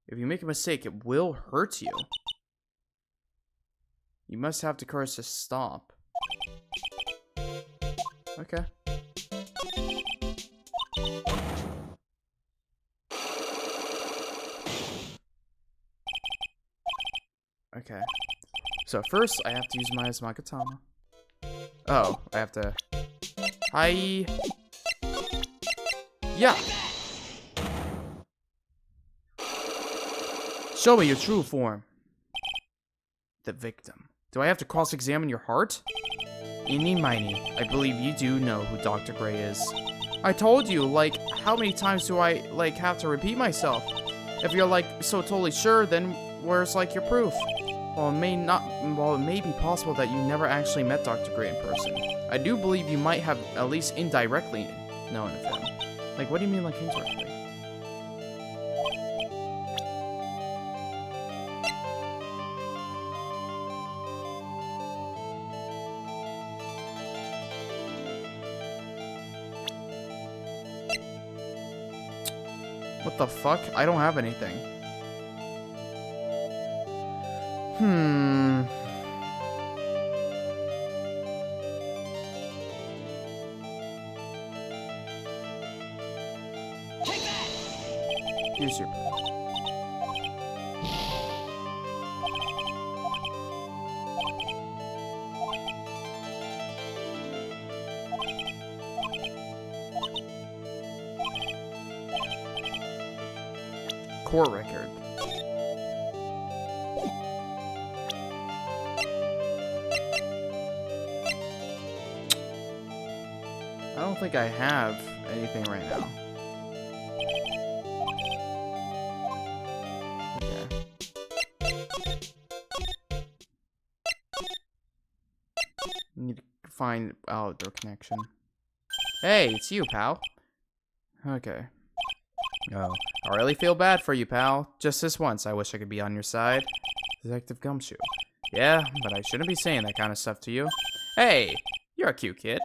If you make a mistake, it will hurt you. You must have the courage to stop. Okay. Okay. So first, I have to use my Magatama. Oh, I have to... Hi. Yeah. Show me your true form. The victim. Do I have to cross-examine your heart? Eeny miny. I believe you do know who Dr. Gray is. I told you, like, how many times do I, like, have to repeat myself? If you're, like, so totally sure, then where's, like, your proof? Well, it may be possible that you never actually met Dr. Gray in person. I do believe you might have at least indirectly known of him. Like, what do you mean, like, indirectly? What the fuck? I don't have anything. Take that! Here's your... Core record. I don't think I have anything right now. Okay. Need to find outdoor connection. Hey, it's you, pal. Okay. Oh, I really feel bad for you, pal. Just this once, I wish I could be on your side. Detective Gumshoe. Yeah, but I shouldn't be saying that kind of stuff to you. Hey, you're a cute kid.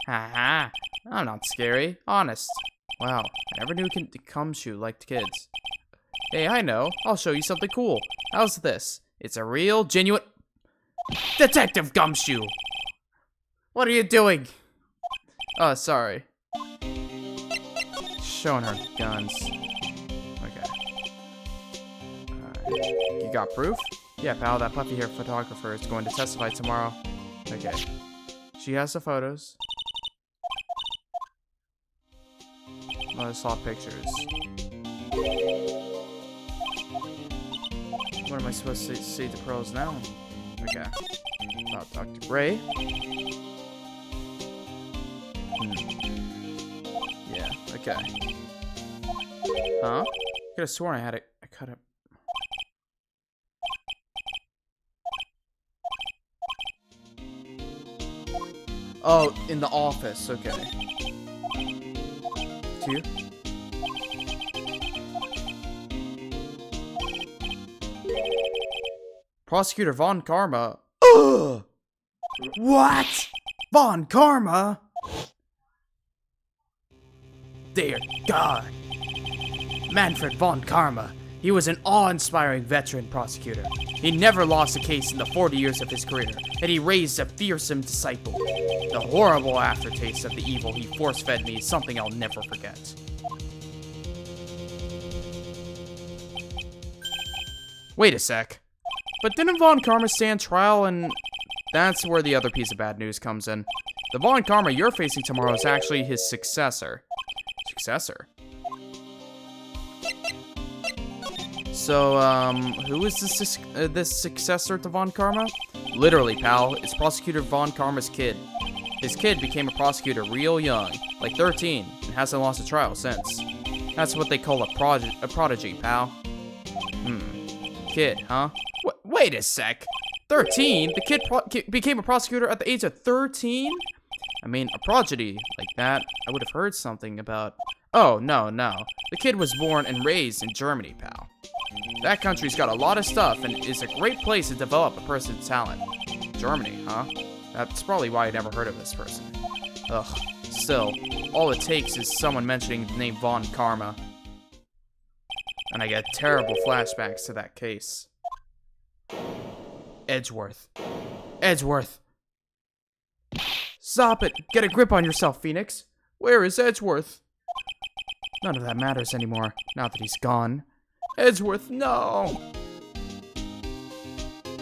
Haha, I'm not scary. Honest. Wow, I never knew Gumshoe liked kids. Hey, I know. I'll show you something cool. How's this? It's a real, genuine... Detective Gumshoe! What are you doing? Oh, sorry. Showing her guns. Okay. Alright. You got proof? Yeah, pal, that puffy-haired photographer is going to testify tomorrow. Okay. She has the photos. I saw pictures. What am I supposed to say to pros now? Okay. About Dr. Gray. Yeah, okay. Huh? I could have sworn I had it. I cut it. Oh, in the office. Okay. Two. Prosecutor Von Karma. Ugh! What? Von Karma? Dear God. Manfred Von Karma. He was an awe-inspiring veteran prosecutor. He never lost a case in the 40 years of his career, and he raised a fearsome disciple. The horrible aftertaste of the evil he force-fed me is something I'll never forget. Wait a sec. But didn't Von Karma stand trial, and that's where the other piece of bad news comes in. The Von Karma you're facing tomorrow is actually his successor. Successor? So, who is this successor to Von Karma? Literally, pal, it's Prosecutor Von Karma's kid. His kid became a prosecutor real young, like 13, and hasn't lost a trial since. That's what they call a prodigy, pal. Kid, huh? Wait a sec. 13? The kid became a prosecutor at the age of 13? I mean, a prodigy like that, I would have heard something about... Oh, no. The kid was born and raised in Germany, pal. That country's got a lot of stuff and is a great place to develop a person's talent. Germany, huh? That's probably why I never heard of this person. Ugh. Still, all it takes is someone mentioning the name Von Karma. And I get terrible flashbacks to that case. Edgeworth. Stop it! Get a grip on yourself, Phoenix! Where is Edgeworth? None of that matters anymore, now that he's gone. Edgeworth, no!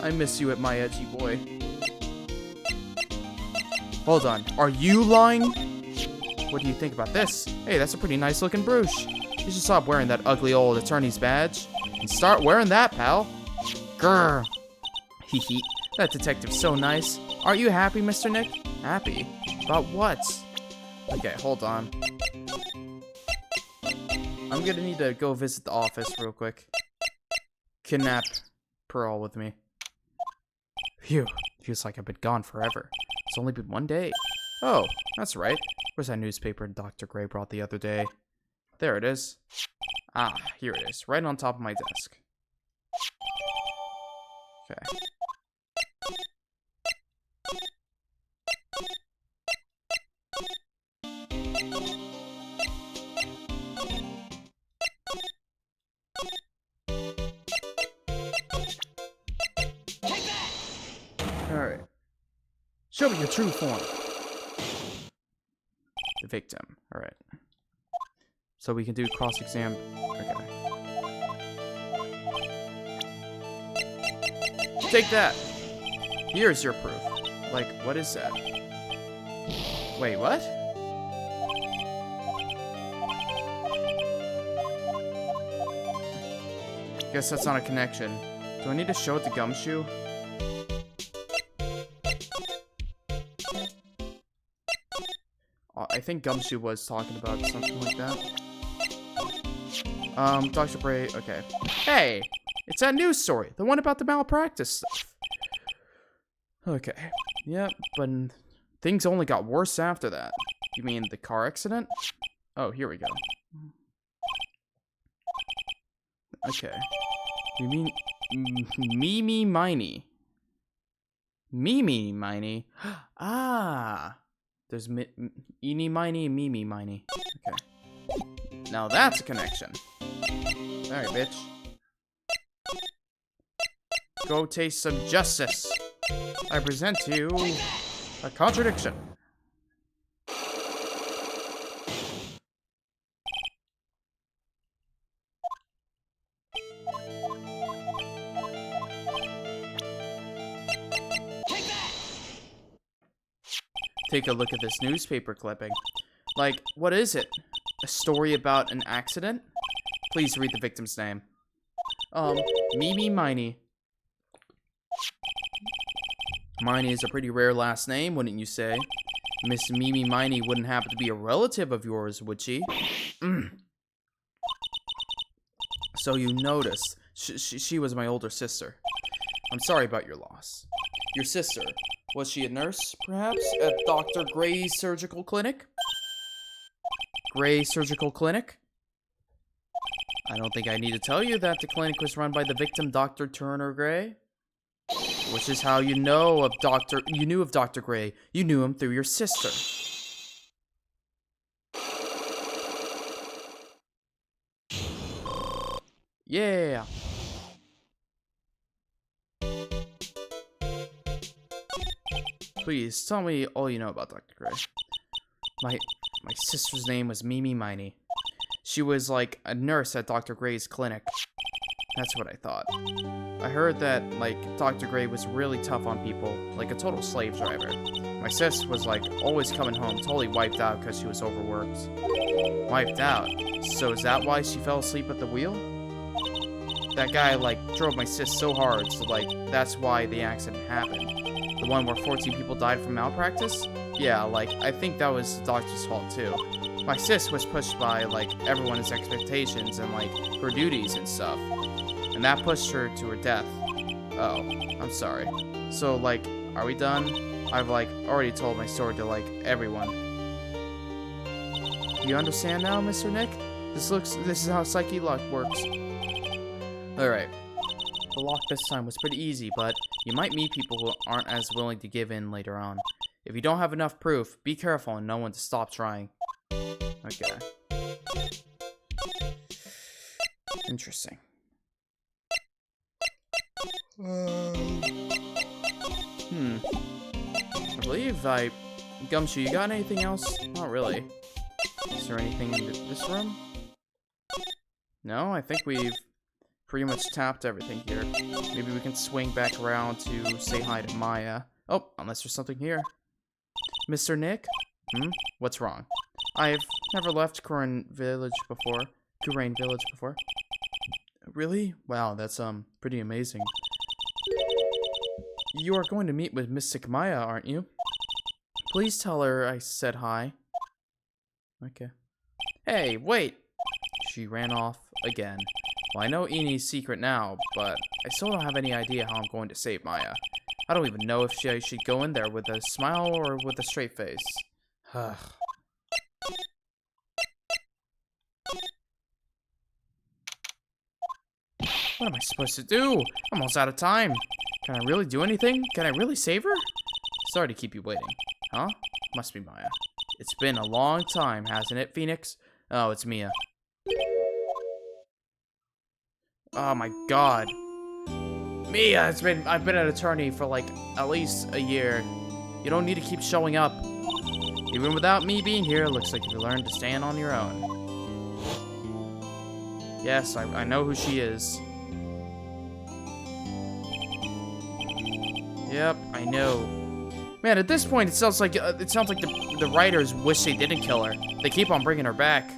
I miss you at my edgy boy. Hold on, are you lying? What do you think about this? Hey, that's a pretty nice looking brooch. You should stop wearing that ugly old attorney's badge. And start wearing that, pal. Grr. Hee. That detective's so nice. Aren't you happy, Mr. Nick? Happy? About what? Okay, hold on. I'm gonna need to go visit the office real quick. Kidnap Pearl with me. Phew, feels like I've been gone forever. It's only been one day. Oh, that's right. Where's that newspaper Dr. Gray brought the other day? There it is. Ah, here it is, right on top of my desk. Okay. Alright. Show me your true form. The victim. Alright. So we can do cross-exam. Okay. Take that! Here's your proof. Like, what is that? Wait, what? Guess that's not a connection. Do I need to show it to Gumshoe? I think Gumshoe was talking about something like that. Dr. Bray, okay. Hey! It's that news story! The one about the malpractice stuff. Okay. Yep, but things only got worse after that. You mean the car accident? Oh, here we go. Okay. You mean Mimi Miney? Mimi Miney? Ah! There's Eeny Miny and Mimi Miney. Okay. Now that's a connection. Alright, bitch. Go taste some justice. I present to you a contradiction. Take a look at this newspaper clipping. Like, what is it? A story about an accident? Please read the victim's name. Mimi Miney. Miney is a pretty rare last name, wouldn't you say? Miss Mimi Miney wouldn't happen to be a relative of yours, would she? So you noticed. She was my older sister. I'm sorry about your loss. Your sister, was she a nurse, perhaps, at Dr. Gray's surgical clinic? Gray Surgical Clinic? I don't think I need to tell you that the clinic was run by the victim, Dr. Turner Gray. Which is how you knew of Dr. Gray. You knew him through your sister. Yeah. Please, tell me all you know about Dr. Gray. My sister's name was Mimi Miney. She was like a nurse at Dr. Gray's clinic. That's what I thought. I heard that, like, Dr. Gray was really tough on people, like a total slave driver. My sis was, like, always coming home totally wiped out because she was overworked. Wiped out? So is that why she fell asleep at the wheel? That guy, like, drove my sis so hard, so, like, that's why the accident happened. The one where 14 people died from malpractice? Yeah, like, I think that was the doctor's fault, too. My sis was pushed by, like, everyone's expectations and, like, her duties and stuff. And that pushed her to her death. Oh, I'm sorry. So, like, are we done? I've, like, already told my story to, like, everyone. You understand now, Mr. Nick? This is how psyche lock works. Alright. The lock this time was pretty easy, but you might meet people who aren't as willing to give in later on. If you don't have enough proof, be careful and know when to stop trying. Okay. Interesting. I believe Gumshoe, you got anything else? Not really. Is there anything in this room? No, I think we've pretty much tapped everything here. Maybe we can swing back around to say hi to Maya. Oh, unless there's something here. Mr. Nick? What's wrong? I've never left Kurain Village before. Really? Wow, that's pretty amazing. You are going to meet with Mystic Maya, aren't you? Please tell her I said hi. Okay. Hey, wait! She ran off again. Well, I know Eni's secret now, but I still don't have any idea how I'm going to save Maya. I don't even know if I should go in there with a smile or with a straight face. What am I supposed to do? I'm almost out of time. Can I really do anything? Can I really save her? Sorry to keep you waiting. Huh? Must be Maya. It's been a long time, hasn't it, Phoenix? Oh, it's Mia. Oh my god. Mia, I've been an attorney for like at least a year. You don't need to keep showing up. Even without me being here, it looks like you learned to stand on your own. Yes, I know who she is. Yep, I know. Man, at this point, it sounds like the writers wish they didn't kill her. They keep on bringing her back.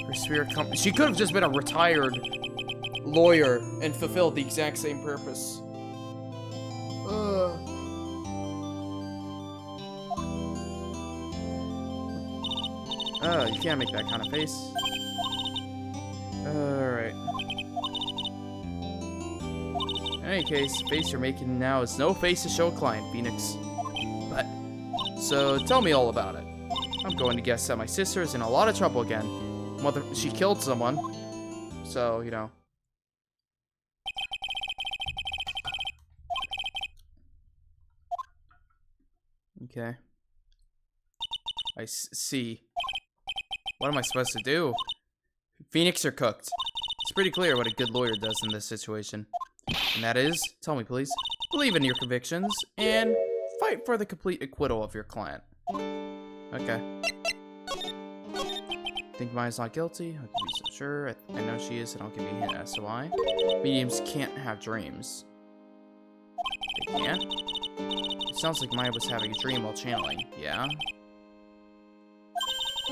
Her spirit she could have just been a retired lawyer and fulfilled the exact same purpose. Oh, you can't make that kind of face. Alright. In any case, the face you're making now is no face to show a client, Phoenix. But, so tell me all about it. I'm going to guess that my sister is in a lot of trouble again. Mother, she killed someone. So, you know. Okay. I see. What am I supposed to do? Phoenix or cooked? It's pretty clear what a good lawyer does in this situation. And that is, tell me please, believe in your convictions and fight for the complete acquittal of your client. Okay. Think Maya's not guilty? How can you be so sure? I know she is, and I'll give you a hint as to why. Mediums can't have dreams. They can't? It sounds like Maya was having a dream while channeling, yeah?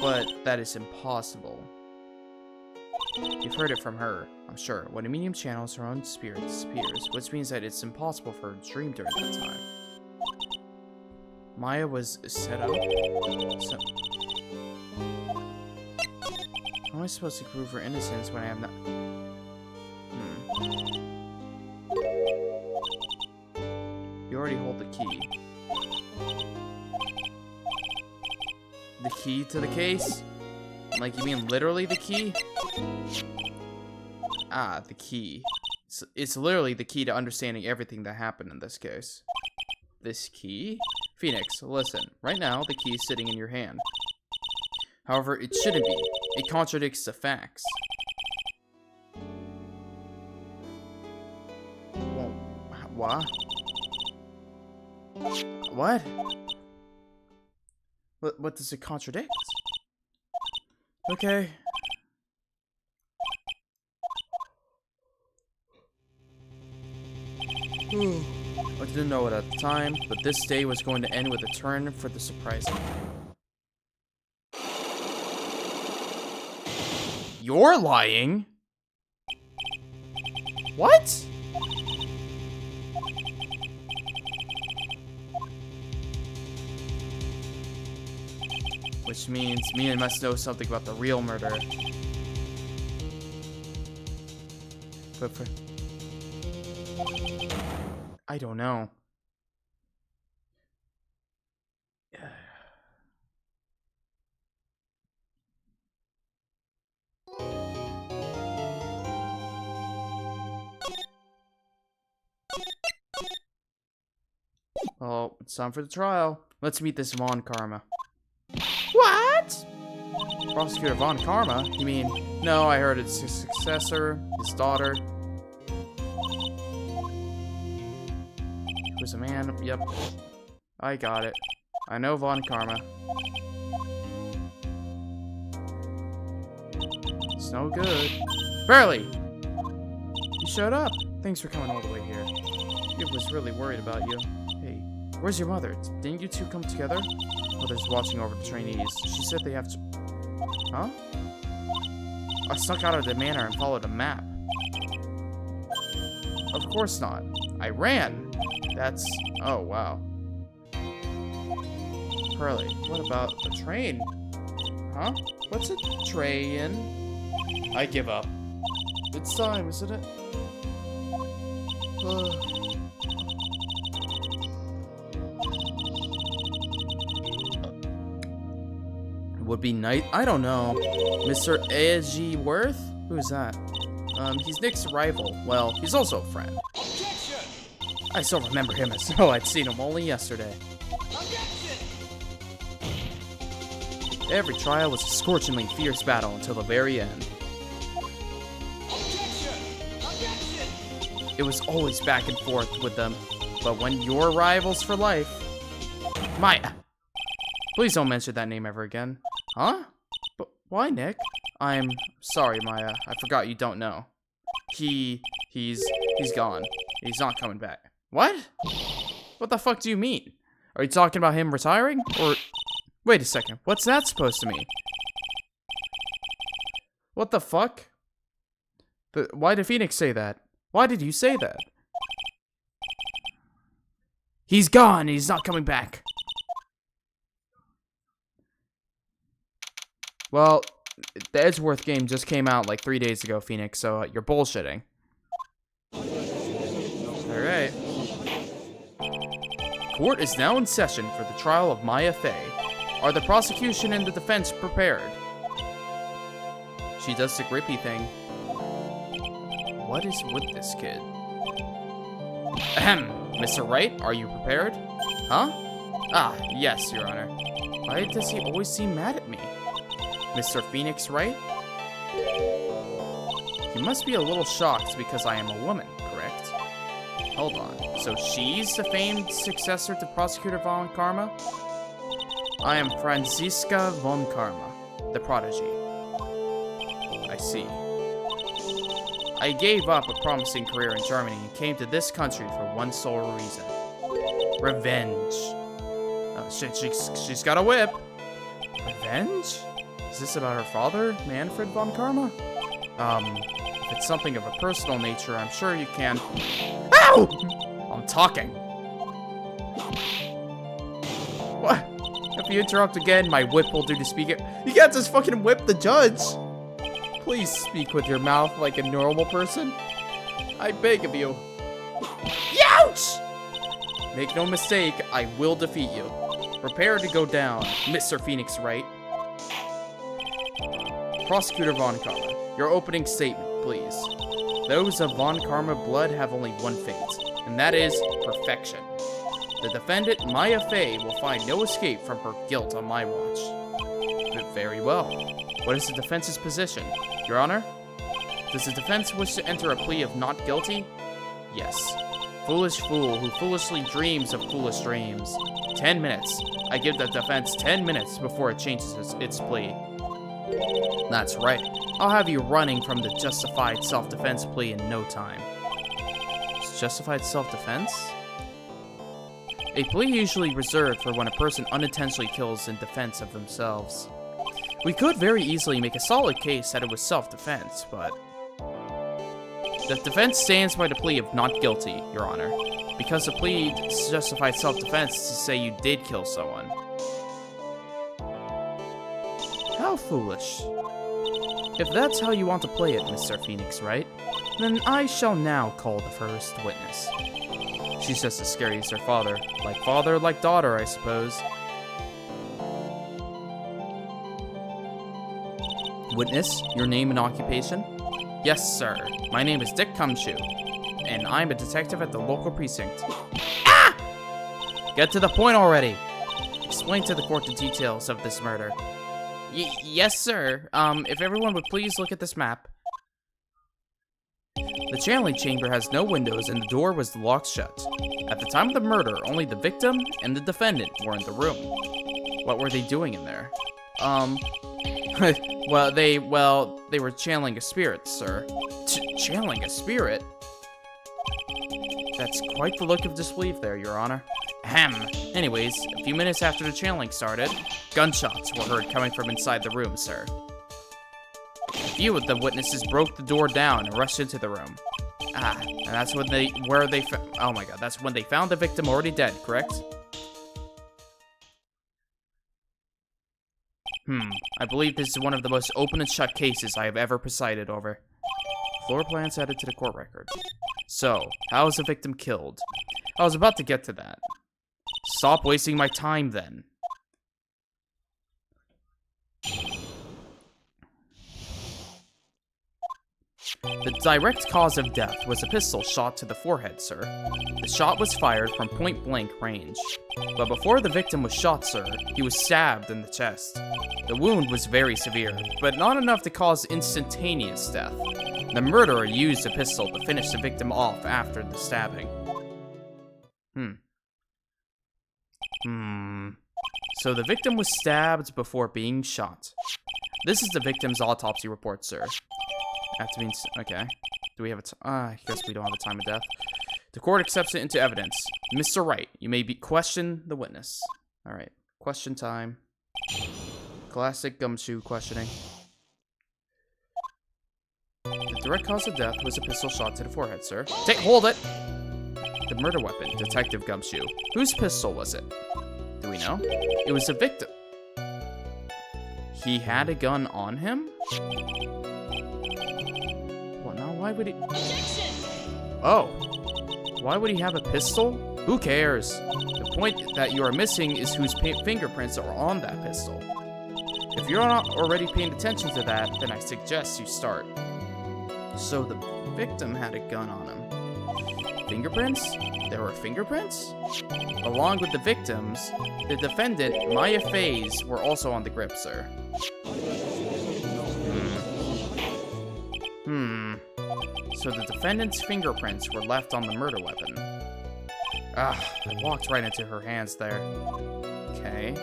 But that is impossible. You've heard it from her, I'm sure. When a medium channels, her own spirit disappears, which means that it's impossible for her to dream during that time. Maya was set up? So how am I supposed to prove her innocence when I have not... You already hold the key. The key to the case? Like, you mean literally the key? Ah, the key. It's literally the key to understanding everything that happened in this case. This key? Phoenix, listen. Right now, the key is sitting in your hand. However, it shouldn't be. It contradicts the facts. Well, what? What? What does it contradict? Okay. I didn't know it at the time, but this day was going to end with a turn for the surprising. You're lying? What? Which means Mia must know something about the real murder. But for... I don't know. Oh, it's time for the trial. Let's meet this Von Karma. What? Prosecutor Von Karma? You mean, no, I heard it's his successor, his daughter. Who's a man? Yep. I got it. I know Von Karma. It's no good. Barely! You showed up. Thanks for coming all the way here. I was really worried about you. Hey, where's your mother? Didn't you two come together? Mother's watching over the trainees. She said they have to... Huh? I snuck out of the manor and followed a map. Of course not. I ran. That's... Oh, wow. Pearly, what about the train? Huh? What's a tray in? I give up. It's time, isn't it? Would be nice. I don't know. Mr. A.G. Worth? Who's that? He's Nick's rival. Well, he's also a friend. Objection! I still remember him as though I'd seen him only yesterday. Objection! Every trial was a scorchingly fierce battle until the very end. Objection! Objection! It was always back and forth with them. But when you're rivals for life... Maya! Please don't mention that name ever again. Huh? But why, Nick? I'm sorry, Maya. I forgot you don't know. He's gone. He's not coming back. What? What the fuck do you mean? Are you talking about him retiring? Or... Wait a second. What's that supposed to mean? What the fuck? Why did Phoenix say that? Why did you say that? He's gone. He's not coming back. Well, the Edgeworth game just came out like 3 days ago, Phoenix, so you're bullshitting. Alright. Court is now in session for the trial of Maya Fey. Are the prosecution and the defense prepared? She does the grippy thing. What is with this kid? Ahem. Mr. Wright, are you prepared? Huh? Ah, yes, Your Honor. Why does he always seem mad at me? Mr. Pheonix Wright? You must be a little shocked because I am a woman, correct? Hold on. So she's the famed successor to Prosecutor Von Karma? I am Franziska Von Karma, the prodigy. I see. I gave up a promising career in Germany and came to this country for one sole reason. Revenge. Oh shit, she's got a whip. Revenge? Is this about her father, Manfred Von Karma? If it's something of a personal nature, I'm sure you can... Ow! I'm talking. What? If you interrupt again, my whip will do the speaker. You can't just fucking whip the judge! Please speak with your mouth like a normal person. I beg of you. Youch! Make no mistake, I will defeat you. Prepare to go down, Mr. Pheonix Wright. Prosecutor Von Karma, your opening statement, please. Those of Von Karma blood have only one fate, and that is perfection. The defendant, Maya Fey, will find no escape from her guilt on my watch. Very well. What is the defense's position? Your Honor? Does the defense wish to enter a plea of not guilty? Yes. Foolish fool who foolishly dreams of foolish dreams. 10 minutes. I give the defense 10 minutes before it changes its plea. That's right. I'll have you running from the justified self-defense plea in no time. Justified self-defense? A plea usually reserved for when a person unintentionally kills in defense of themselves. We could very easily make a solid case that it was self-defense, but... The defense stands by the plea of not guilty, Your Honor, because the plea justified self-defense to say you did kill someone. How foolish. If that's how you want to play it, Mr. Pheonix Wright, then I shall now call the first witness. She's just as scary as her father. Father, like daughter, I suppose. Witness, your name and occupation? Yes, sir. My name is Dick Cumshoe, and I'm a detective at the local precinct. Ah! Get to the point already. Explain to the court the details of this murder. Yes, sir. If everyone would please look at this map. The channeling chamber has no windows and the door was locked shut. At the time of the murder, only the victim and the defendant were in the room. What were they doing in there? Well, they were channeling a spirit, sir. Channeling a spirit? That's quite the look of disbelief there, Your Honor. Ahem. Anyways, a few minutes after the channeling started, gunshots were heard coming from inside the room, sir. A few of the witnesses broke the door down and rushed into the room. Ah, and that's when oh my god, that's when they found the victim already dead, correct? I believe this is one of the most open and shut cases I have ever presided over. Floor plans added to the court record. So, how was the victim killed? I was about to get to that. Stop wasting my time, then. The direct cause of death was a pistol shot to the forehead, sir. The shot was fired from point-blank range. But before the victim was shot, sir, he was stabbed in the chest. The wound was very severe, but not enough to cause instantaneous death. The murderer used a pistol to finish the victim off after the stabbing. So the victim was stabbed before being shot. This is the victim's autopsy report, sir. After being... Okay. Do we have a... I guess we don't have a time of death. The court accepts it into evidence. Mr. Wright, you may question the witness. Alright. Question time. Classic gumshoe questioning. The direct cause of death was a pistol shot to the forehead, sir. Hold it! The murder weapon, Detective Gumshoe. Whose pistol was it? Do we know? It was the victim. He had a gun on him? Well, now why would he... Oh. Why would he have a pistol? Who cares? The point that you are missing is whose fingerprints are on that pistol. If you're not already paying attention to that, then I suggest you start. So the victim had a gun on him. Fingerprints? There were fingerprints? Along with the victims, the defendant, Maya Faze, were also on the grip, sir. So the defendant's fingerprints were left on the murder weapon. I walked right into her hands there. Okay.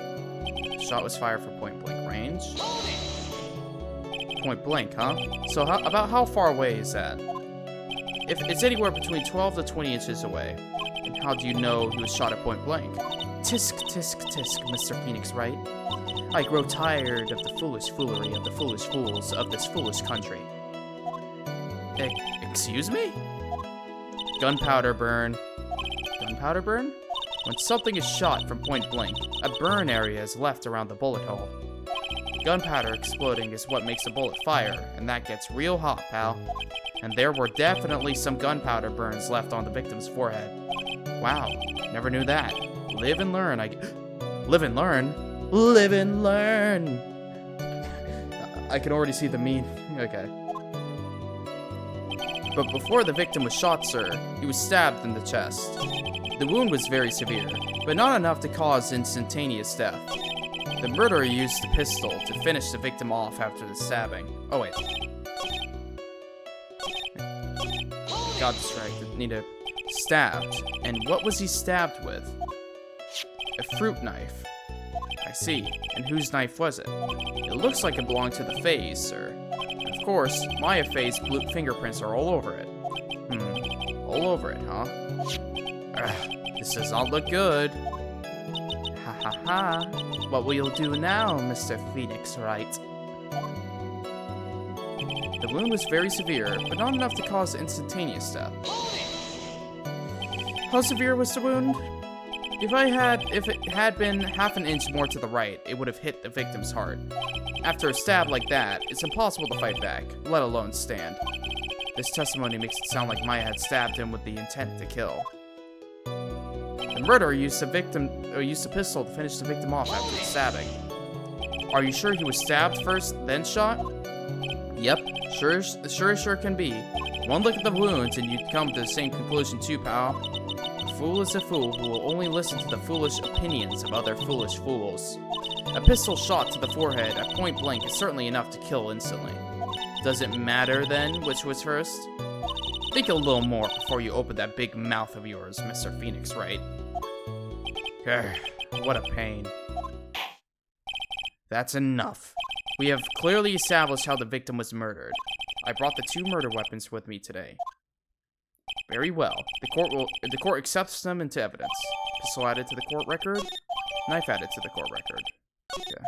Shot was fired for point-blank range. Point-blank, huh? So about how far away is that? If it's anywhere between 12 to 20 inches away, then how do you know he was shot at point-blank? Tisk, tisk, tisk, Mr. Pheonix Wright. I grow tired of the foolish foolery of the foolish fools of this foolish country. Excuse me? Gunpowder burn. Gunpowder burn? When something is shot from point blank, a burn area is left around the bullet hole. Gunpowder exploding is what makes a bullet fire, and that gets real hot, pal. And there were definitely some gunpowder burns left on the victim's forehead. Wow, never knew that. Live and learn, Live and learn? Live and learn! I can already see the meme. Okay. But before the victim was shot, sir, he was stabbed in the chest. The wound was very severe, but not enough to cause instantaneous death. The murderer used the pistol to finish the victim off after the stabbing. Oh, wait. Got distracted. Need to... Stabbed. And what was he stabbed with? A fruit knife. I see. And whose knife was it? It looks like it belonged to the Faze, sir. Of course, Maya Faze blue fingerprints are all over it. All over it, huh? This does not look good. Ha ha ha. What will you do now, Mr. Pheonix Wright? The wound was very severe, but not enough to cause instantaneous death. How severe was the wound? If it had been half an inch more to the right, it would have hit the victim's heart. After a stab like that, it's impossible to fight back, let alone stand. This testimony makes it sound like Maya had stabbed him with the intent to kill. The murderer used a pistol to finish the victim off after the stabbing. Are you sure he was stabbed first, then shot? Yep, sure can be. One look at the wounds and you'd come to the same conclusion too, pal. A fool is a fool who will only listen to the foolish opinions of other foolish fools. A pistol shot to the forehead at point blank is certainly enough to kill instantly. Does it matter, then, which was first? Think a little more before you open that big mouth of yours, Mr. Pheonix Wright. What a pain. That's enough. We have clearly established how the victim was murdered. I brought the two murder weapons with me today. Very well. The court accepts them into evidence. Pistol added to the court record. Knife added to the court record. Okay.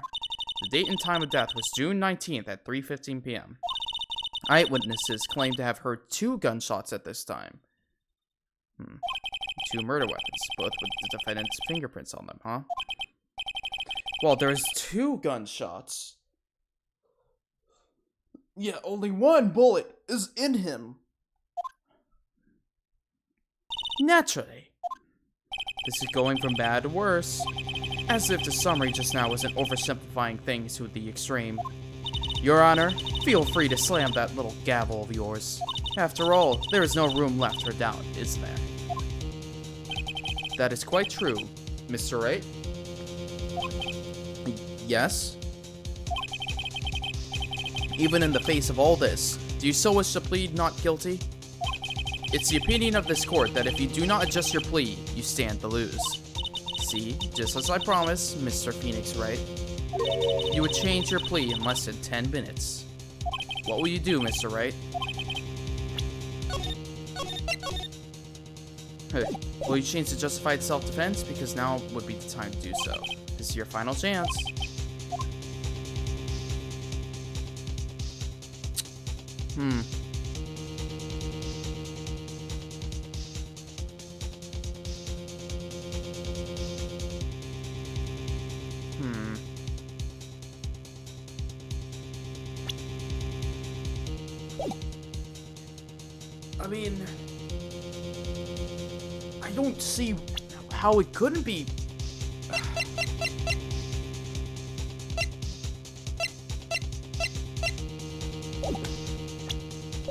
The date and time of death was June 19th at 3:15 p.m. Eyewitnesses claim to have heard 2 gunshots at this time. 2 murder weapons, both with the defendant's fingerprints on them, huh? Well, there's 2 gunshots. Yeah, only 1 bullet is in him. Naturally. This is going from bad to worse. As if the summary just now wasn't oversimplifying things to the extreme. Your Honor, feel free to slam that little gavel of yours. After all, there is no room left for doubt, is there? That is quite true, Mr. Wright. Yes? Even in the face of all this, do you still wish to plead not guilty? It's the opinion of this court that if you do not adjust your plea, you stand to lose. See, just as I promised, Mr. Pheonix Wright, you would change your plea in less than 10 minutes. What will you do, Mr. Wright? Hey, will you change to justified self-defense? Because now would be the time to do so. This is your final chance. I mean, I don't see how it couldn't be.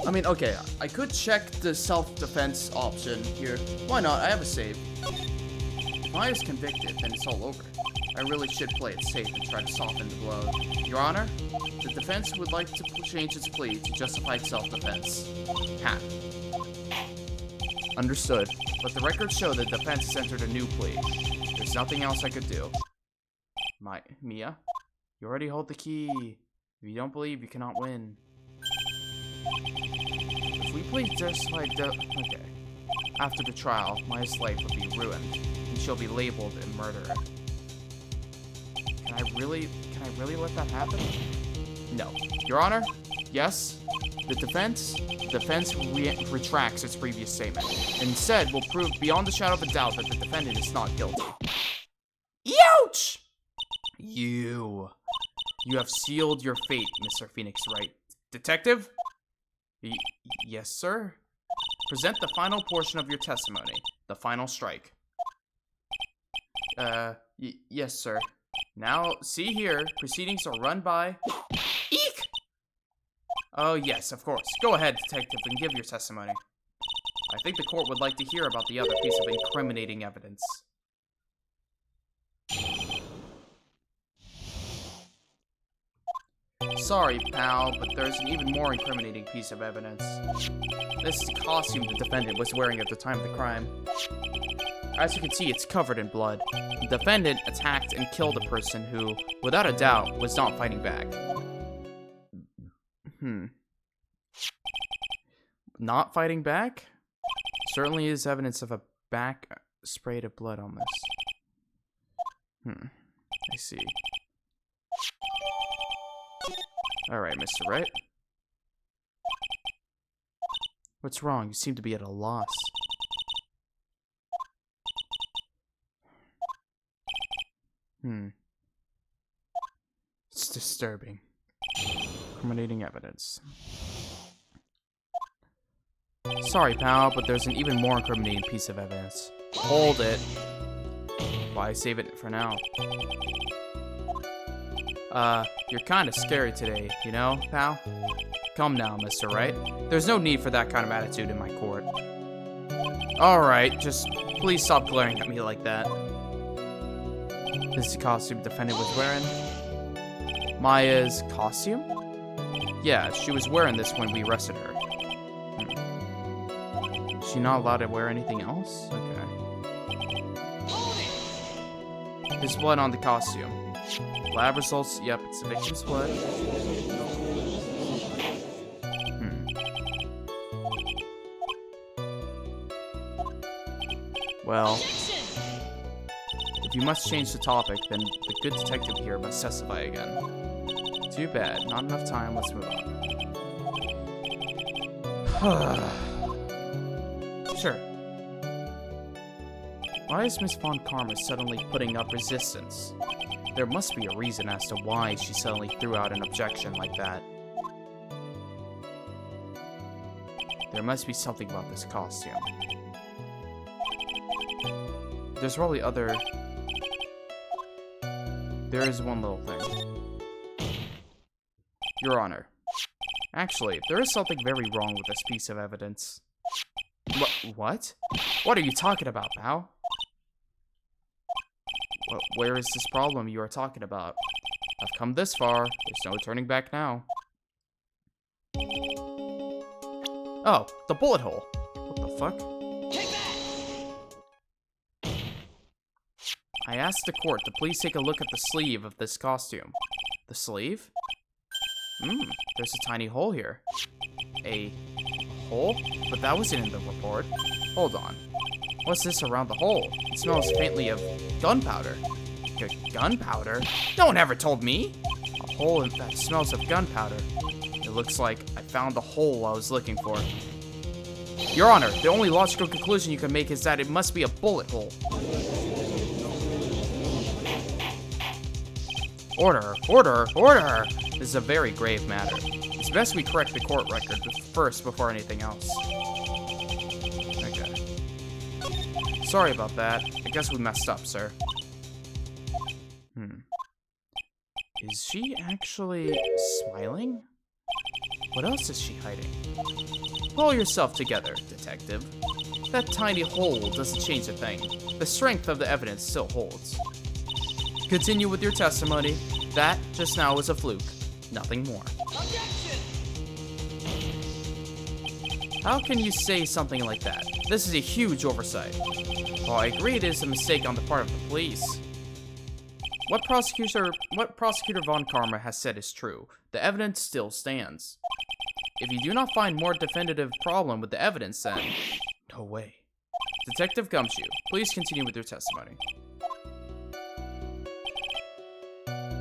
I mean, okay, I could check the self-defense option here. Why not? I have a save. If I is convicted, then it's all over. I really should play it safe and try to soften the blow. Your Honor, the defense would like to change its plea to justified self-defense. Ha. Understood. But the records show that the defense has entered a new plea. There's nothing else I could do. Mia? You already hold the key. If you don't believe, you cannot win. If we plead justified okay. After the trial, Maya's life will be ruined, and she'll be labeled a murderer. Can I really let that happen? No. Your Honor? Yes? The defense retracts its previous statement, and instead will prove beyond the shadow of a doubt that the defendant is not guilty. Ouch! You have sealed your fate, Mr. Pheonix Wright. Detective? Yes, sir? Present the final portion of your testimony, the final strike. Yes, sir. Now, see here, proceedings are run by... Eek! Oh, yes, of course. Go ahead, detective, and give your testimony. I think the court would like to hear about the other piece of incriminating evidence. Sorry, pal, but there's an even more incriminating piece of evidence. This is the costume the defendant was wearing at the time of the crime. As you can see, it's covered in blood. The defendant attacked and killed a person who, without a doubt, was not fighting back. Not fighting back? Certainly is evidence of a back sprayed of blood on this. I see. Alright, Mr. Wright. What's wrong? You seem to be at a loss. It's disturbing. Incriminating evidence. Sorry, pal, but there's an even more incriminating piece of evidence. Hold it. Why save it for now? You're kind of scary today, you know, pal? Come now, Mr. Wright. There's no need for that kind of attitude in my court. Alright, just please stop glaring at me like that. This is the costume the defendant was wearing. Maya's costume? Yeah, she was wearing this when we arrested her. Is she not allowed to wear anything else? Okay. There's blood on the costume. Lab results, yep, it's the victim's blood. Well, if you must change the topic, then the good detective here must testify again. Too bad, not enough time, let's move on. Sure. Why is Miss Von Karma suddenly putting up resistance? There must be a reason as to why she suddenly threw out an objection like that. There must be something about this costume. There's probably other... There is one little thing. Your Honor. Actually, there is something very wrong with this piece of evidence. What? What are you talking about, pal? Where is this problem you are talking about? I've come this far. There's no turning back now. Oh, the bullet hole. What the fuck? Take that! I asked the court to please take a look at the sleeve of this costume. The sleeve? There's a tiny hole here. A hole? But that wasn't in the report. Hold on. What's this around the hole? It smells faintly of gunpowder. Gunpowder? No one ever told me! A hole that smells of gunpowder. It looks like I found the hole I was looking for. Your Honor, the only logical conclusion you can make is that it must be a bullet hole. Order! Order! Order! This is a very grave matter. It's best we correct the court record first before anything else. Okay. Sorry about that. I guess we messed up, sir. Is she actually smiling? What else is she hiding? Pull yourself together, detective. That tiny hole doesn't change a thing. The strength of the evidence still holds. Continue with your testimony. That just now was a fluke. Nothing more. Objection! How can you say something like that? This is a huge oversight. Well, I agree it is a mistake on the part of the police. What Prosecutor Von Karma has said is true. The evidence still stands. If you do not find more definitive problem with the evidence, then... No way. Detective Gumshoe, please continue with your testimony.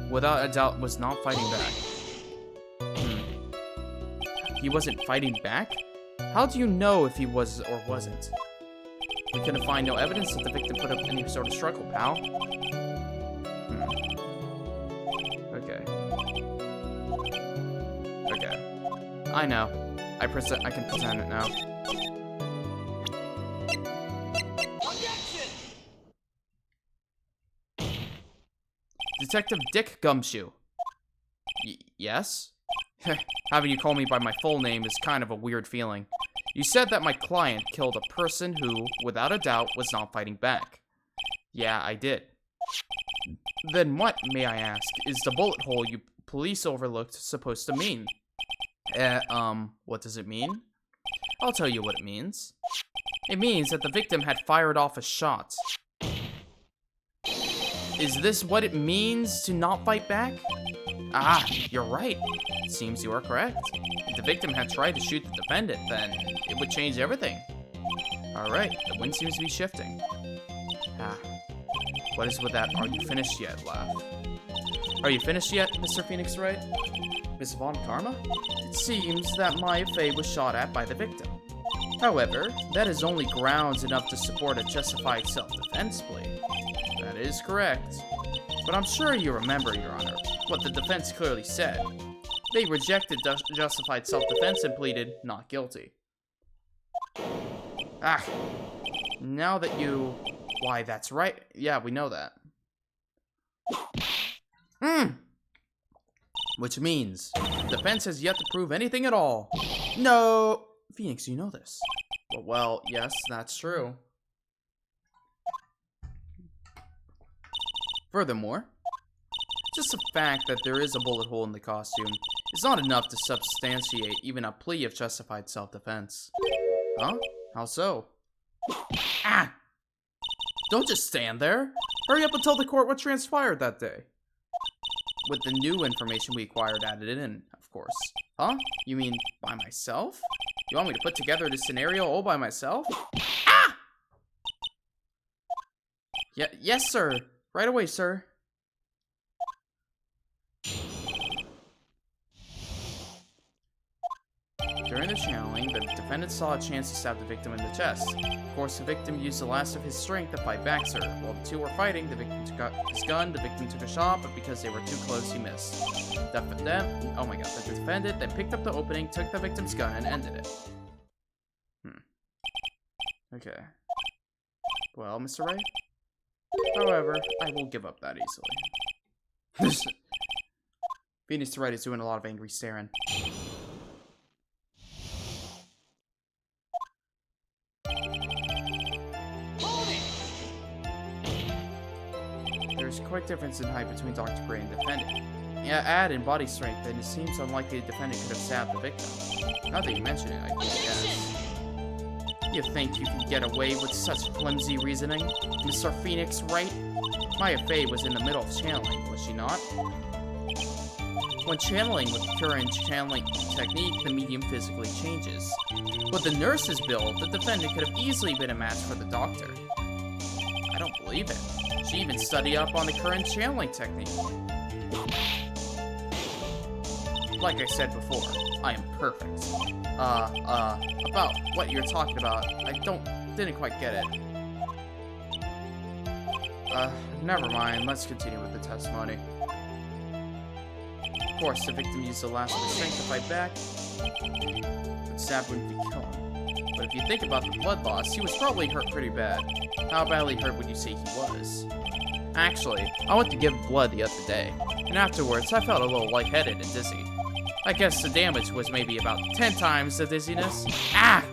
Without a doubt, was not fighting back. He wasn't fighting back? How do you know if he was or wasn't? We couldn't find no evidence that the victim put up any sort of struggle, pal. Okay. Okay. I know. I can present it now. Objection! Detective Dick Gumshoe. Yes? Having you call me by my full name is kind of a weird feeling. You said that my client killed a person who, without a doubt, was not fighting back. Yeah, I did. Then what, may I ask, is the bullet hole you police overlooked supposed to mean? What does it mean? I'll tell you what it means. It means that the victim had fired off a shot. Is this what it means to not fight back? Ah, you're right. It seems you are correct. If the victim had tried to shoot the defendant, then it would change everything. Alright, the wind seems to be shifting. Ah, what is with that "are you finished yet" laugh? Are you finished yet, Mr. Phoenix Wright? Miss Von Karma? It seems that my Faye was shot at by the victim. However, that is only grounds enough to support a justified self-defense plea. That is correct. But I'm sure you remember, Your Honor, what the defense clearly said. They rejected justified self-defense and pleaded not guilty. Ah, now that you... Why, that's right. Yeah, we know that. Which means, the defense has yet to prove anything at all. No! Phoenix, you know this. Well, yes, that's true. Furthermore, just the fact that there is a bullet hole in the costume is not enough to substantiate even a plea of justified self-defense. Huh? How so? Ah! Don't just stand there. Hurry up and tell the court what transpired that day. With the new information we acquired added in, of course. Huh? You mean by myself? You want me to put together this scenario all by myself? Ah! Yes, sir. Right away, sir. During the channeling, the defendant saw a chance to stab the victim in the chest. Of course, the victim used the last of his strength to fight back, sir. While the two were fighting, the victim took out his gun, the victim took a shot, but because they were too close, he missed. The defendant then picked up the opening, took the victim's gun, and ended it. Okay. Well, Mr. Wright? However, I won't give up that easily. Phoenix Wright is doing a lot of angry staring. There's quite a difference in height between Dr. Gray and the defendant. Yeah, add in body strength, and it seems unlikely the defendant could have stabbed the victim. Now that you mention it, I guess. You think you can get away with such flimsy reasoning, Mr. Pheonix Wright? Maya Fey was in the middle of channeling, was she not? When channeling with the current channeling technique, the medium physically changes. With the nurse's build, the defendant could have easily been a match for the doctor. I don't believe it. She even studied up on the current channeling technique. Like I said before, I am perfect. About what you're talking about, I didn't quite get it. Never mind, let's continue with the testimony. Of course, the victim used the last of his strength to fight back, but stab wouldn't kill him. But if you think about the blood loss, he was probably hurt pretty bad. How badly hurt would you say he was? Actually, I went to give blood the other day, and afterwards I felt a little lightheaded and dizzy. I guess the damage was maybe about 10 times the dizziness. Ah!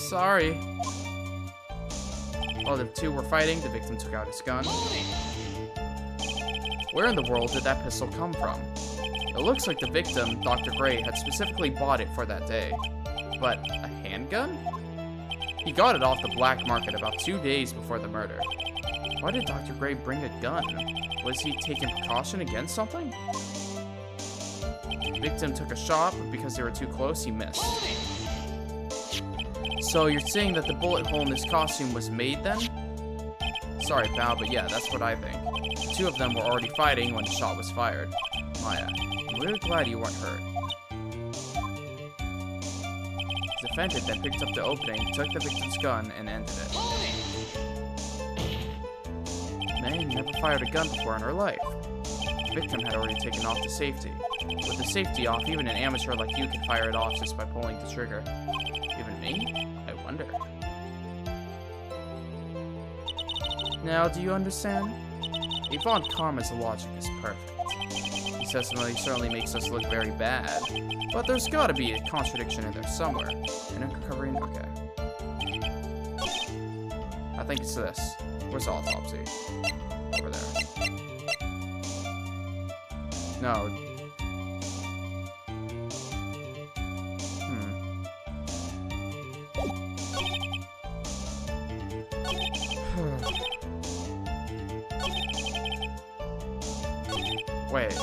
Sorry. While the two were fighting, the victim took out his gun. Where in the world did that pistol come from? It looks like the victim, Dr. Gray, had specifically bought it for that day. But a handgun? He got it off the black market about 2 days before the murder. Why did Dr. Gray bring a gun? Was he taking precaution against something? The victim took a shot, but because they were too close, he missed. So you're saying that the bullet hole in his costume was made then? Sorry, pal, but yeah, that's what I think. The two of them were already fighting when the shot was fired. Maya, I'm really glad you weren't hurt. The defendant then picked up the opening, took the victim's gun, and ended it. May never fired a gun before in her life. The victim had already taken off the safety. With the safety off, even an amateur like you can fire it off just by pulling the trigger. Even me? I wonder. Now, do you understand? Yvonne Karma's logic is perfect. He certainly makes us look very bad, but there's gotta be a contradiction in there somewhere. And uncovering, okay. I think it's this. Where's autopsy? Over there. No. Wait.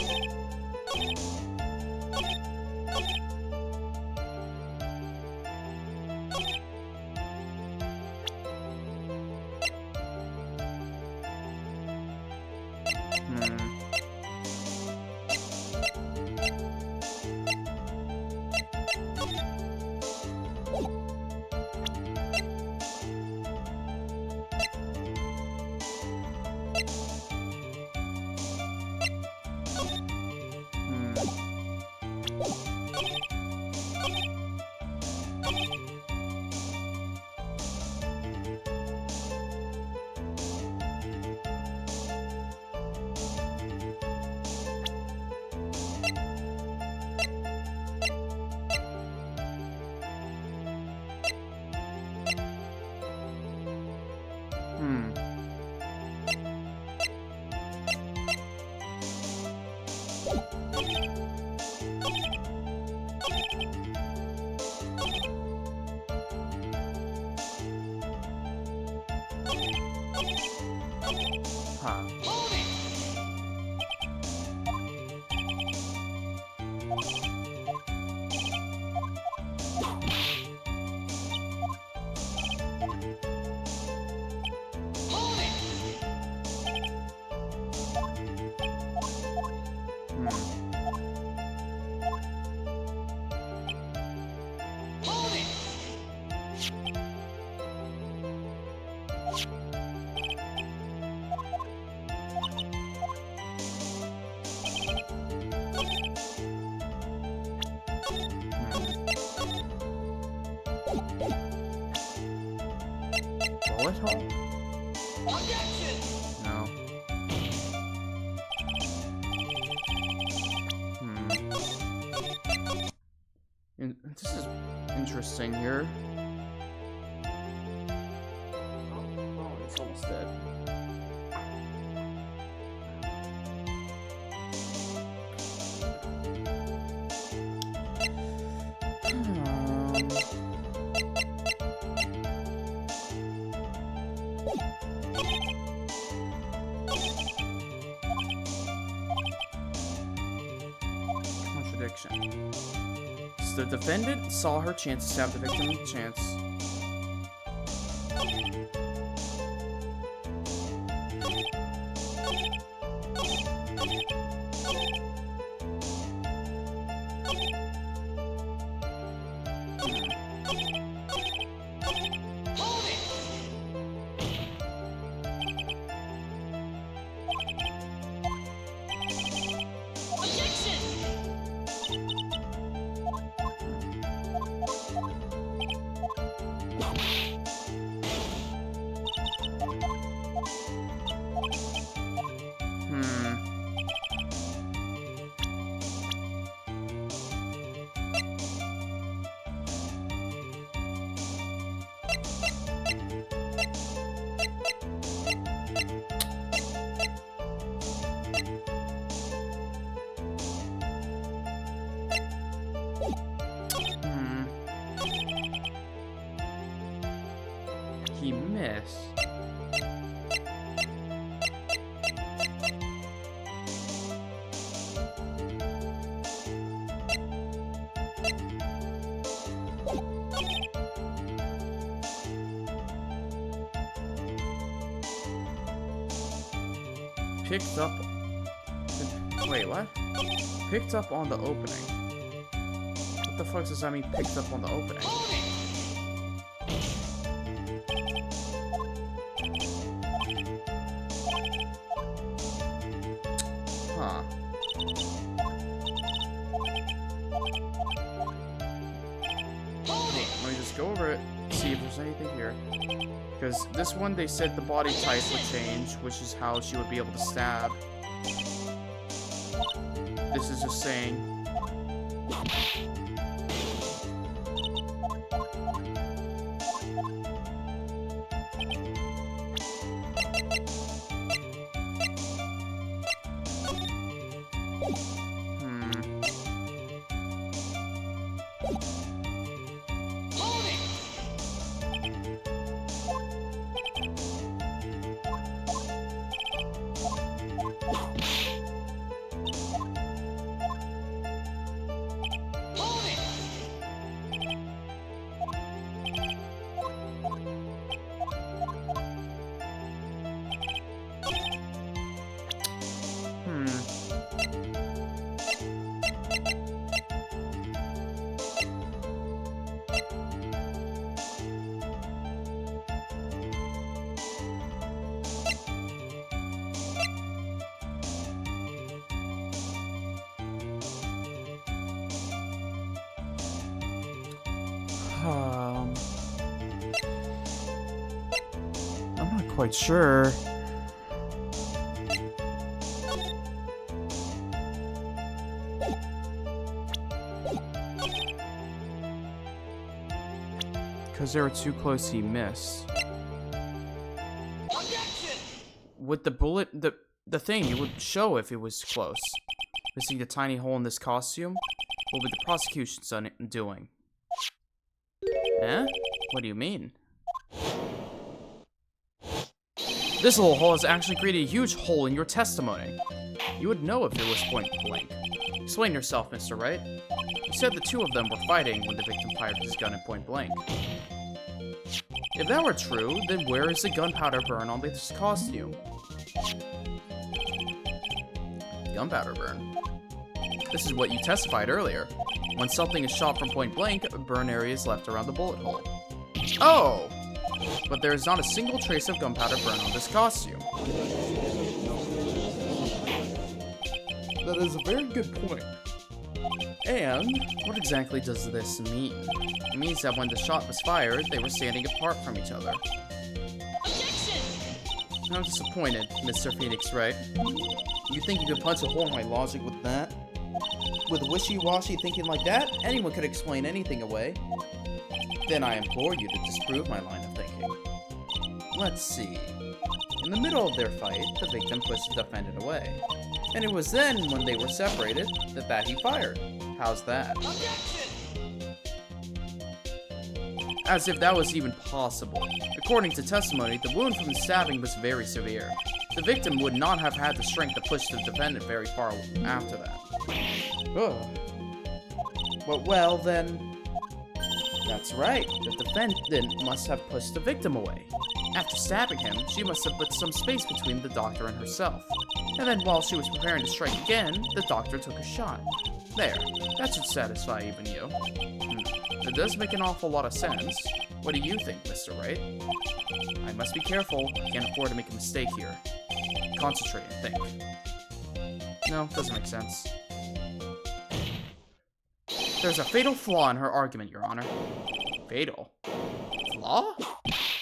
bullet hole? Objection! No. This is interesting here. Oh, it's almost dead. Contradiction. So the defendant saw her chance to stab the victim. Chance. Hold it! Objection! He missed. Picked up. Wait, what? Picked up on the opening. What the fuck does that mean? Picked up on the opening. Hold it! Huh. Hold it! Let me just go over it, see if there's anything here. Because this one, they said the body type would change, which is how she would be able to stab. This is just saying. Hold it! Hold it! I'm not quite sure. Because they were too close, he missed. Objection! With the bullet, the thing, it would show if it was close. Missing the tiny hole in this costume? What would the prosecution doing? Eh? What do you mean? This little hole has actually created a huge hole in your testimony. You would know if it was point blank. Explain yourself, Mr. Wright. You said the two of them were fighting when the victim fired his gun at point blank. If that were true, then where is the gunpowder burn on this costume? Gunpowder burn. This is what you testified earlier. When something is shot from point blank, a burn area is left around the bullet hole. Oh! But there is not a single trace of gunpowder burn on this costume. That is a very good point. And what exactly does this mean? It means that when the shot was fired, they were standing apart from each other. I'm disappointed, Mr. Phoenix Wright. You think you could punch a hole in my logic with that? With wishy-washy thinking like that, anyone could explain anything away. Then I implore you to disprove my line of thinking. Let's see. In the middle of their fight, the victim pushed the defendant away. And it was then, when they were separated, that he fired. How's that? Objection! As if that was even possible. According to testimony, the wound from the stabbing was very severe. The victim would not have had the strength to push the defendant very far after that. Ugh. But well, then... That's right. The defendant must have pushed the victim away. After stabbing him, she must have put some space between the doctor and herself. And then while she was preparing to strike again, the doctor took a shot. There. That should satisfy even you. It does make an awful lot of sense. What do you think, Mr. Wright? I must be careful. I can't afford to make a mistake here. Concentrate and think. No, doesn't make sense. There's a fatal flaw in her argument, Your Honor. Fatal? Flaw?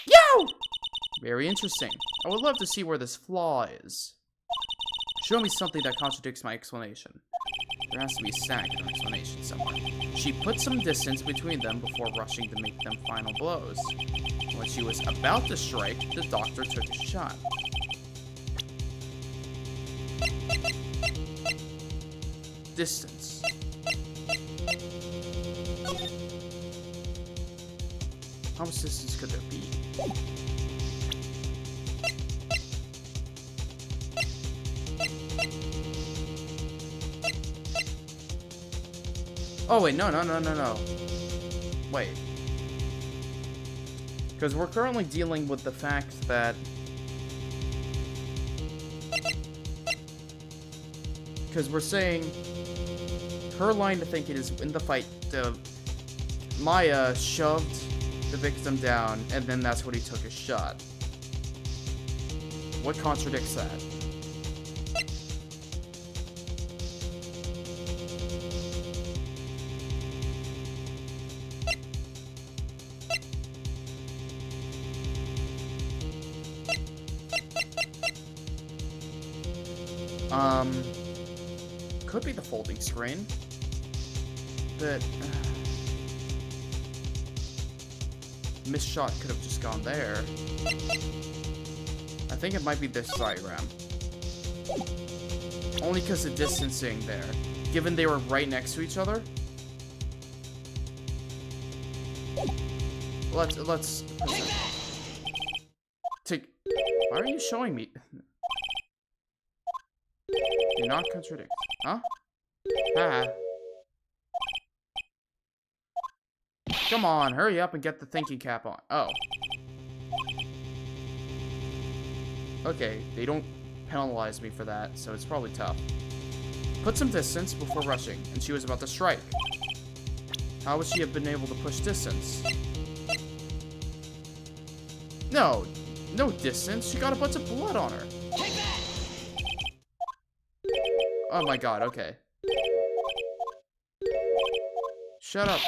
Yo! Very interesting. I would love to see where this flaw is. Show me something that contradicts my explanation. There has to be a snag in her explanation somewhere. She put some distance between them before rushing to make them final blows. When she was about to strike, the doctor took a shot. Distance. How much distance could there be? Oh wait, no. Wait. Because we're currently dealing with the fact that... Because we're saying... Her line to thinking is in the fight, Maya shoved the victim down, and then that's when he took a shot. What contradicts that? Could be the folding screen. But... missed shot could have just gone there. I think it might be this diagram. Only because of distancing there. Given they were right next to each other. Let's... Take... Why are you showing me? Do not contradict. Huh? Ah. Come on, hurry up and get the thinking cap on. Oh. Okay, they don't penalize me for that, so it's probably tough. Put some distance before rushing, and she was about to strike. How would she have been able to push distance? No distance. She got a bunch of blood on her. Oh my god, okay. Shut up.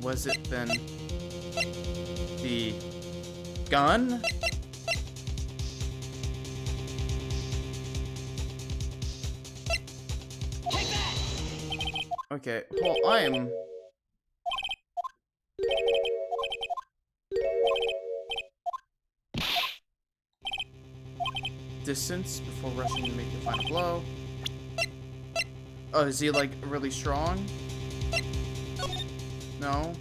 Was it then the gun? Okay, well, I am... Distance before rushing to make the final blow. Oh, is he, like, really strong? No?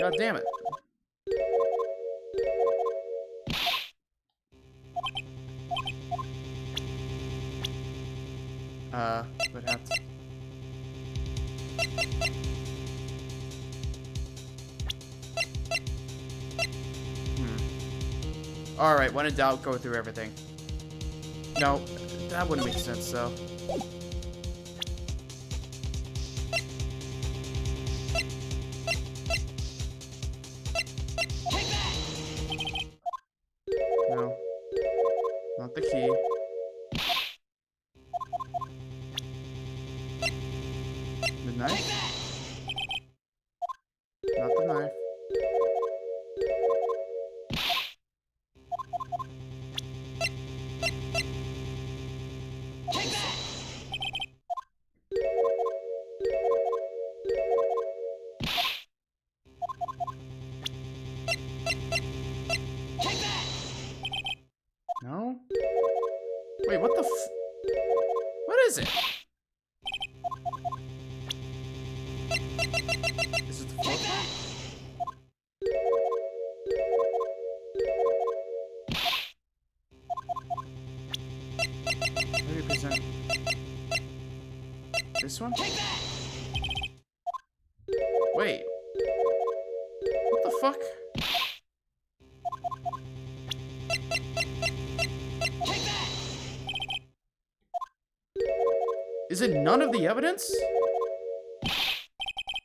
God damn it. Would have to... Alright, when in doubt, go through everything. No, that wouldn't make sense, though. Take that! No. Not the key. The Take knife? that! Not the knife. Take that! Take that! No? Wait, what the f- What is it? Is it the Take fourth that! one? Maybe present this one? Take that! Wait. What the fuck? Take that! Is it none of the evidence?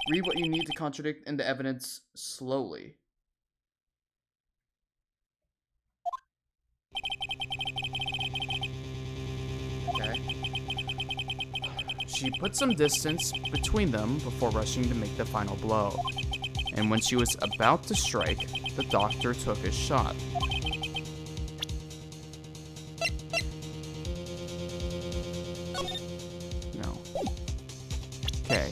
Read what you need to contradict in the evidence slowly. Okay. She put some distance between them before rushing to make the final blow. And when she was about to strike, the doctor took his shot. No. Okay.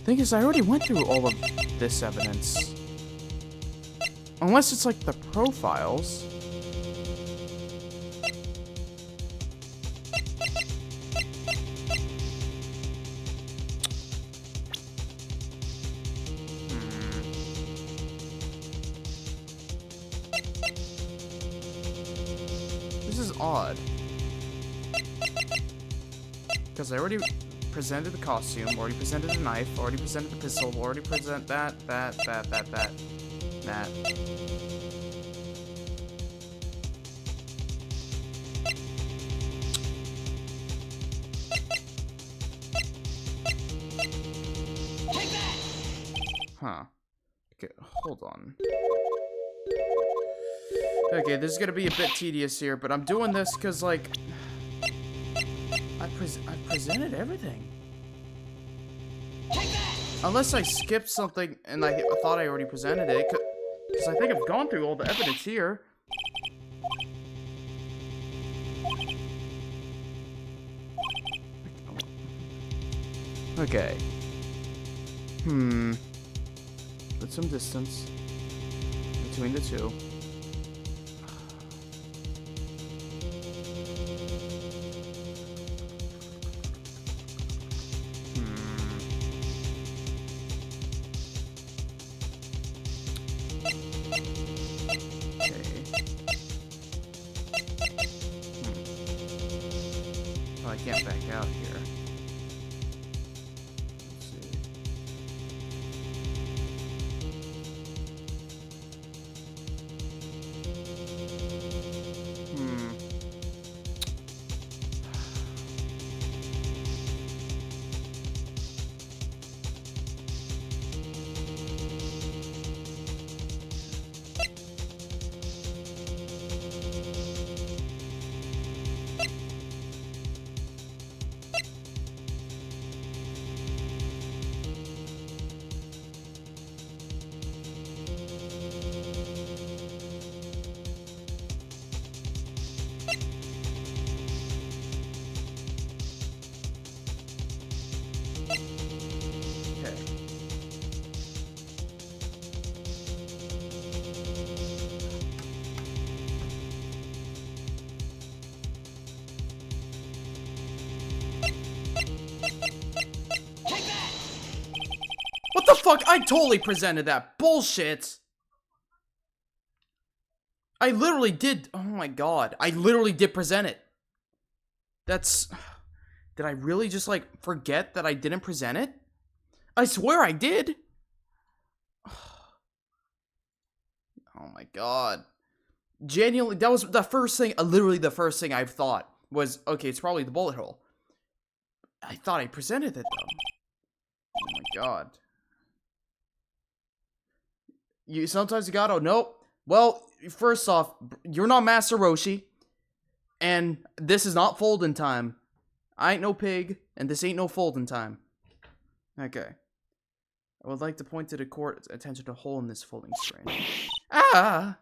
Thing is, I already went through all of this evidence. Unless it's like the profiles. This is odd. Because I already presented the costume, already presented the knife, already presented the pistol, already present that. Take that! Huh. Okay, hold on. Okay, this is gonna be a bit tedious here, but I'm doing this because, like, I presented everything. Take that! Unless I skipped something and I thought I already presented it, because I think I've gone through all the evidence here. Okay. Put some distance between the two. I can't back out here. Let's see. Okay. Take that! What the fuck? I totally presented that bullshit. I literally did. Oh my god. I literally did present it. That's... Did I really just, like, forget that I didn't present it? I swear I did. Oh my god. Genuinely, that was the first thing, literally the first thing I thought was, okay, it's probably the bullet hole. I thought I presented it, though. Oh my god. Sometimes you gotta, nope. Well, first off, you're not Master Roshi. And this is not folding time. I ain't no pig, and this ain't no folding time. Okay. I would like to point to the court's attention to a hole in this folding screen. Ah!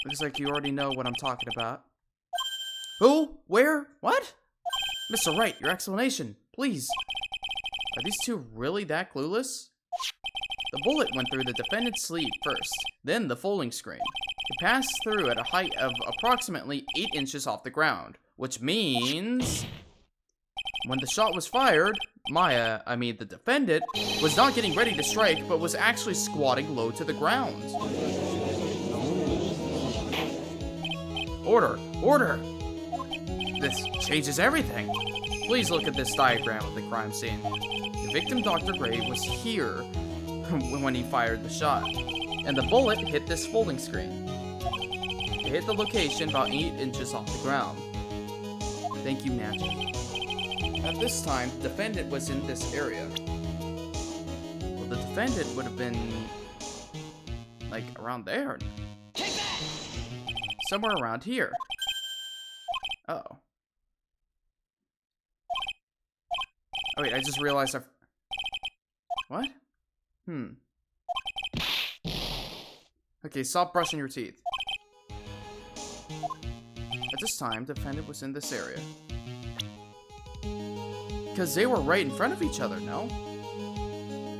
Looks like you already know what I'm talking about. Who? Where? What? Mr. Wright, your explanation, please. Are these two really that clueless? The bullet went through the defendant's sleeve first, then the folding screen. It passed through at a height of approximately 8 inches off the ground, which means... When the shot was fired, the defendant, was not getting ready to strike, but was actually squatting low to the ground. Order! Order! This changes everything. Please look at this diagram of the crime scene. The victim, Dr. Gray, was here when he fired the shot, and the bullet hit this folding screen. It hit the location about 8 inches off the ground. Thank you, Magic. At this time, the defendant was in this area. Well, the defendant would have been, like, around there. Somewhere around here. Uh oh. Oh wait, I just realized I've... What? Okay, stop brushing your teeth. At this time, the defendant was in this area. Because they were right in front of each other, no?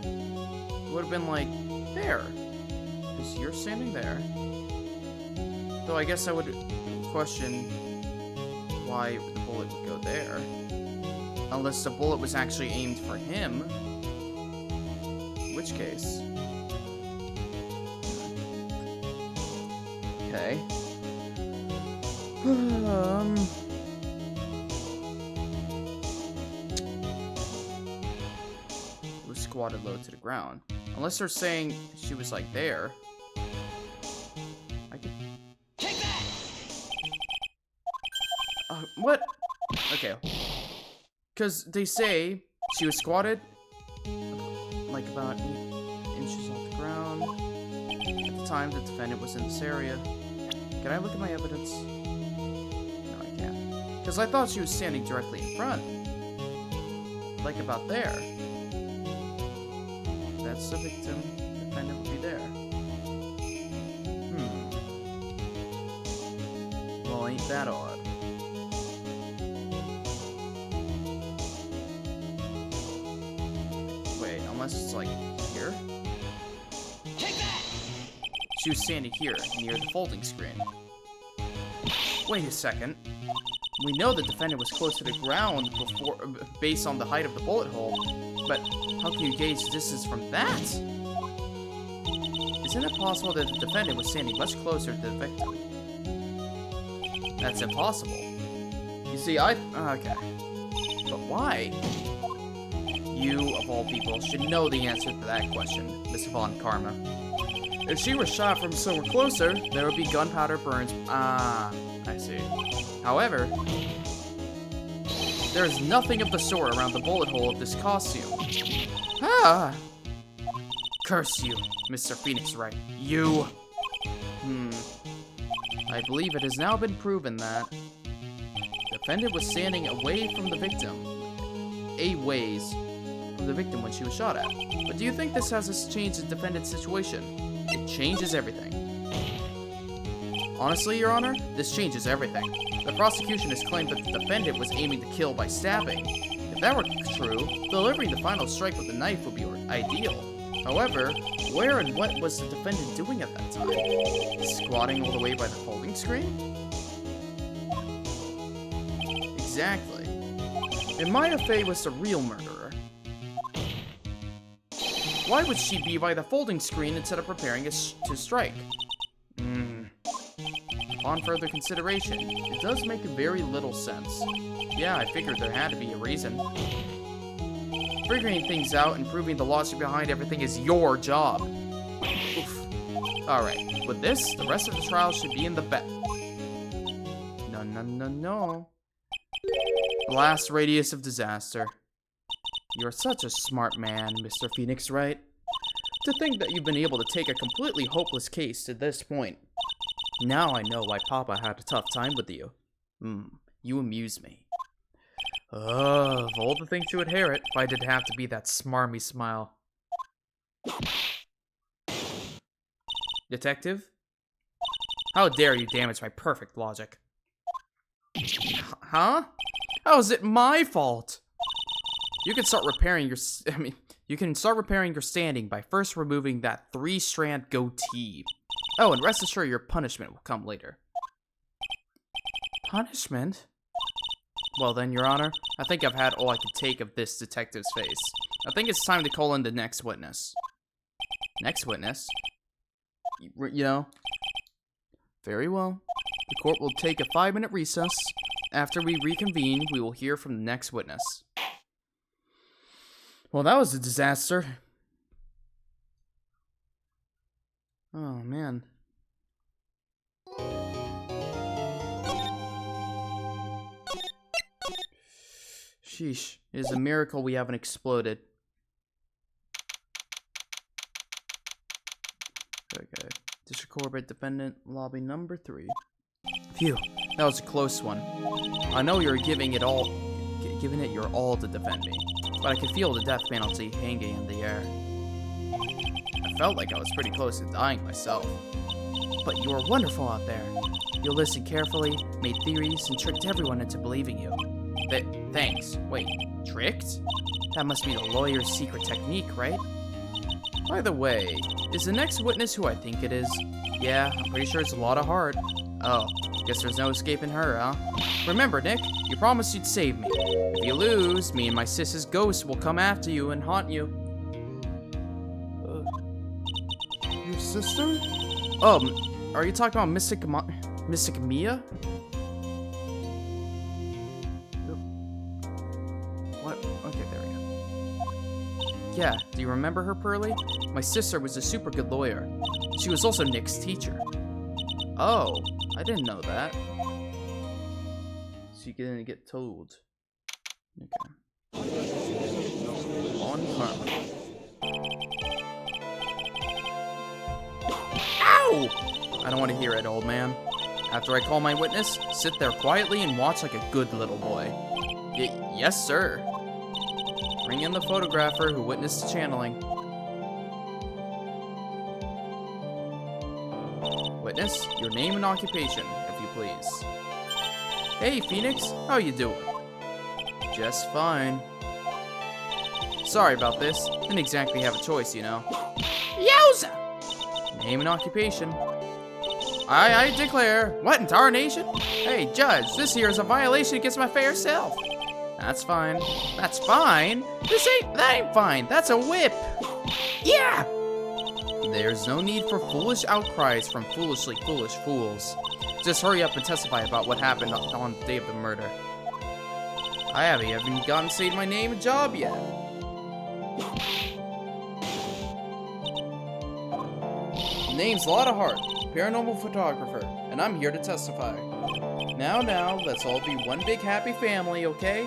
It would have been like, there. Because you're standing there. Though I guess I would question why the bullet would go there. Unless the bullet was actually aimed for him. In which case... Okay. It was squatted low to the ground. Unless they're saying she was like there. I could... Take that! What? Okay. Because they say she was squatted like about 8 inches off the ground. At the time, the defendant was in this area. Can I look at my evidence? No, I can't. Because I thought she was standing directly in front. Like about there. That's the victim. The defendant would be there. Well, ain't that odd. Wait, unless it's like here? Take that! She was standing here, near the folding screen. Wait a second. We know the defendant was close to the ground before, based on the height of the bullet hole, but how can you gauge distance from that? Isn't it possible that the defendant was standing much closer to the victim? That's impossible. You see, okay. But why? You, of all people, should know the answer to that question, Miss Von Karma. If she was shot from somewhere closer, there would be gunpowder burns. Ah, I see. However, there is nothing of the sort around the bullet hole of this costume. Ah! Curse you, Mr. Pheonix Wright. You! I believe it has now been proven that the defendant was standing away from the victim. A ways from the victim when she was shot at. But do you think this has changed the defendant's situation? It changes everything. Honestly, Your Honor, this changes everything. The prosecution has claimed that the defendant was aiming to kill by stabbing. If that were true, delivering the final strike with a knife would be ideal. However, where and what was the defendant doing at that time? Squatting all the way by the folding screen? Exactly. And Maya Fey was the real murderer. Why would she be by the folding screen instead of preparing to strike? Upon further consideration, it does make very little sense. Yeah, I figured there had to be a reason. Figuring things out and proving the logic behind everything is your job. Oof. Alright, with this, the rest of the trial should be in the bag. No, no, no, no. Blast radius of disaster. You're such a smart man, Mr. Phoenix Wright. To think that you've been able to take a completely hopeless case to this point. Now I know why Papa had a tough time with you. You amuse me. Of all the things to inherit, why did it have to be that smarmy smile? Detective? How dare you damage my perfect logic? Huh? How is it my fault? You can start repairing your... you can start repairing your standing by first removing that 3-strand goatee. Oh, and rest assured your punishment will come later. Punishment? Well then, Your Honor, I think I've had all I could take of this detective's face. I think it's time to call in the next witness. Next witness? You know? Very well. The court will take a 5-minute recess. After we reconvene, we will hear from the next witness. Well, that was a disaster. Oh, man. Sheesh. It is a miracle we haven't exploded. Okay. District Court Defendant Lobby number 3. Phew. That was a close one. I know you're giving it your all to defend me, but I could feel the death penalty hanging in the air. I felt like I was pretty close to dying myself. But you were wonderful out there. You listened carefully, made theories, and tricked everyone into believing you. Thanks. Wait, tricked? That must be the lawyer's secret technique, right? By the way, is the next witness who I think it is? Yeah, I'm pretty sure it's a lot of heart. Oh, guess there's no escaping her, huh? Remember, Nick, you promised you'd save me. If you lose, me and my sis's ghost will come after you and haunt you. Your sister? Are you talking about Mystic Mia? What? Okay, there we go. Yeah, do you remember her, Pearly? My sister was a super good lawyer. She was also Nick's teacher. Oh, I didn't know that. So you didn't get told. Okay. On karma. Ow! I don't want to hear it, old man. After I call my witness, sit there quietly and watch like a good little boy. Yes, sir. Bring in the photographer who witnessed the channeling. Witness, your name and occupation, if you please. Hey, Phoenix, how you doing? Just fine. Sorry about this. Didn't exactly have a choice, you know. Yowza! Name and occupation. I declare. What in tarnation? Hey, Judge, this here is a violation against my fair self. That's fine. That's fine? That ain't fine. That's a whip. Yeah! There's no need for foolish outcries from foolishly foolish fools. Just hurry up and testify about what happened on the day of the murder. I haven't even gotten to say my name and job yet. Name's Lotta Hart, paranormal photographer, and I'm here to testify. Now, let's all be one big happy family, okay?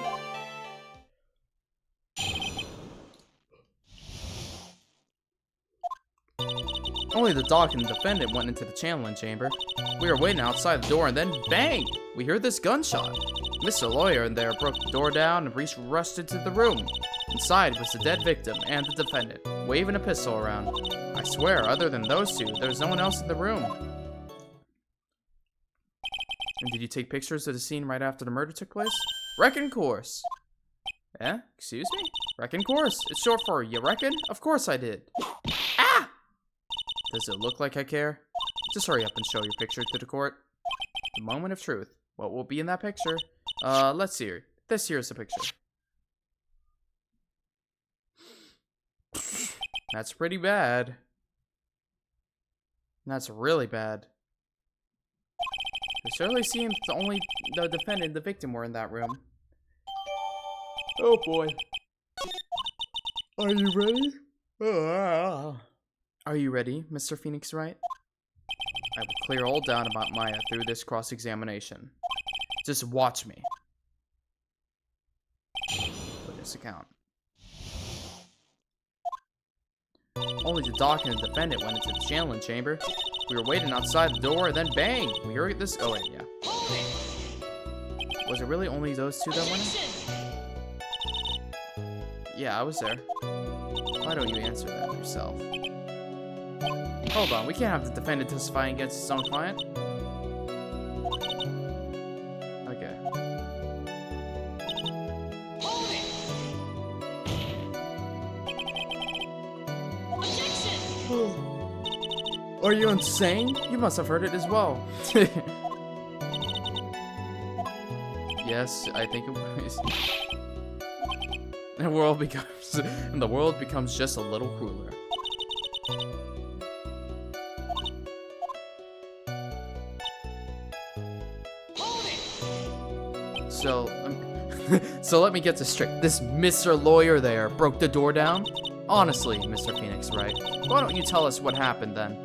Only the doc and the defendant went into the channeling chamber. We were waiting outside the door and then bang! We heard this gunshot. Mr. Lawyer in there broke the door down and rushed into the room. Inside was the dead victim and the defendant, waving a pistol around. I swear, other than those two, there was no one else in the room. And did you take pictures of the scene right after the murder took place? Reckon course. Eh? Excuse me? Reckon course. It's short for you reckon? Of course I did. Ah! Does it look like I care? Just hurry up and show your picture to the court. The moment of truth. What will be in that picture? Let's see here. This here's the picture. That's pretty bad. That's really bad. It certainly seems only the defendant and the victim were in that room. Oh boy. Are you ready? Are you ready, Mr. Pheonix Wright? I will clear all doubt about Maya through this cross-examination. Just watch me. Witness account. Only the doc and the defendant went into the channeling chamber. We were waiting outside the door, and then bang! We heard this. Oh wait, yeah. Was it really only those two that went in? Yeah, I was there. Why don't you answer that yourself? Hold on, we can't have the defendant testifying against his own client. Okay. Are you insane? You must have heard it as well. Yes, I think it was. And the world becomes just a little cooler. So let me get this straight. This Mr. Lawyer there broke the door down? Honestly, Mr. Pheonix Wright, why don't you tell us what happened then?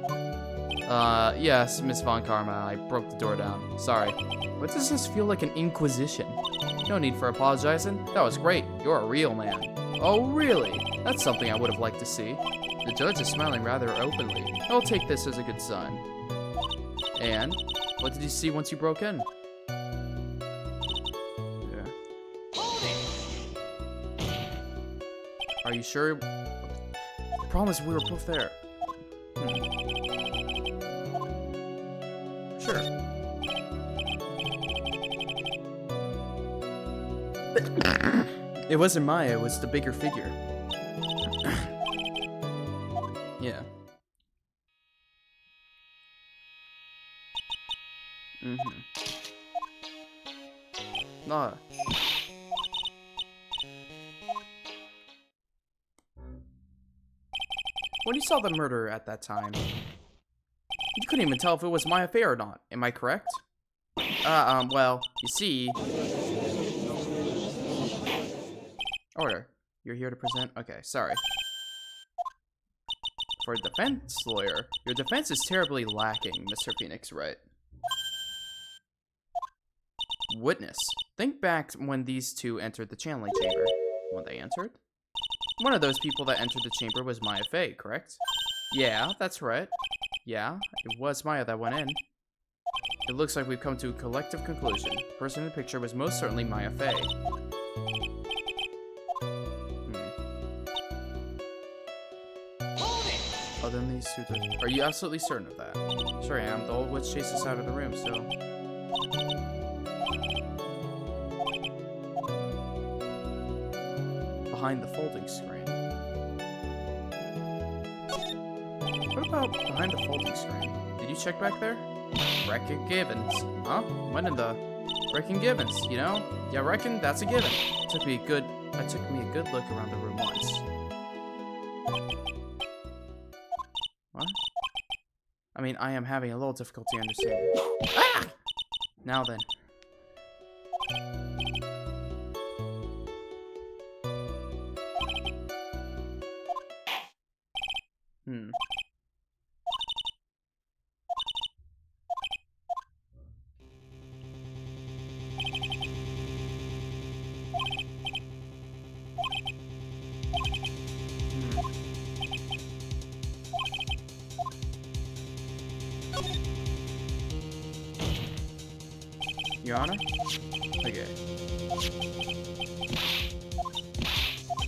Yes, Miss Von Karma, I broke the door down. Sorry. What does this feel like an inquisition? No need for apologizing. That was great. You're a real man. Oh, really? That's something I would have liked to see. The judge is smiling rather openly. I'll take this as a good sign. And, what did you see once you broke in? Yeah. Are you sure? Promise we were both there. Sure. It wasn't Maya, it was the bigger figure. Yeah. Nah. When you saw the murder at that time, you couldn't even tell if it was my affair or not. Am I correct? Well, you see... Order. You're here to present... Okay, sorry. For a defense lawyer, your defense is terribly lacking, Mr. Pheonix Wright. Witness. Think back when these two entered the channeling chamber. When they entered? One of those people that entered the chamber was Maya Fey, correct? Yeah, that's right. Yeah, it was Maya that went in. It looks like we've come to a collective conclusion. The person in the picture was most certainly Maya Fey. Other than these two, are you absolutely certain of that? Sure I am. The old witch chased us out of the room, so... Behind the folding screen. What about behind the folding screen? Did you check back there? Reckon Givens. Huh? When in the... Reckon Givens, you know? Yeah, reckon that's a given. It took me a good look around the room once. What? I mean, I am having a little difficulty understanding. Ah! Now then. Your Honor? Okay.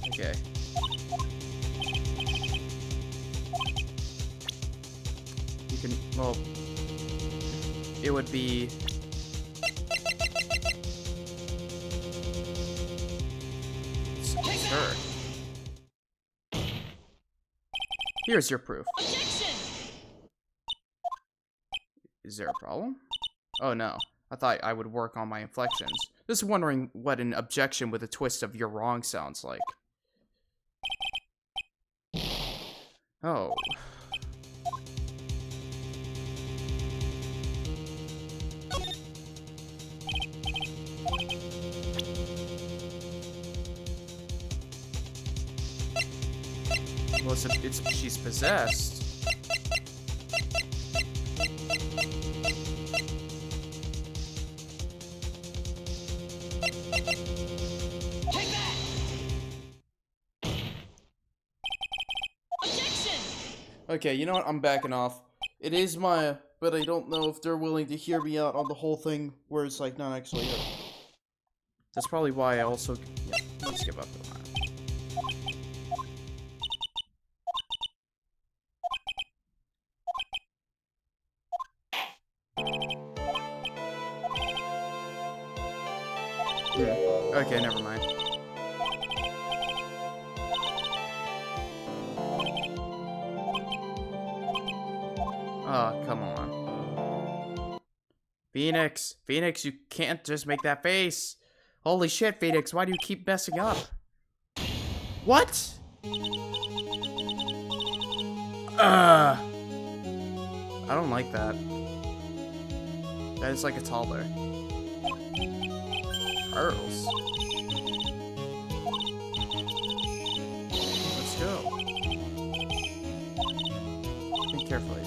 Okay. You can, well, it would be... Sir. Here's your proof. Is there a problem? Oh no. I thought I would work on my inflections. Just wondering what an objection with a twist of "you're wrong" sounds like. Oh. she's possessed. Take that! Objection! Okay, you know what? I'm backing off. It is Maya, but I don't know if they're willing to hear me out on the whole thing where it's like not actually her. That's probably why I also... Yeah, let's give up the Maya. Okay, never mind. Oh, come on. Phoenix! Phoenix, you can't just make that face! Holy shit, Phoenix, why do you keep messing up? What? I don't like that. That is like a toddler. Pearls. Let's go. Think carefully.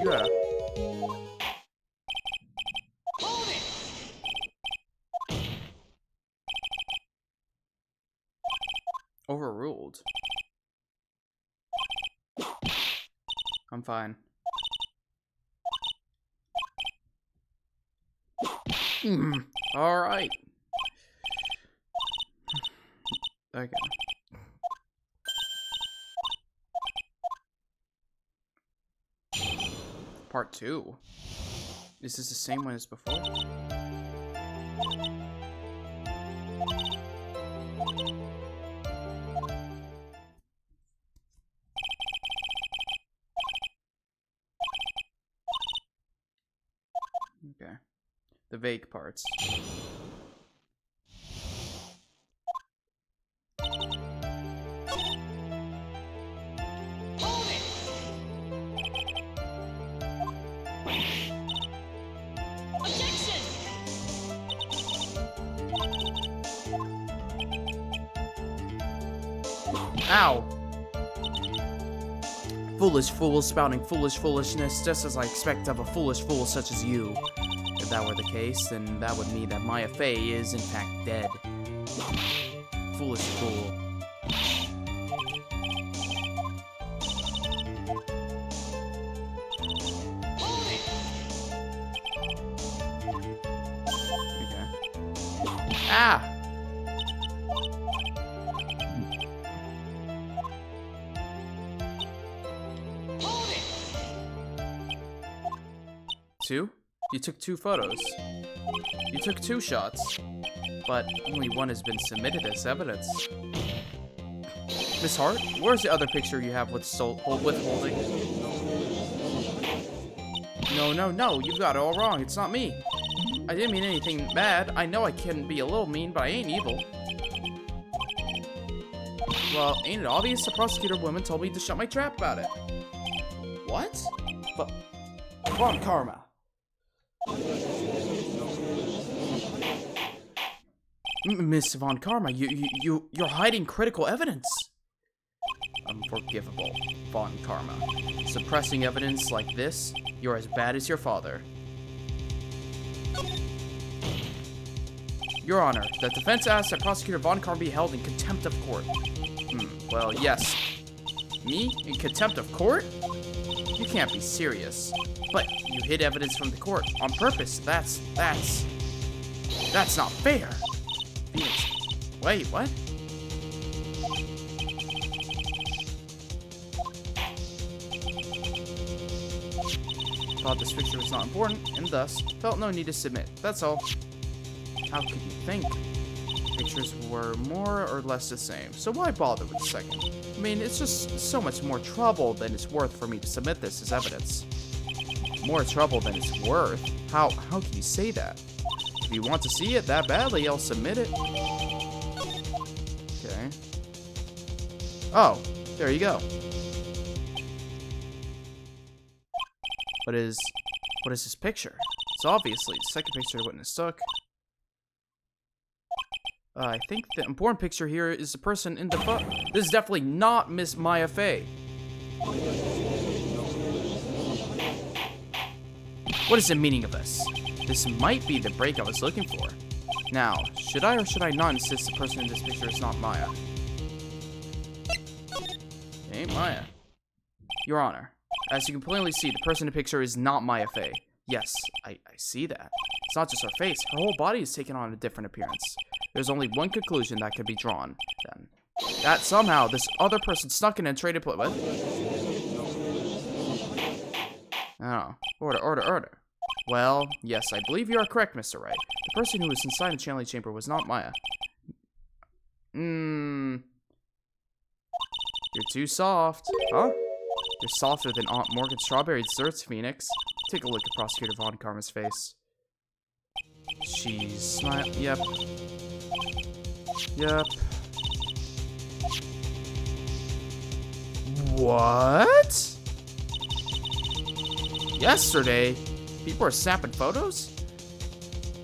Yeah. Hold it! Overruled. I'm fine. Alright. Okay. Part 2. Is this the same one as before? Okay. The vague parts. Hold it! Objection! Ow! Foolish fool spouting foolish foolishness, just as I expect of a foolish fool such as you. If that were the case, then that would mean that Maya Fey is in fact dead. Foolish fool. Hold it! Okay. Ah! Hold it! 2? You took 2 photos. You took 2 shots. But only one has been submitted as evidence. Miss Hart, where's the other picture you have with holding? No, you've got it all wrong. It's not me. I didn't mean anything bad. I know I can be a little mean, but I ain't evil. Well, ain't it obvious? The prosecutor woman told me to shut my trap about it. What? But Von Karma. Miss Von Karma, you're hiding critical evidence. Unforgivable, Von Karma. Suppressing evidence like this, you're as bad as your father. Your Honor, the defense asks that Prosecutor Von Karma be held in contempt of court. Well, yes. Me? In contempt of court? You can't be serious. But you hid evidence from the court on purpose. That's not fair. Phoenix. Wait, what? Thought this picture was not important, and thus felt no need to submit. That's all. How could you think? Pictures were more or less the same, so why bother with the second? I mean, it's just so much more trouble than it's worth for me to submit this as evidence. More trouble than it's worth? How can you say that? If you want to see it that badly, I'll submit it. Okay. Oh, there you go. What is this picture? It's obviously the second picture the witness took. I think the important picture here is the person in the photo. This is definitely not Miss Maya Fey. What is the meaning of this? This might be the break I was looking for. Now, should I or should I not insist the person in this picture is not Maya? It ain't Maya. Your Honor, as you can plainly see, the person in the picture is not Maya Fey. Yes, I see that. It's not just her face. Her whole body has taken on a different appearance. There's only one conclusion that could be drawn, then. That somehow this other person snuck in and traded what? Oh, order. Well, yes, I believe you are correct, Mr. Wright. The person who was inside the channeling chamber was not Maya. You're too soft. Huh? You're softer than Aunt Morgan's strawberry desserts, Phoenix. Take a look at Prosecutor Von Karma's face. She's smiling. Yep. What? Yesterday, people were snapping photos?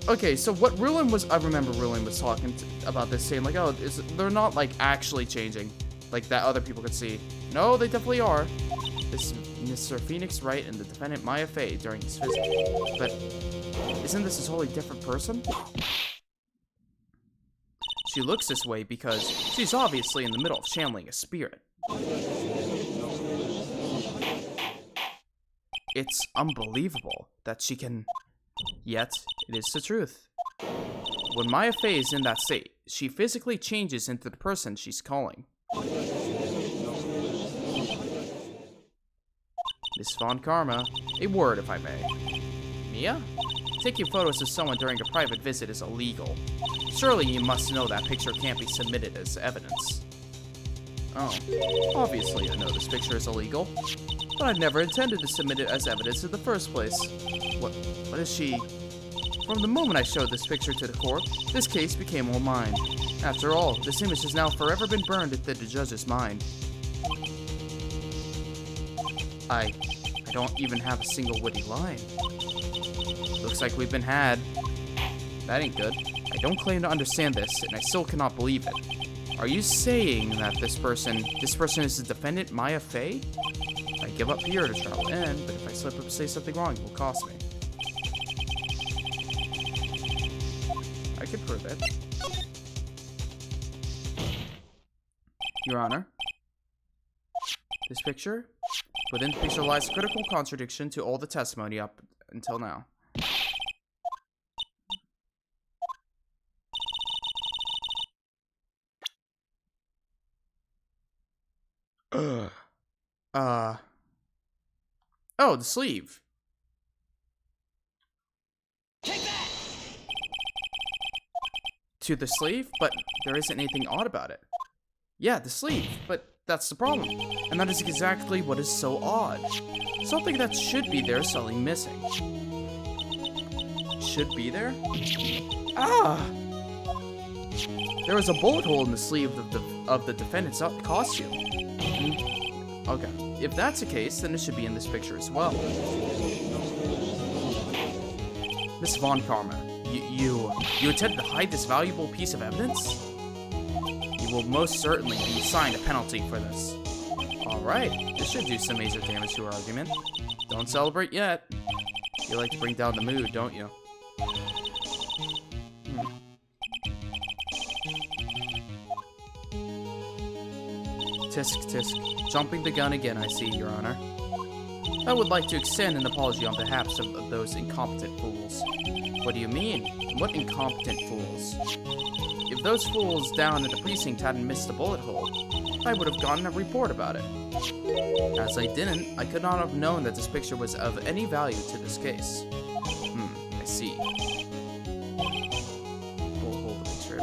Okay, so what Rulin was, I remember Rulin was talking about this, saying like, oh, they're not like actually changing, like that other people could see. No, they definitely are. This is Mr. Pheonix Wright and the defendant Maya Fey during his visit. But isn't this a totally different person? She looks this way because she's obviously in the middle of channeling a spirit. It's unbelievable that she can... Yet, it is the truth. When Maya Fey is in that state, she physically changes into the person she's calling. Miss Von Karma, a word if I may. Mia? Taking photos of someone during a private visit is illegal. Surely you must know that picture can't be submitted as evidence. Oh, obviously I know this picture is illegal, but I never intended to submit it as evidence in the first place. What is she? From the moment I showed this picture to the court, this case became all mine. After all, this image has now forever been burned into the judge's mind. I don't even have a single witty line. Looks like we've been had. That ain't good. I don't claim to understand this, and I still cannot believe it. Are you saying that this person is the defendant, Maya Fey? I give up here to trial end, but if I slip up and say something wrong, it will cost me. I can prove it. Your Honor, this picture? Within the picture lies a critical contradiction to all the testimony up until now. Oh, the sleeve. Take that! To the sleeve? But there isn't anything odd about it. Yeah, the sleeve, but that's the problem. And that is exactly what is so odd. Something that should be there suddenly missing. Should be there? Ah! There was a bullet hole in the sleeve of the defendant's costume. Okay, if that's the case, then it should be in this picture as well. Miss Von Karma, you intend to hide this valuable piece of evidence? You will most certainly be assigned a penalty for this. Alright, this should do some major damage to our argument. Don't celebrate yet. You like to bring down the mood, don't you? Tisk. Jumping the gun again, I see, Your Honor. I would like to extend an apology on behalf of those incompetent fools. What do you mean? What incompetent fools? If those fools down at the precinct hadn't missed a bullet hole, I would have gotten a report about it. As I didn't, I could not have known that this picture was of any value to this case. I see. Bullet hole picture.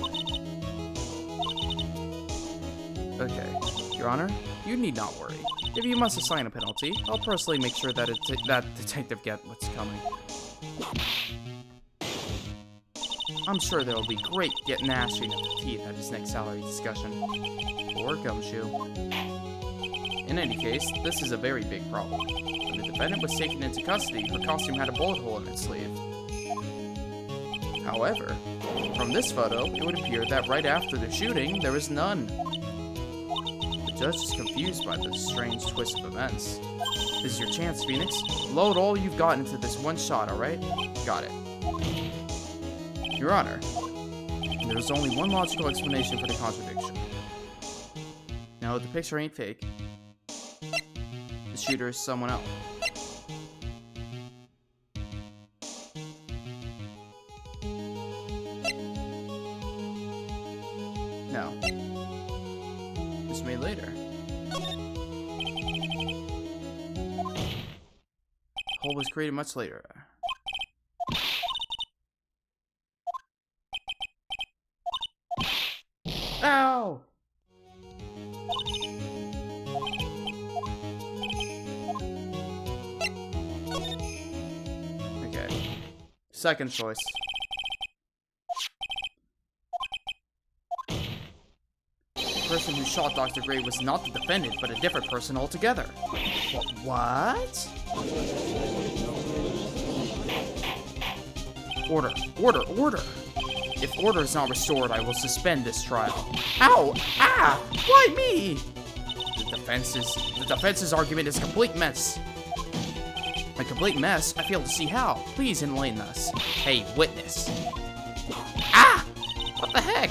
Okay, Your Honor, you need not worry. If you must assign a penalty, I'll personally make sure that that detective get what's coming. I'm sure there'll be great gnashing of teeth at his next salary discussion. Or gumshoe. In any case, this is a very big problem. When the defendant was taken into custody, her costume had a bullet hole in its sleeve. However, from this photo, it would appear that right after the shooting, there was none. The judge is confused by this strange twist of events. This is your chance, Phoenix. Load all you've got into this one shot, alright? Got it. Your Honor, there's only one logical explanation for the contradiction. No, the picture ain't fake. The shooter is someone else. No. This made later. Hole was created much later. Ow! Okay. Second choice. The person who shot Dr. Gray was not the defendant, but a different person altogether. What? Order. Order. Order. If order is not restored, I will suspend this trial. Ow! Ah! Why me? The defense's argument is a complete mess. A complete mess? I fail to see how. Please enlighten us. Hey, witness. Ah! What the heck?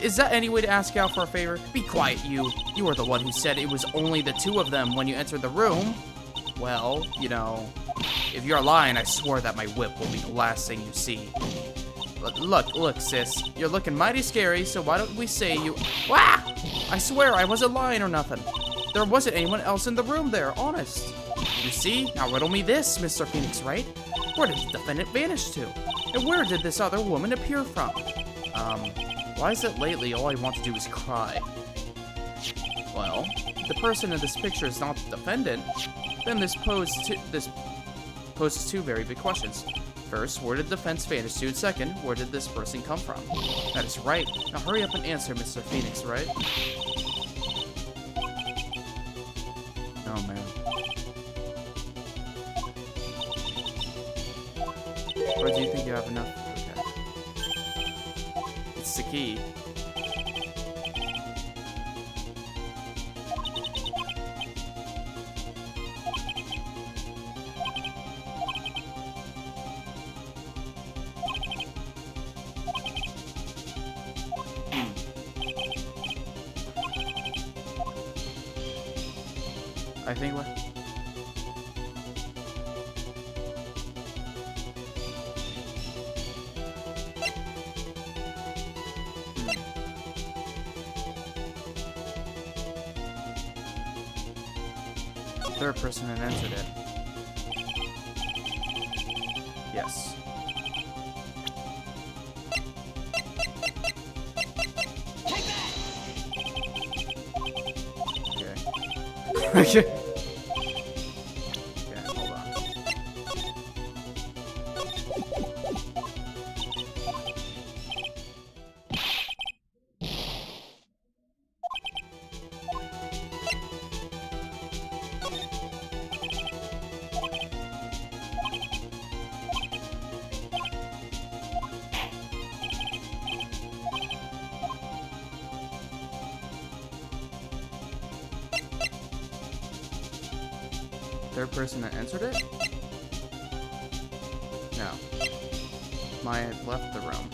Is that any way to ask out for a favor? Be quiet, you. You are the one who said it was only the two of them when you entered the room. Well, you know, if you're lying, I swear that my whip will be the last thing you see. Look, sis. You're looking mighty scary, so why don't we say you... Wah! I swear I wasn't lying or nothing. There wasn't anyone else in the room there, honest. You see? Now riddle me this, Mr. Pheonix Wright. Where did the defendant vanish to? And where did this other woman appear from? Why is it lately all I want to do is cry? Well, if the person in this picture is not the defendant, then this poses two very big questions. First, where did the defense vanish to? And second, where did this person come from? That is right. Now hurry up and answer, Mr. Pheonix Wright. Oh, man. Or do you think you have enough? Okay. It's the key. I think what? Third person had entered it. Yes. Okay. Okay. Hold on. Third person that entered it? No. Maya had left the room.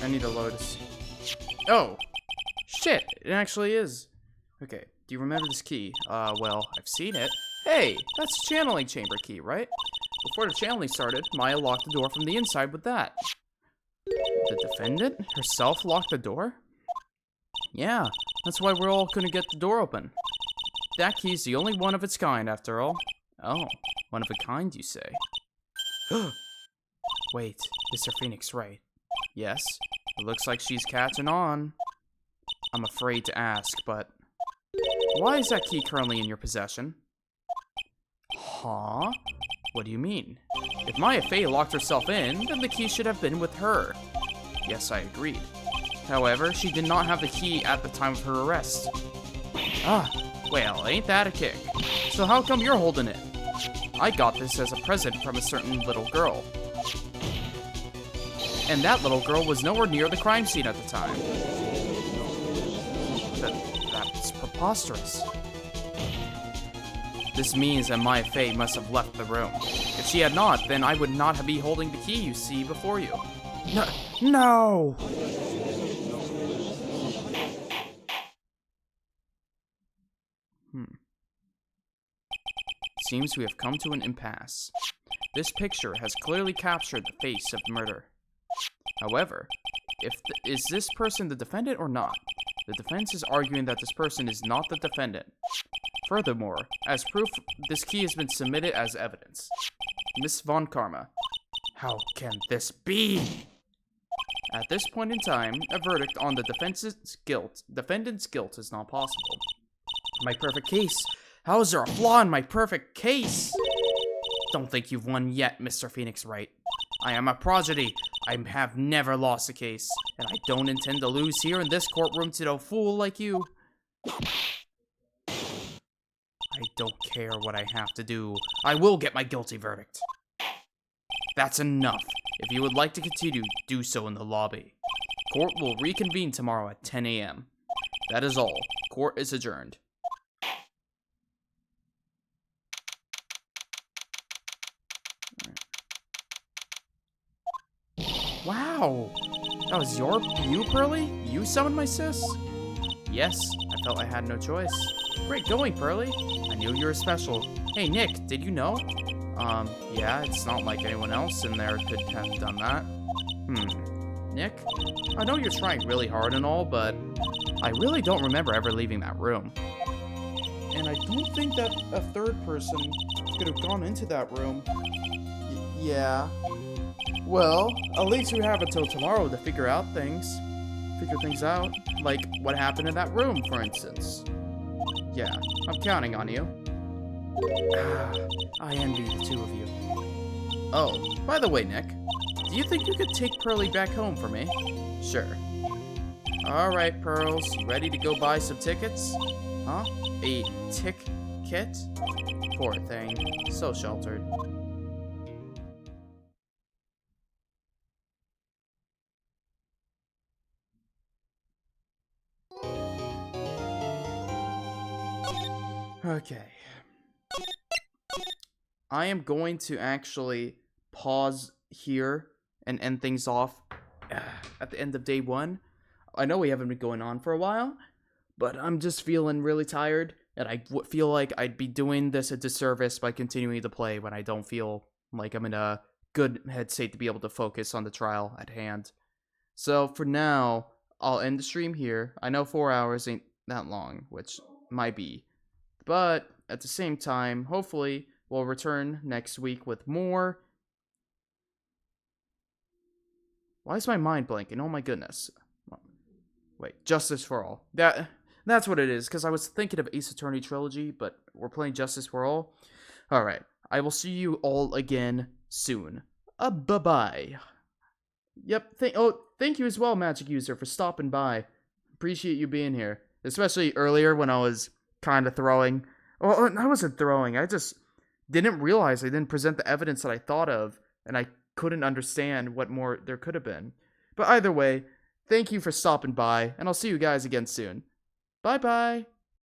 I need to load this. Oh! Shit! It actually is. Okay, do you remember this key? Well, I've seen it, Hey, that's the channeling chamber key, right? Before the channeling started, Maya locked the door from the inside with that. The defendant herself locked the door? Yeah, that's why we're all couldn't get the door open. That key's the only one of its kind, after all. Oh, one of a kind, you say? Wait, Mr. Phoenix Wright. Yes, it looks like she's catching on. I'm afraid to ask, but why is that key currently in your possession? Huh? What do you mean? If Maya Fey locked herself in, then the key should have been with her. Yes, I agreed. However, she did not have the key at the time of her arrest. Ah, well, ain't that a kick? So how come you're holding it? I got this as a present from a certain little girl. And that little girl was nowhere near the crime scene at the time. That's preposterous. This means that Maya Fey must have left the room. If she had not, then I would not be holding the key you see before you. No! Seems we have come to an impasse. This picture has clearly captured the face of murder. However, is this person the defendant or not? The defense is arguing that this person is not the defendant. Furthermore, as proof, this key has been submitted as evidence. Miss Von Karma, how can this be? At this point in time, a verdict on the defendant's guilt is not possible. My perfect case. How is there a flaw in my perfect case? Don't think you've won yet, Mr. Pheonix Wright. I am a prodigy. I have never lost a case, and I don't intend to lose here in this courtroom to no fool like you. I don't care what I have to do. I will get my guilty verdict. That's enough. If you would like to continue, do so in the lobby. Court will reconvene tomorrow at 10 a.m. That is all. Court is adjourned. Wow! That was you, Pearly? You summoned my sis? Yes, I felt I had no choice. Great going, Pearly. I knew you were special. Hey, Nick, did you know? Yeah, it's not like anyone else in there could have done that. Nick? I know you're trying really hard and all, but I really don't remember ever leaving that room. And I don't think that a third person could have gone into that room. Yeah. Well, at least we have until tomorrow to figure things out. Like what happened in that room, for instance. Yeah, I'm counting on you. I envy the two of you. Oh, by the way, Nick, do you think you could take Pearly back home for me? Sure. Alright, Pearls, you ready to go buy some tickets? Huh? A ticket? Poor thing. So sheltered. Okay. I am going to actually pause here and end things off at the end of day 1. I know we haven't been going on for a while, but I'm just feeling really tired, and I feel like I'd be doing this a disservice by continuing to play when I don't feel like I'm in a good head state to be able to focus on the trial at hand. So for now, I'll end the stream here. I know 4 hours ain't that long, which might be. But at the same time, hopefully, we'll return next week with more. Why is my mind blanking? Oh my goodness. Wait, Justice for All. That's what it is, because I was thinking of Ace Attorney Trilogy, but we're playing Justice for All. Alright, I will see you all again soon. Bye-bye. Yep, thank you as well, Magic User, for stopping by. Appreciate you being here. Especially earlier when I was kind of throwing. Well, I wasn't throwing. I just didn't realize I didn't present the evidence that I thought of, and I couldn't understand what more there could have been. But either way, thank you for stopping by, and I'll see you guys again soon. Bye-bye.